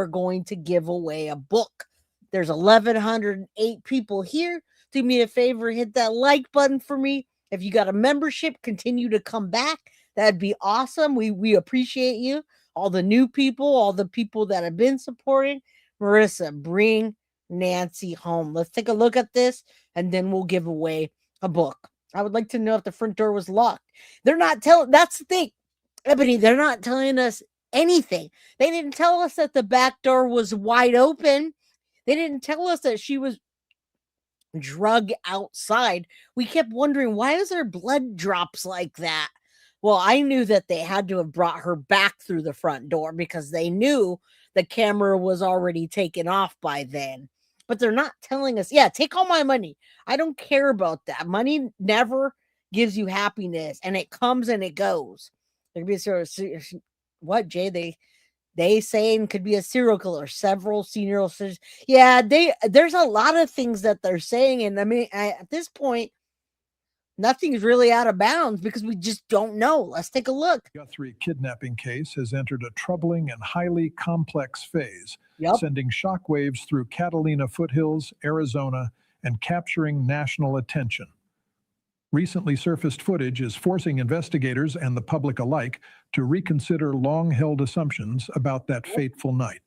Speaker 2: going to give away a book. There's 1,108 people here. Do me a favor, hit that like button for me. If you got a membership, continue to come back. That'd be awesome. We appreciate you. All the new people, all the people that have been supporting. Marissa, bring Nancy home. Let's take a look at this, and then we'll give away a book. I would like to know if the front door was locked. They're not telling. That's the thing, Ebony. They're not telling us anything. They didn't tell us that the back door was wide open. They didn't tell us that she was drug outside. We kept wondering, why is there blood drops like that? Well, I knew that they had to have brought her back through the front door because they knew the camera was already taken off by then. But they're not telling us, take all my money. I don't care about that. Money never gives you happiness, and it comes and it goes. There could be what, Jay? They saying could be a serial killer, several serial killers. Yeah, there's a lot of things that they're saying, and I mean, at this point, nothing's really out of bounds because we just don't know. Let's take a look.
Speaker 11: Guthrie kidnapping case has entered a troubling and highly complex phase, sending shockwaves through Catalina foothills, Arizona, and capturing national attention. Recently surfaced footage is forcing investigators and the public alike to reconsider long-held assumptions about that fateful night.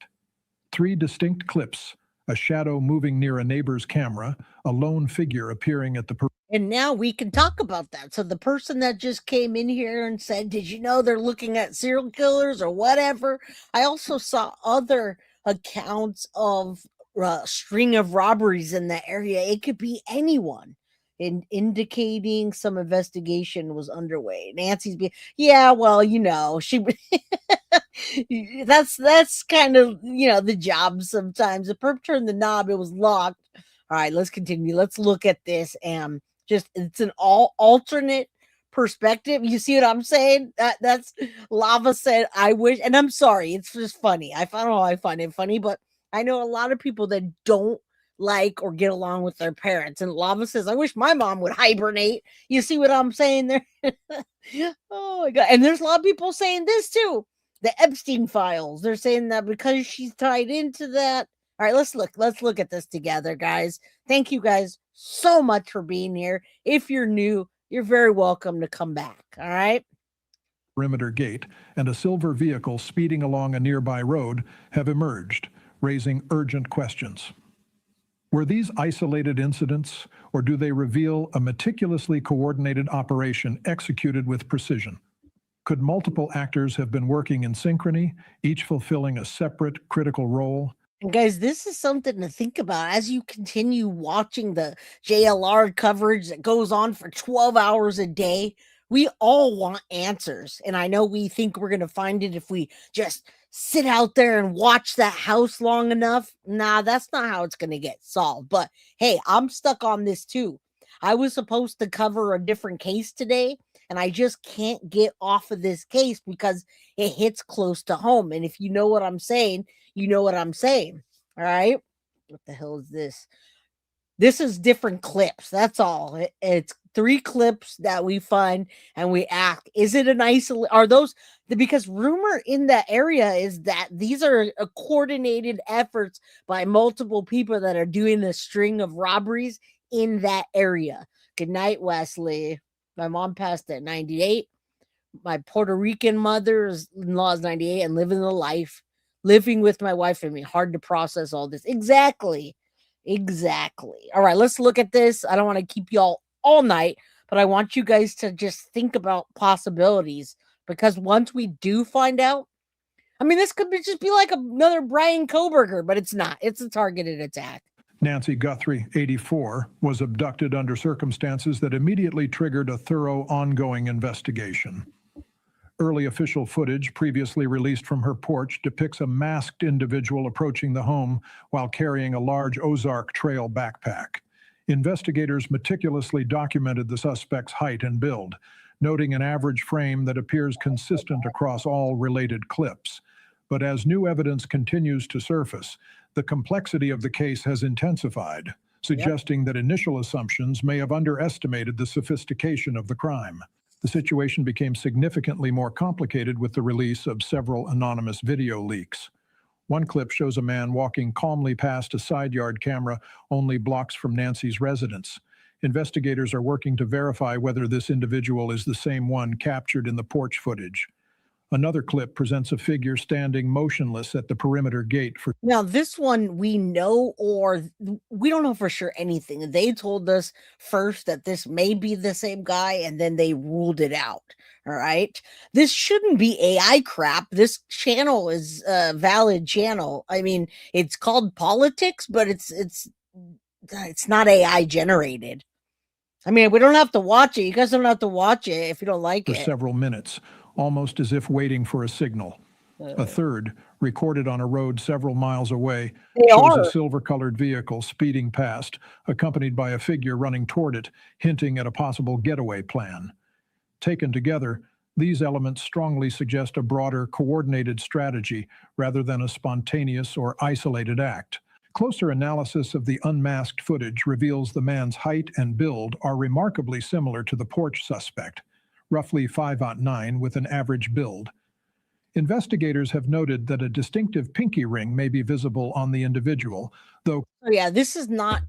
Speaker 11: 3 distinct clips: a shadow moving near a neighbor's camera, a lone figure appearing at the
Speaker 2: And now we can talk about that. So the person that just came in here and said, did you know they're looking at serial killers or whatever? I also saw other accounts of a string of robberies in that area. It could be anyone, indicating some investigation was underway. Nancy's being, yeah, well, you know, she that's kind of, you know, the job sometimes. The perp turned the knob, it was locked. All right, let's continue. Let's look at this. And just, it's an alternate perspective. You see what I'm saying? That's Lava said, I wish, and I'm sorry, it's just funny. I don't know, I find it funny, but I know a lot of people that don't like or get along with their parents. And Lava says, I wish my mom would hibernate. You see what I'm saying there? Oh my God. And there's a lot of people saying this too. The Epstein files. They're saying that because she's tied into that. All right, let's look at this together, guys. Thank you guys so much for being here. If you're new, you're very welcome to come back. All right.
Speaker 11: perimeter gate and a silver vehicle speeding along a nearby road have emerged, raising urgent questions. Were these isolated incidents, or do they reveal a meticulously coordinated operation executed with precision? Could multiple actors have been working in synchrony, each fulfilling a separate critical role?
Speaker 2: And guys, this is something to think about as you continue watching the JLR coverage that goes on for 12 hours a day. We all want answers. And I know we think we're going to find it if we just sit out there and watch that house long enough. Nah, that's not how it's going to get solved. But hey, I'm stuck on this too. I was supposed to cover a different case today, and I just can't get off of this case because it hits close to home. And if you know what I'm saying, you know what I'm saying. All right. What the hell is this? This is different clips. That's all. It's 3 clips that we find and we ask, is it an isolate? Are those, because rumor in that area is that these are a coordinated efforts by multiple people that are doing a string of robberies in that area. Good night, Wesley. My mom passed at 98. My Puerto Rican mother-in-law is 98 and living the life. Living with my wife and me. Hard to process all this. Exactly. All right, let's look at this. I don't want to keep y'all all night, but I want you guys to just think about possibilities, because once we do find out, I mean, this could just be like another Brian Koberger, but it's not. It's a targeted attack.
Speaker 11: Nancy Guthrie, 84, was abducted under circumstances that immediately triggered a thorough ongoing investigation. Early official footage previously released from her porch depicts a masked individual approaching the home while carrying a large Ozark Trail backpack. Investigators meticulously documented the suspect's height and build, noting an average frame that appears consistent across all related clips. But as new evidence continues to surface, the complexity of the case has intensified, suggesting that initial assumptions may have underestimated the sophistication of the crime. The situation became significantly more complicated with the release of several anonymous video leaks. One clip shows a man walking calmly past a side yard camera only blocks from Nancy's residence. Investigators are working to verify whether this individual is the same one captured in the porch footage. Another clip presents a figure standing motionless at the perimeter gate.
Speaker 2: Now, this one we know, or we don't know for sure anything. They told us first that this may be the same guy, and then they ruled it out. All right. This shouldn't be AI crap. This channel is a valid channel. I mean, it's called politics, but it's not AI generated. I mean, we don't have to watch it. You guys don't have to watch it if you don't like it.
Speaker 11: For several minutes, almost as if waiting for a signal. A third, recorded on a road several miles away, shows a silver-colored vehicle speeding past, accompanied by a figure running toward it, hinting at a possible getaway plan. Taken together, these elements strongly suggest a broader, coordinated strategy rather than a spontaneous or isolated act. Closer analysis of the unmasked footage reveals the man's height and build are remarkably similar to the porch suspect, roughly 5'9" with an average build. Investigators have noted that a distinctive pinky ring may be visible on the individual, though.
Speaker 2: Oh, yeah, this is not,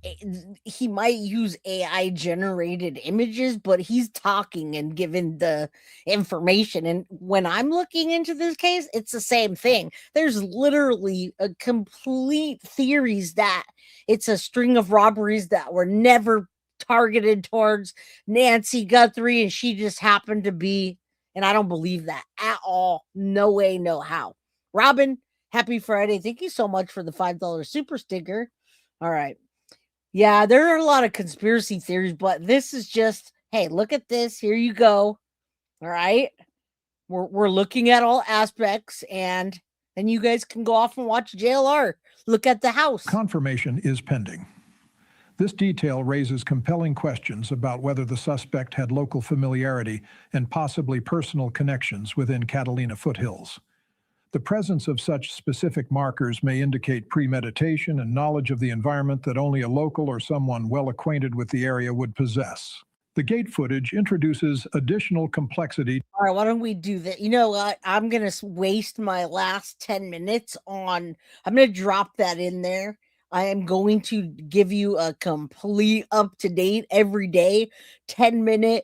Speaker 2: he might use AI generated images, but he's talking and giving the information. And when I'm looking into this case, it's the same thing. There's literally a complete theories that it's a string of robberies that were never targeted towards Nancy Guthrie, and she just happened to be, and I don't believe that at all. No way, no how. Robin, happy Friday. Thank you so much for the $5 super sticker. All right. Yeah, there are a lot of conspiracy theories, but this is just, hey, look at this. Here you go. All right. We're looking at all aspects, and then you guys can go off and watch JLR. Look at the house.
Speaker 11: Confirmation is pending. This detail raises compelling questions about whether the suspect had local familiarity and possibly personal connections within Catalina foothills. The presence of such specific markers may indicate premeditation and knowledge of the environment that only a local or someone well acquainted with the area would possess. The gate footage introduces additional complexity.
Speaker 2: All right, why don't we do that? You know what? I'm going to waste my last 10 minutes on, I'm going to drop that in there. I am going to give you a complete up-to-date every day, 10-minute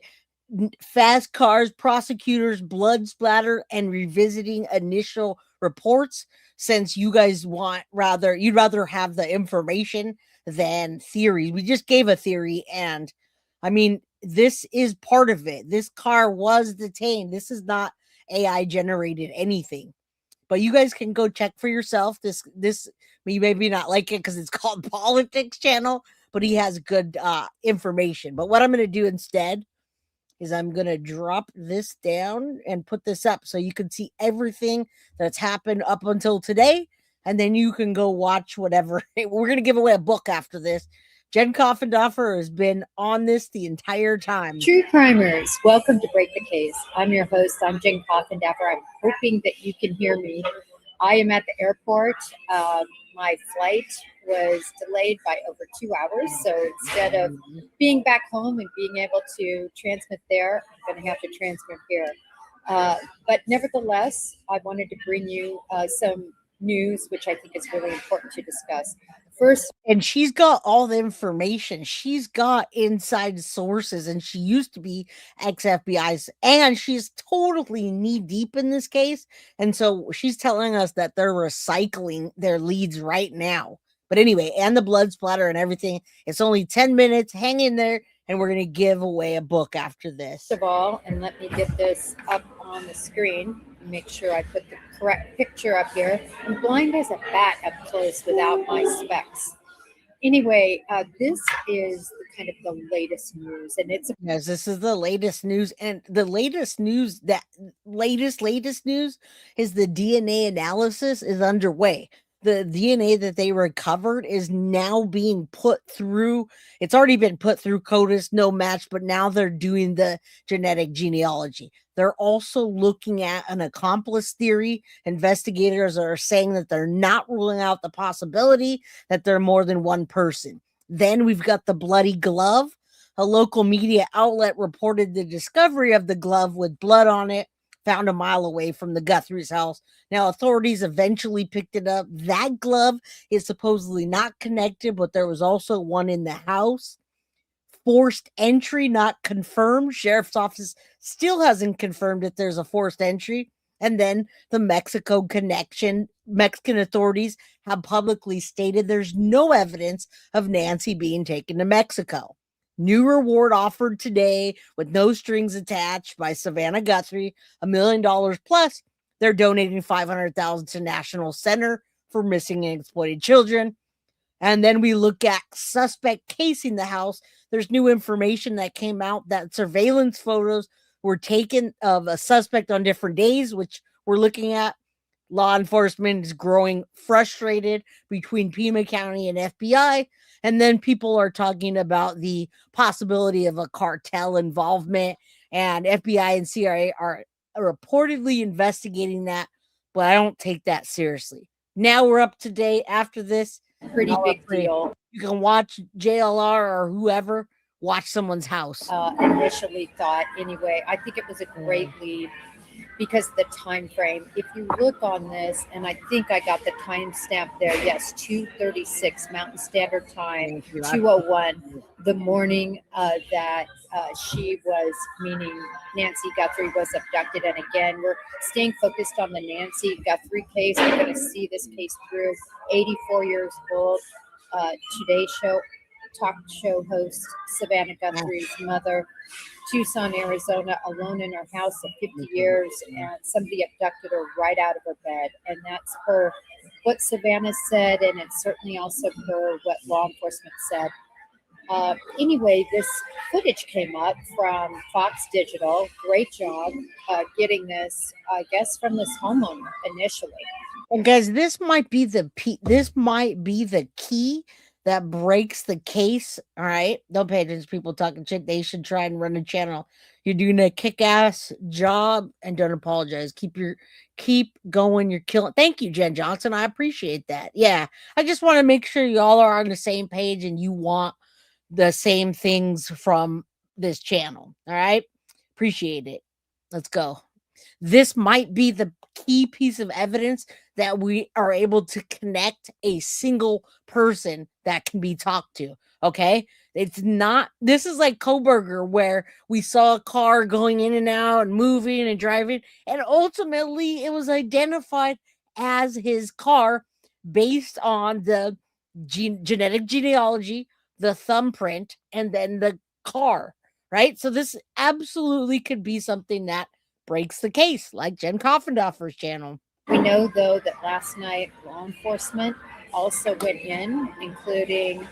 Speaker 2: fast cars, prosecutors, blood splatter, and revisiting initial reports, since you guys you'd rather have the information than theories. We just gave a theory, and I mean, this is part of it. This car was detained. This is not AI generated anything. But you guys can go check for yourself. This you maybe not like it because it's called Politics Channel, but he has good information. But what I'm going to do instead is I'm going to drop this down and put this up so you can see everything that's happened up until today. And then you can go watch whatever. We're going to give away a book after this. Jen Coffindoffer has been on this the entire time.
Speaker 12: True crimers, welcome to Break the Case. I'm your host. I'm Jen Coffindoffer. I'm hoping that you can hear me. I am at the airport. My flight was delayed by over 2 hours. So instead of being back home and being able to transmit there, I'm going to have to transmit here. But nevertheless, I wanted to bring you some news, which I think is really important to discuss. First,
Speaker 2: and she's got all the information. She's got inside sources, and she used to be ex-FBI's, and she's totally knee deep in this case. And so she's telling us that they're recycling their leads right now. But anyway, and the blood splatter and everything. It's only 10 minutes. Hang in there, and we're going to give away a book after this.
Speaker 12: First of all, and let me get this up on the screen. Make sure I put the correct picture up here. I'm blind as a bat up close without my specs. Anyway, this is kind of the latest news, and it's
Speaker 2: this is the latest news, and the latest news latest news is the DNA analysis is underway. The DNA that they recovered is now being put through. It's already been put through CODIS, no match, but now they're doing the genetic genealogy. They're also looking at an accomplice theory. Investigators are saying that they're not ruling out the possibility that there are more than one person. Then we've got the bloody glove. A local media outlet reported the discovery of the glove with blood on it, found a mile away from the Guthrie's house. Now, authorities eventually picked it up. That glove is supposedly not connected, but there was also one in the house. Forced entry not confirmed. Sheriff's office still hasn't confirmed that there's a forced entry. And then the Mexico connection. Mexican authorities have publicly stated there's no evidence of Nancy being taken to Mexico. New reward offered today with no strings attached by Savannah Guthrie, $1 million plus. They're donating $500,000 to National Center for Missing and Exploited Children. And then we look at suspect casing the house. There's new information that came out that surveillance photos were taken of a suspect on different days, which we're looking at. Law enforcement is growing frustrated between Pima County and FBI. And then people are talking about the possibility of a cartel involvement, and FBI and CIA are reportedly investigating that, but I don't take that seriously. Now we're up to date after this.
Speaker 12: Pretty big deal.
Speaker 2: You can watch JLR or whoever watch someone's house.
Speaker 12: Initially thought, anyway, I think it was a great lead. because the time frame. If you look on this, and I think I got the timestamp there. Yes, 2:36 Mountain Standard Time, 2:01, the morning that she was, meaning Nancy Guthrie, was abducted. And again, we're staying focused on the Nancy Guthrie case. We're going to see this case through. 84 years old. Today talk show host Savannah Guthrie's mother, Tucson, Arizona, alone in her house of 50 years, and somebody abducted her right out of her bed. And that's per what Savannah said, and it's certainly also per what law enforcement said. Anyway, this footage came up from Fox Digital. Great job getting this, I guess, from this homeowner initially.
Speaker 2: And guys, this might be the key that breaks the case. All right, don't pay attention to people talking shit. They should try and run a channel. You're doing a kick-ass job, and don't apologize. Keep going. You're killing. Thank you, Jen Johnson. I appreciate that. Yeah, I just want to make sure y'all are on the same page and you want the same things from this channel. All right, appreciate it. Let's go. This might be the key piece of evidence that we are able to connect a single person that can be talked to. Okay. It's not, this is like Koberger, where we saw a car going in and out and moving and driving, and ultimately it was identified as his car based on the genetic genealogy, the thumbprint, and then the car, right? So this absolutely could be something that breaks the case, like Jen Coffendorfer's channel.
Speaker 12: We know, though, that last night law enforcement also went in, including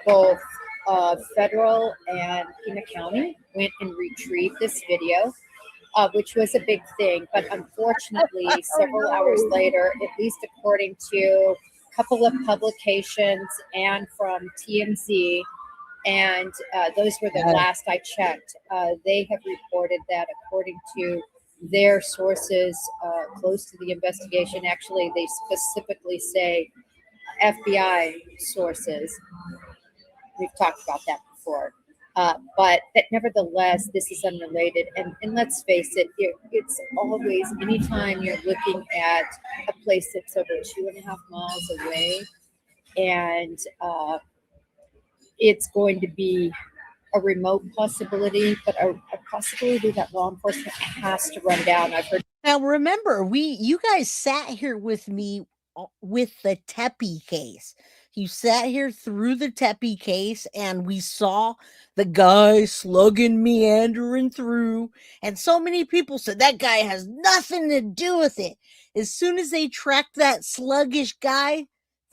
Speaker 12: both federal and Pima County, went and retrieved this video, which was a big thing. But unfortunately, several hours later, at least according to a couple of publications and from TMZ, and those were the last I checked, they have reported that according to their sources close to the investigation, actually they specifically say FBI sources. We've talked about that before. But that nevertheless, this is unrelated. And let's face it, it's always, anytime you're looking at a place that's over 2.5 miles away, and it's going to be a remote possibility, but a possibility that law enforcement has to run down. I've heard.
Speaker 2: Now, remember, you guys sat here with me with the Tepe case. You sat here through the Tepe case, and we saw the guy slugging, meandering through, and so many people said that guy has nothing to do with it. As soon as they tracked that sluggish guy,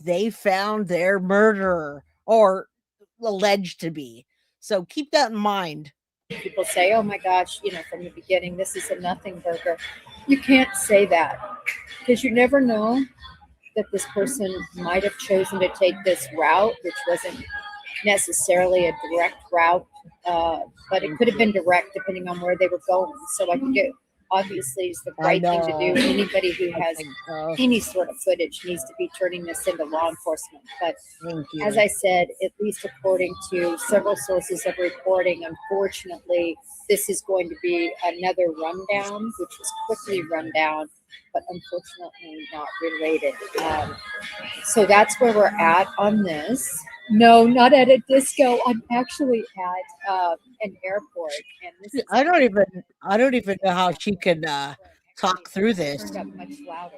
Speaker 2: they found their murderer, or alleged to be. So keep that in mind.
Speaker 12: People say, oh my gosh, from the beginning, this is a nothing burger. You can't say that, because you never know that this person might have chosen to take this route, which wasn't necessarily a direct route, but it could have been direct depending on where they were going. So I think it obviously is the right thing to do. Anybody who has any sort of footage needs to be turning this into law enforcement. But as I said, at least according to several sources of reporting, unfortunately, this is going to be another rundown, which was quickly run down, but unfortunately not related. So that's where we're at on this. No, not at a disco. I'm actually at an airport, and this is
Speaker 2: I don't even know how she could talk through this.
Speaker 12: turned up much louder.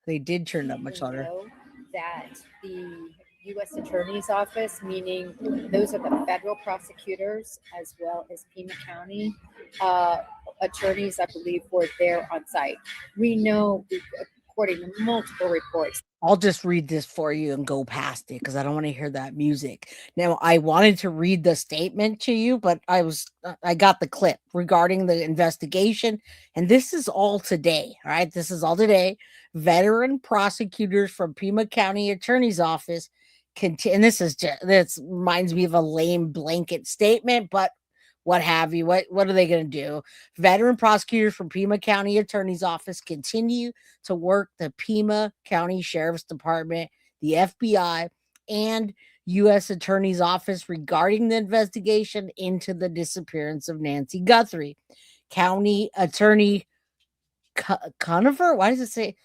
Speaker 2: They did turn up much louder.
Speaker 12: Know that the U.S. Attorney's Office, meaning those are the federal prosecutors, as well as Pima County attorneys, I believe, were there on site. We know, according to multiple reports.
Speaker 2: I'll just read this for you and go past it because I don't want to hear that music. Now, I wanted to read the statement to you, but I got the clip regarding the investigation, and this is all today. All right, this is all today. Veteran prosecutors from Pima County Attorney's Office and this reminds me of a lame blanket statement, but what have you. What are they going to do? Veteran prosecutors from Pima County Attorney's Office continue to work the Pima County Sheriff's Department, the FBI, and U.S. Attorney's Office regarding the investigation into the disappearance of Nancy Guthrie. County Attorney Conover? Why does it say?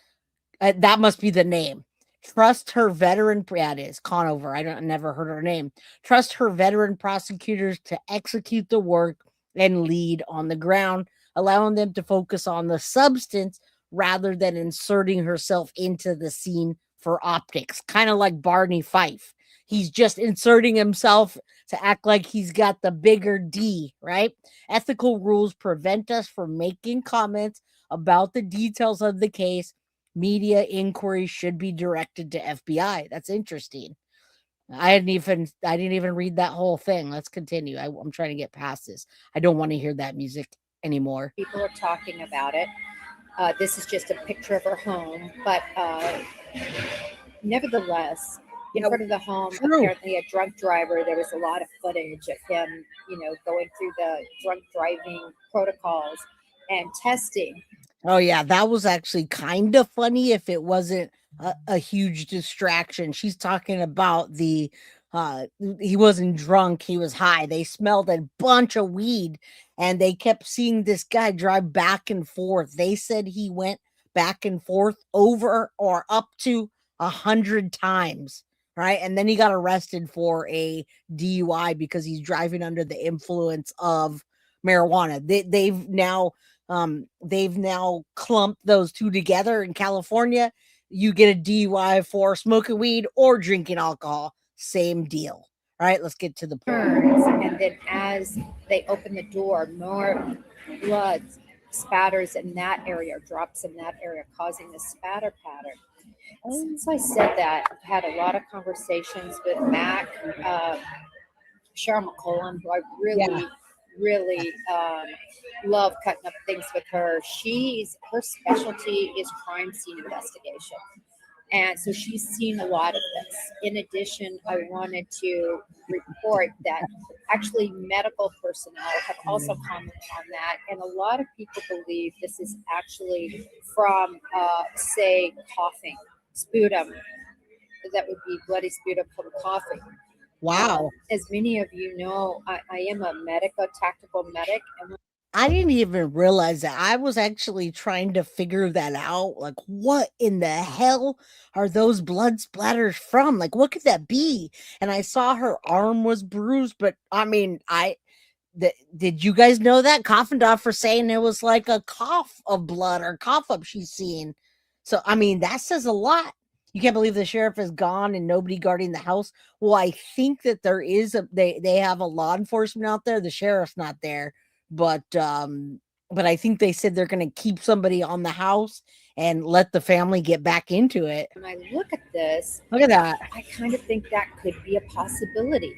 Speaker 2: That must be the name. Trust her veteran, yeah, it is Conover. I never heard her name. Trust her veteran prosecutors to execute the work and lead on the ground, allowing them to focus on the substance rather than inserting herself into the scene for optics. Kind of like Barney Fife. He's just inserting himself to act like he's got the bigger D, right? Ethical rules prevent us from making comments about the details of the case. Media inquiries should be directed to FBI. That's interesting. I didn't even read that whole thing. Let's continue. I'm trying to get past this. I don't want to hear that music anymore.
Speaker 12: People are talking about it. This is just a picture of her home, but nevertheless, in front of the home, apparently a drunk driver, there was a lot of footage of him, going through the drunk driving protocols and testing.
Speaker 2: Oh, yeah, that was actually kind of funny if it wasn't a huge distraction. She's talking about he wasn't drunk, he was high. They smelled a bunch of weed, and they kept seeing this guy drive back and forth. They said he went back and forth over or up to 100 times, right? And then he got arrested for a DUI because he's driving under the influence of marijuana. They've now clumped those two together in California. You get a DUI for smoking weed or drinking alcohol. Same deal. All right, let's get to the point.
Speaker 12: And then as they open the door, more blood spatters in that area, drops in that area, causing the spatter pattern. Since I said that, I've had a lot of conversations with Mac, Cheryl McCollum, who I really love cutting up things with her. Her specialty is crime scene investigation. And so she's seen a lot of this. In addition, I wanted to report that actually medical personnel have also commented on that. And a lot of people believe this is actually from, say, coughing, sputum. That would be bloody sputum from coughing.
Speaker 2: Wow.
Speaker 12: As many of you know, I am a tactical medic. And
Speaker 2: I didn't even realize that. I was actually trying to figure that out. Like, what in the hell are those blood splatters from? Like, what could that be? And I saw her arm was bruised, but I mean, did you guys know that? Coffindorfer saying it was like a cough of blood or cough up she's seeing. So, I mean, that says a lot. You can't believe the sheriff is gone and nobody guarding the house. Well, I think that there is they have a law enforcement out there. The sheriff's not there, but I think they said they're going to keep somebody on the house and let the family get back into it.
Speaker 12: when I look at this,
Speaker 2: Look at that.
Speaker 12: I kind of think that could be a possibility.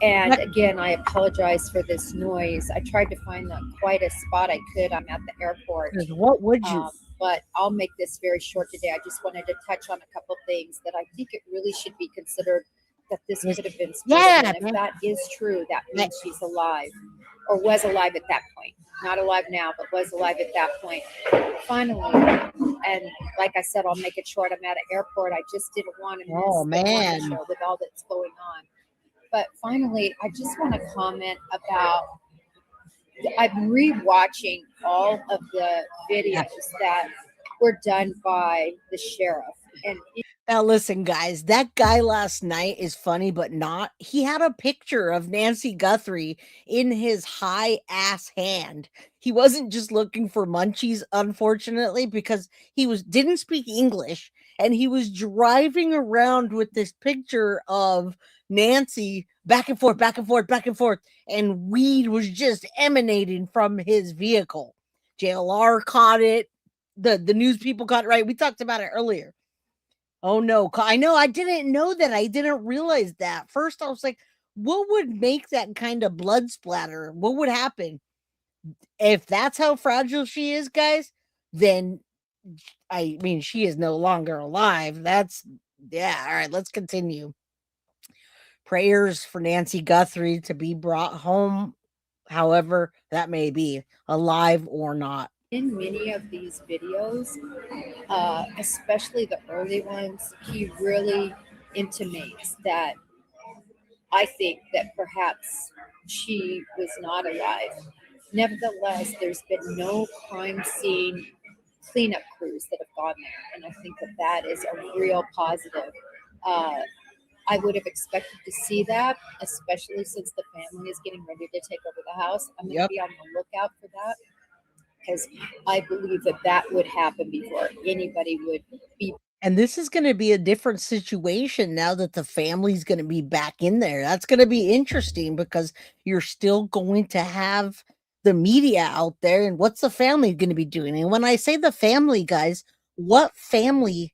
Speaker 12: And again, I apologize for this noise. I tried to find the quietest spot I could. I'm at the airport.
Speaker 2: What would you?
Speaker 12: But I'll make this very short today. I just wanted to touch on a couple things that I think it really should be considered that this could have been split.
Speaker 2: Yeah,
Speaker 12: And if that is true, that means she's alive or was alive at that point. Not alive now, but was alive at that point. Finally, and like I said, I'll make it short. I'm at an airport. I just didn't want to miss
Speaker 2: Oh,
Speaker 12: the
Speaker 2: man.
Speaker 12: morning show with all that's going on. But finally, I just want to comment about I'm rewatching all of the videos that were done by the sheriff. And
Speaker 2: Now, listen, guys, that guy last night is funny, but not. He had a picture of Nancy Guthrie in his high ass hand. He wasn't just looking for munchies, unfortunately, because he didn't speak English, and he was driving around with this picture of Nancy back and forth, back and forth, back and forth, and weed was just emanating from his vehicle. JLR caught it. The news people caught it, right? We talked about it earlier. Oh no, I know. I didn't know that. I didn't realize that. First, I was like, what would make that kind of blood splatter? What would happen? If that's how fragile she is, guys, then I mean, she is no longer alive. Yeah. All right, let's continue. Prayers for Nancy Guthrie to be brought home, however that may be, alive or not.
Speaker 12: in many of these videos, especially the early ones, he really intimates that I think that perhaps she was not alive. Nevertheless, there's been no crime scene cleanup crews that have gone there, and I think that that is a real positive. I would have expected to see that, especially since the family is getting ready to take over the house. I'm going to be on the lookout for that because I believe that that would happen before anybody would be.
Speaker 2: And this is going to be a different situation now that the family's going to be back in there. That's going to be interesting because you're still going to have the media out there. And what's the family going to be doing? And when I say the family, guys, what family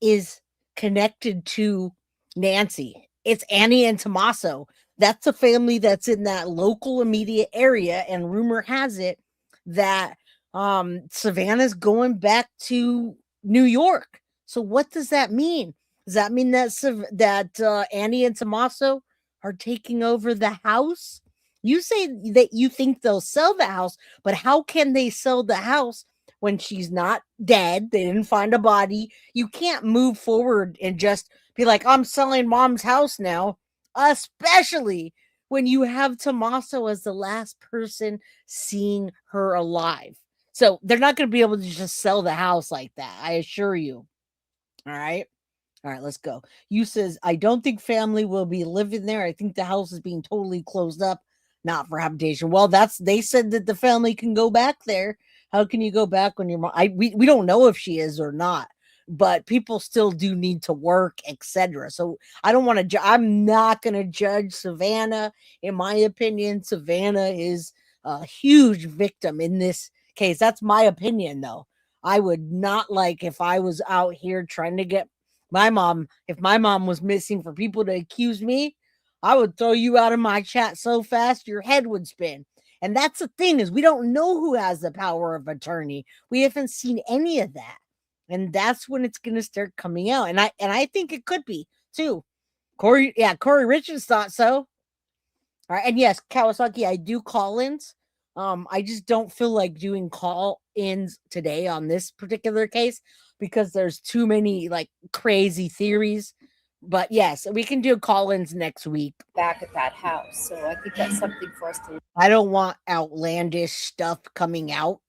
Speaker 2: is connected to Nancy? It's Annie and Tommaso. That's a family that's in that local immediate area. And rumor has it that Savannah's going back to New York. So what does that mean? Does that mean that Annie and Tommaso are taking over the house? You say that you think they'll sell the house, but how can they sell the house when she's not dead? They didn't find a body. You can't move forward and just be like, I'm selling mom's house now, especially when you have Tommaso as the last person seeing her alive. So they're not going to be able to just sell the house like that, I assure you. All right. All right, let's go. You says, I don't think family will be living there. I think the house is being totally closed up, not for habitation. Well, they said that the family can go back there. How can you go back when your mom? We don't know if she is or not, but people still do need to work, etc. So I don't want to. I'm not going to judge Savannah. In my opinion, Savannah is a huge victim in this case. That's my opinion, though. I would not like if I was out here trying to get my mom. If my mom was missing, for people to accuse me, I would throw you out of my chat so fast your head would spin. And that's the thing, is we don't know who has the power of attorney. We haven't seen any of that. And that's when it's going to start coming out. And I think it could be too. Corey Richards thought so. All right. And yes, Kawasaki, I do call-ins. I just don't feel like doing call-ins today on this particular case because there's too many like crazy theories. But yes, we can do call-ins next week.
Speaker 12: Back at that house. So I think that's something for us to.
Speaker 2: I don't want outlandish stuff coming out.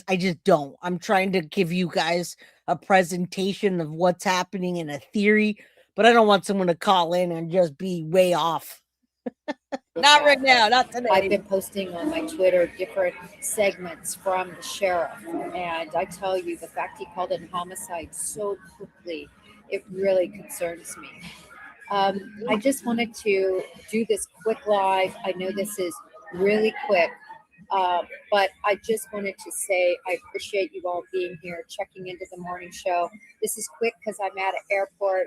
Speaker 2: I just don't. I'm trying to give you guys a presentation of what's happening in a theory, but I don't want someone to call in and just be way off. Not right now, not today.
Speaker 12: I've been posting on my Twitter different segments from the sheriff, and I tell you, the fact he called it homicide so quickly, it really concerns me. I just wanted to do this quick live. I know this is really quick, but I just wanted to say I appreciate you all being here, checking into the morning show. This is quick because I'm at an airport.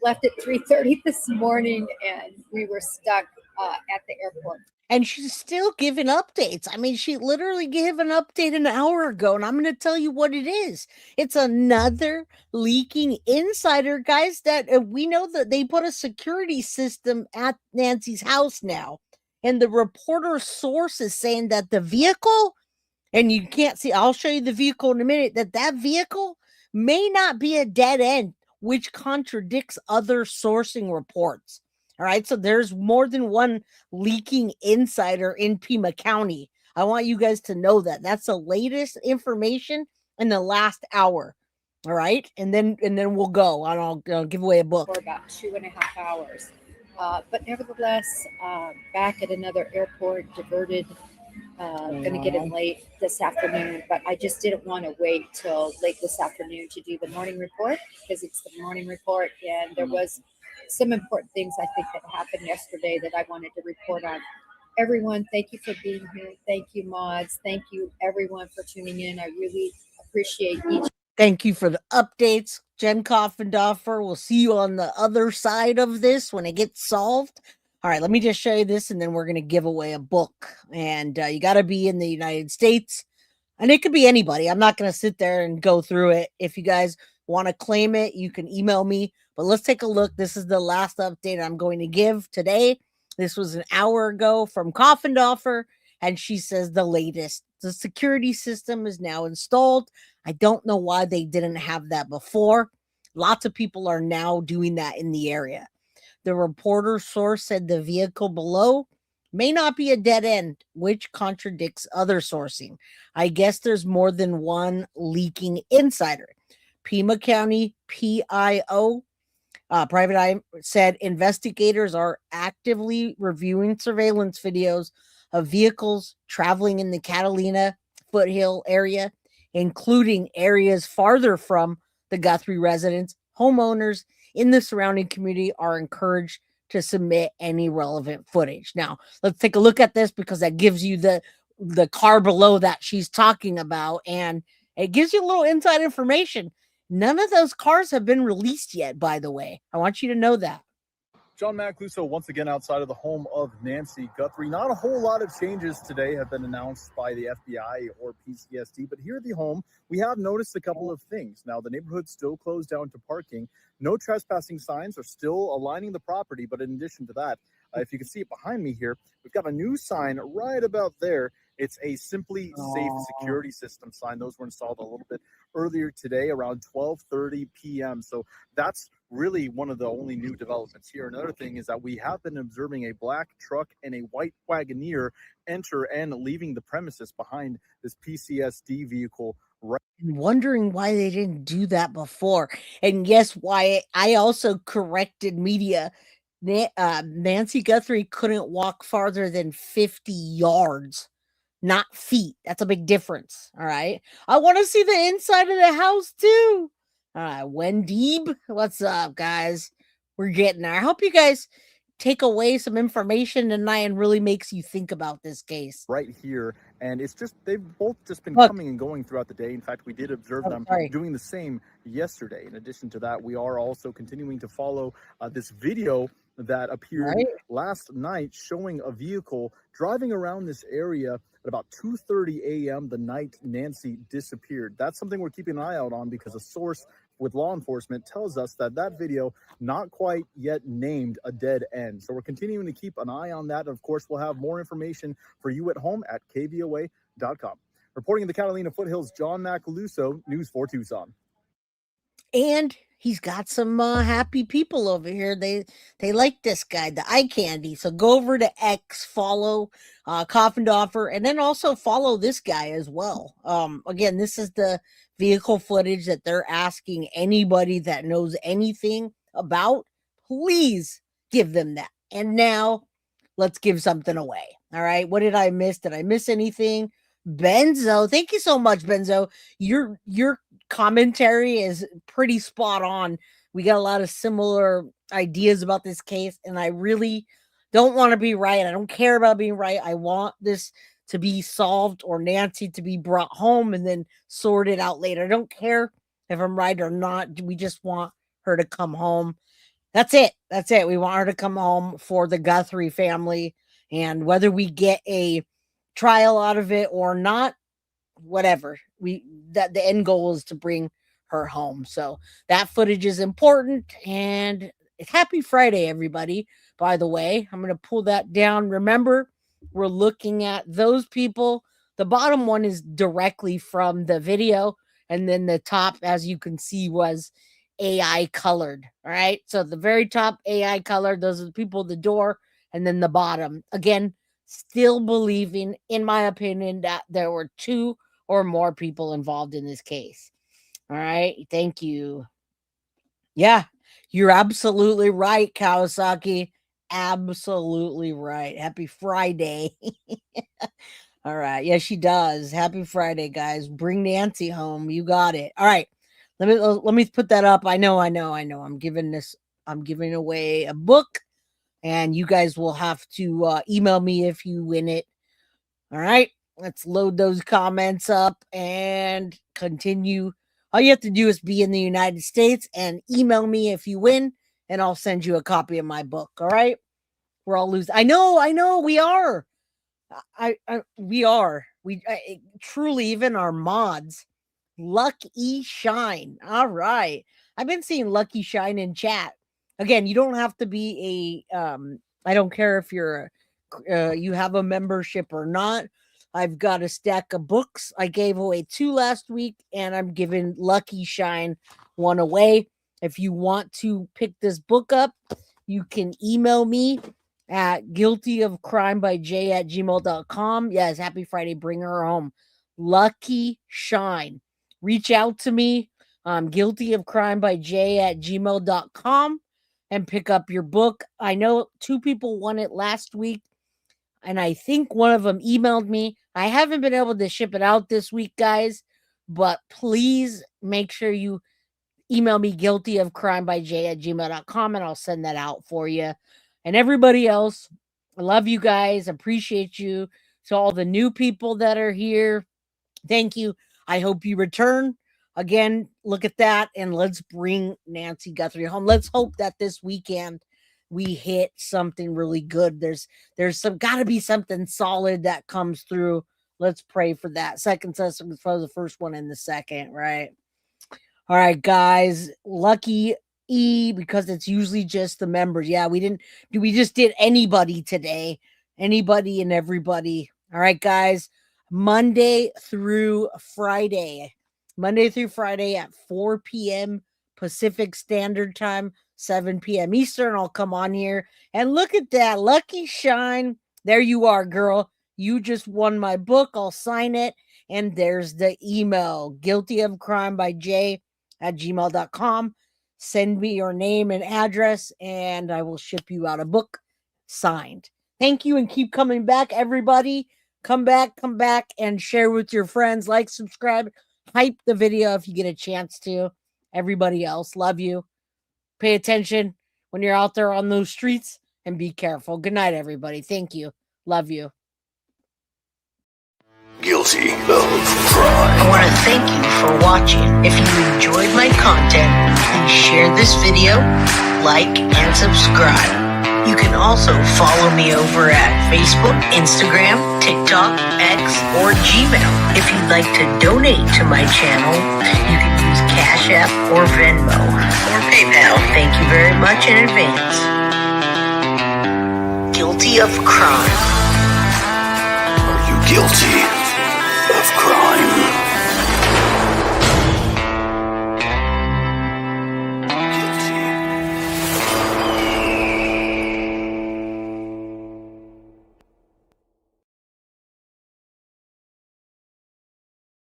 Speaker 12: Left at 3:30 this morning, and we were stuck at the airport.
Speaker 2: And she's still giving updates. I mean, she literally gave an update an hour ago, and I'm going to tell you what it is. It's another leaking insider, guys, that we know that they put a security system at Nancy's house now. And the reporter source is saying that the vehicle, and you can't see, I'll show you the vehicle in a minute, that vehicle may not be a dead end, which contradicts other sourcing reports. All right, so there's more than one leaking insider in Pima County. I want you guys to know that. That's the latest information in the last hour. All right, and then we'll go, and I'll give away a book.
Speaker 12: For about 2.5 hours. But nevertheless, back at another airport, diverted. Going to get in late this afternoon, but I just didn't want to wait till late this afternoon to do the morning report because it's the morning report, and there was some important things I think that happened yesterday that I wanted to report on. Everyone, thank you for being here. Thank you, mods. Thank you, everyone, for tuning in. I really appreciate each.
Speaker 2: Thank you for the updates, Jen Coffendorfer. We'll see you on the other side of this when it gets solved. All right, let me just show you this, and then we're going to give away a book. And you got to be in the United States, and it could be anybody. I'm not going to sit there and go through it. If you guys want to claim it, you can email me. But let's take a look. This is the last update I'm going to give today. This was an hour ago from Coffendorfer, and she says the latest. The security system is now installed. I don't know why they didn't have that before. Lots of people are now doing that in the area. The reporter source said the vehicle below may not be a dead end, which contradicts other sourcing. I guess there's more than one leaking insider. Pima County PIO, Private Eye, said investigators are actively reviewing surveillance videos of vehicles traveling in the Catalina foothill area, including areas farther from the Guthrie residence. Homeowners in the surrounding community are encouraged to submit any relevant footage. Now, let's take a look at this because that gives you the car below that she's talking about, and it gives you a little inside information. None of those cars have been released yet, by the way. I want you to know that.
Speaker 13: John Macaluso once again outside of the home of Nancy Guthrie. Not a whole lot of changes today have been announced by the FBI or PCSD, but here at the home, we have noticed a couple of things. Now, the neighborhood's still closed down to parking. No trespassing signs are still aligning the property, but in addition to that, if you can see it behind me here, we've got a new sign right about there. It's a Simply Safe security system sign. Those were installed a little bit earlier today around 12:30 p.m. So that's really one of the only new developments here. Another thing is that we have been observing a black truck and a white Wagoneer enter and leaving the premises behind this PCSD vehicle. Right.
Speaker 2: Wondering why they didn't do that before. And yes, why I also corrected media. Nancy Guthrie couldn't walk farther than 50 yards. Not feet. That's a big difference. All right. I want to see the inside of the house too. All right. Wendy, what's up, guys? We're getting there. I hope you guys take away some information tonight and really makes you think about this case.
Speaker 13: Right here. And it's just, they've both just been coming and going throughout the day. In fact, we did observe them doing the same yesterday. In addition to that, we are also continuing to follow this video that appeared last night showing a vehicle driving around this area at about 2:30 a.m. the night Nancy disappeared. That's something we're keeping an eye out on because a source with law enforcement tells us that that video not quite yet named a dead end. So we're continuing to keep an eye on that. Of course, we'll have more information for you at home at kvoa.com. Reporting in the Catalina foothills, John Macaluso, News 4 Tucson.
Speaker 2: And he's got some happy people over here. They like this guy, the eye candy. So go over to X, follow Coffindoffer, and then also follow this guy as well. Again, this is the vehicle footage that they're asking anybody that knows anything about. Please give them that. And now let's give something away. All right. What did I miss? Did I miss anything? Benzo, thank you so much, Benzo. Your commentary is pretty spot on. We got a lot of similar ideas about this case, and I really don't want to be right. I don't care about being right. I want this to be solved or Nancy to be brought home and then sorted out later. I don't care if I'm right or not. We just want her to come home. That's it. That's it. We want her to come home for the Guthrie family, and whether we get a trial out of it or not, whatever, that the end goal is to bring her home. So that footage is important, and it's happy Friday, everybody. By the way, I'm going to pull that down. Remember, we're looking at those people. The bottom one is directly from the video, and then the top, as you can see, was AI colored. All right, so the very top AI colored, those are the people at the door, and then the bottom, again, still believing, in my opinion, that there were 2 or more people involved in this case. All right. Thank you. Yeah, you're absolutely right, Kawasaki. Absolutely right. Happy Friday. All right. Yeah, she does. Happy Friday, guys. Bring Nancy home. You got it. All right. Let me put that up. I know. I'm giving away a book, and you guys will have to email me if you win it. All right. Let's load those comments up and continue. All you have to do is be in the United States and email me if you win, and I'll send you a copy of my book. All right. We're all losing. I know. We are. We are. We truly, even our mods. Lucky Shine. All right. I've been seeing Lucky Shine in chat. Again, you don't have to be a, I don't care if you're, you have a membership or not. I've got a stack of books. I gave away 2 last week, and I'm giving Lucky Shine 1 away. If you want to pick this book up, You can email me at guiltyofcrimebyj@gmail.com. Yes, happy Friday. Bring her home. Lucky Shine. Reach out to me. guiltyofcrimebyj@gmail.com and pick up your book. I know 2 people won it last week, and I think one of them emailed me. I haven't been able to ship it out this week, guys, but please make sure you email me guiltyofcrimebyj@gmail.com and I'll send that out for you. And everybody else, I love you guys. Appreciate you. To all the new people that are here, thank you. I hope you return. Again, look at that, and let's bring Nancy Guthrie home. Let's hope that this weekend we hit something really good. There's gotta be something solid that comes through. Let's pray for that. Second Testament for the first one and the second, right? All right, guys. Lucky E, because it's usually just the members. Yeah, we just did anybody today. Anybody and everybody. All right, guys. Monday through Friday at 4 p.m. Pacific Standard Time, 7 p.m. Eastern. I'll come on here and look at that. Lucky Shine. There you are, girl. You just won my book. I'll sign it. And there's the email, guiltyofcrimebyj@gmail.com. Send me your name and address, and I will ship you out a book signed. Thank you, and keep coming back, everybody. Come back, and share with your friends. Like, subscribe, hype the video if you get a chance to. Everybody else, love you. Pay attention when you're out there on those streets, and be careful. Good night, everybody. Thank you. Love you.
Speaker 15: Guilty of crime.
Speaker 2: I want to thank you for watching. If you enjoyed my content, please share this video, like, and subscribe. You can also follow me over at Facebook, Instagram, TikTok, X, or Gmail. If you'd like to donate to my channel, you can use Cash App or Venmo or PayPal. Thank you very much in advance. Guilty of crime.
Speaker 15: Are you guilty?